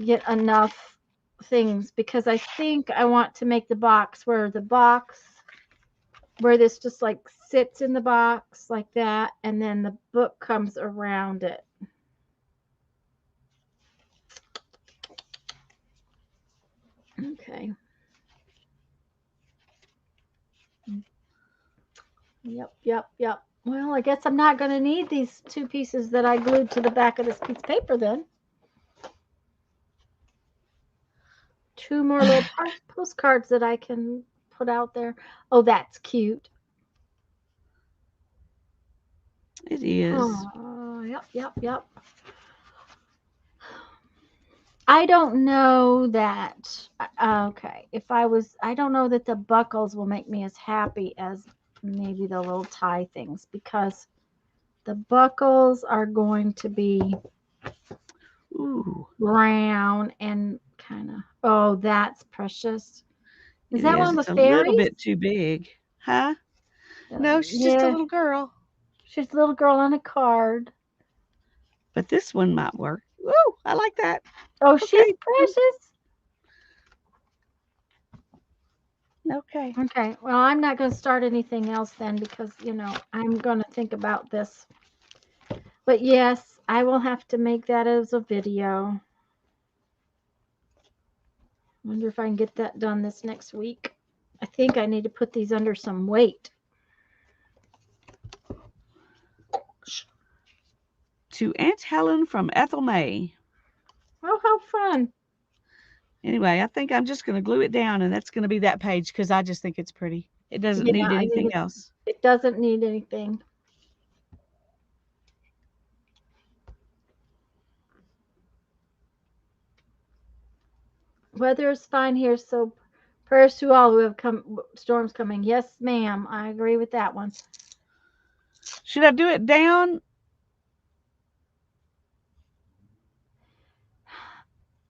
get enough things because I think I want to make the box where this just like sits in the box like that, and then the book comes around it. Okay. Yep. Well, I guess I'm not going to need these two pieces that I glued to the back of this piece of paper then. Two more little postcards that I can put out there. Oh, that's cute. It is. Oh, yep. I don't know that. Okay, I don't know that the buckles will make me as happy as maybe the little tie things because the buckles are going to be brown and kind of. Oh, that's precious. Is that one of the fairies? A little bit too big, huh? No, she's just a little girl. She's a little girl on a card. But this one might work. Ooh, I like that. Oh, okay. She's precious. Okay. Okay. Well, I'm not going to start anything else then because, I'm going to think about this. But yes, I will have to make that as a video. Wonder if I can get that done this next week. I think I need to put these under some weight. To Aunt Helen from Ethel May. Oh, how fun. Anyway, I think I'm just going to glue it down, and that's going to be that page because I just think it's pretty. It doesn't Yeah, need I think anything else. it doesn't need anything. Weather is fine here, so prayers to all who have storms coming. Yes, ma'am. I agree with that one. Should I do it down?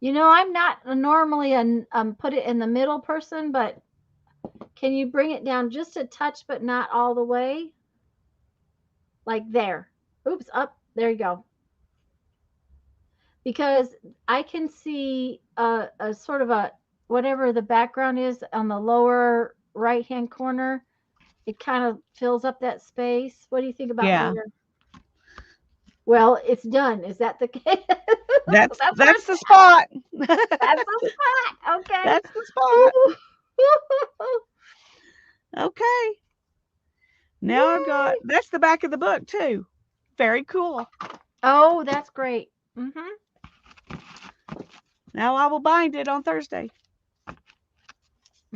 You know, I'm not normally a put it in the middle person, but can you bring it down just a touch, but not all the way? Like there. Oops, up. There you go. Because I can see a sort of a, whatever the background is on the lower right-hand corner. It kind of fills up that space. What do you think about Yeah. there? Well, it's done. Is that the case? That's where the spot. that's the spot. Okay. That's the spot. Okay. Now I've got, that's the back of the book too. Very cool. Oh, that's great. Now I will bind it on Thursday.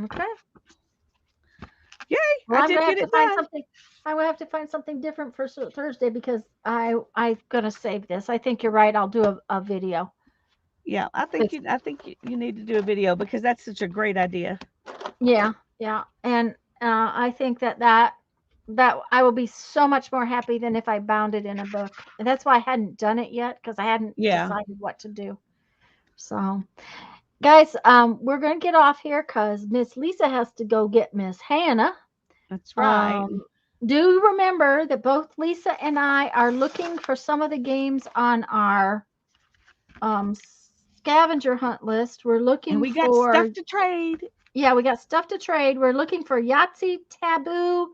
Okay. Yay! Well, I did get it done. I will have to find something different for Thursday because I'm gonna save this. I think you're right. I'll do a video. Yeah, I think you need to do a video because that's such a great idea. Yeah, and I think that I will be so much more happy than if I bound it in a book. And that's why I hadn't done it yet because I hadn't decided what to do. So, guys, we're gonna get off here because Miss Lisa has to go get Miss Hannah. That's right. Do remember that both Lisa and I are looking for some of the games on our scavenger hunt list. We're looking and we got stuff to trade. Yeah, we got stuff to trade. We're looking for Yahtzee, Taboo,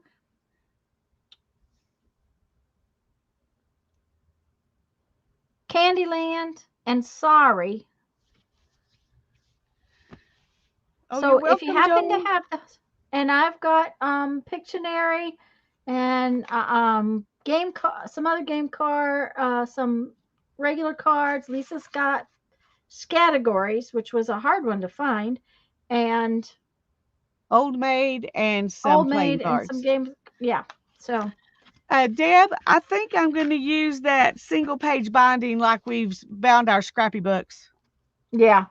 Candyland, and Sorry. Oh, so you're if you welcome, happen Joey. to have those, and I've got Pictionary and some other game card, some regular cards. Lisa's got categories, which was a hard one to find, and Old Maid and some playing cards. And some games. Yeah. So Deb, I think I'm going to use that single page binding like we've bound our scrappy books. Yeah.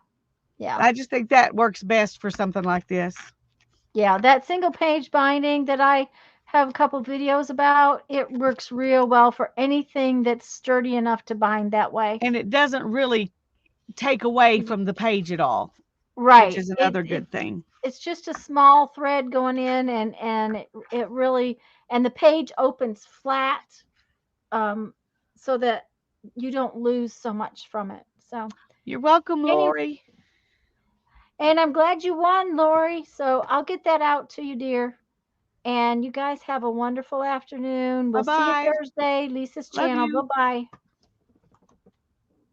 I just think that works best for something like this. Yeah, that single page binding that I have a couple videos about, it works real well for anything that's sturdy enough to bind that way. And it doesn't really take away from the page at all. Right. Which is another good thing. It's just a small thread going in and it really, and the page opens flat so that you don't lose so much from it. So you're welcome, Lori. And I'm glad you won, Lori. So I'll get that out to you, dear. And you guys have a wonderful afternoon. We'll see you Thursday. Lisa's channel. Bye-bye.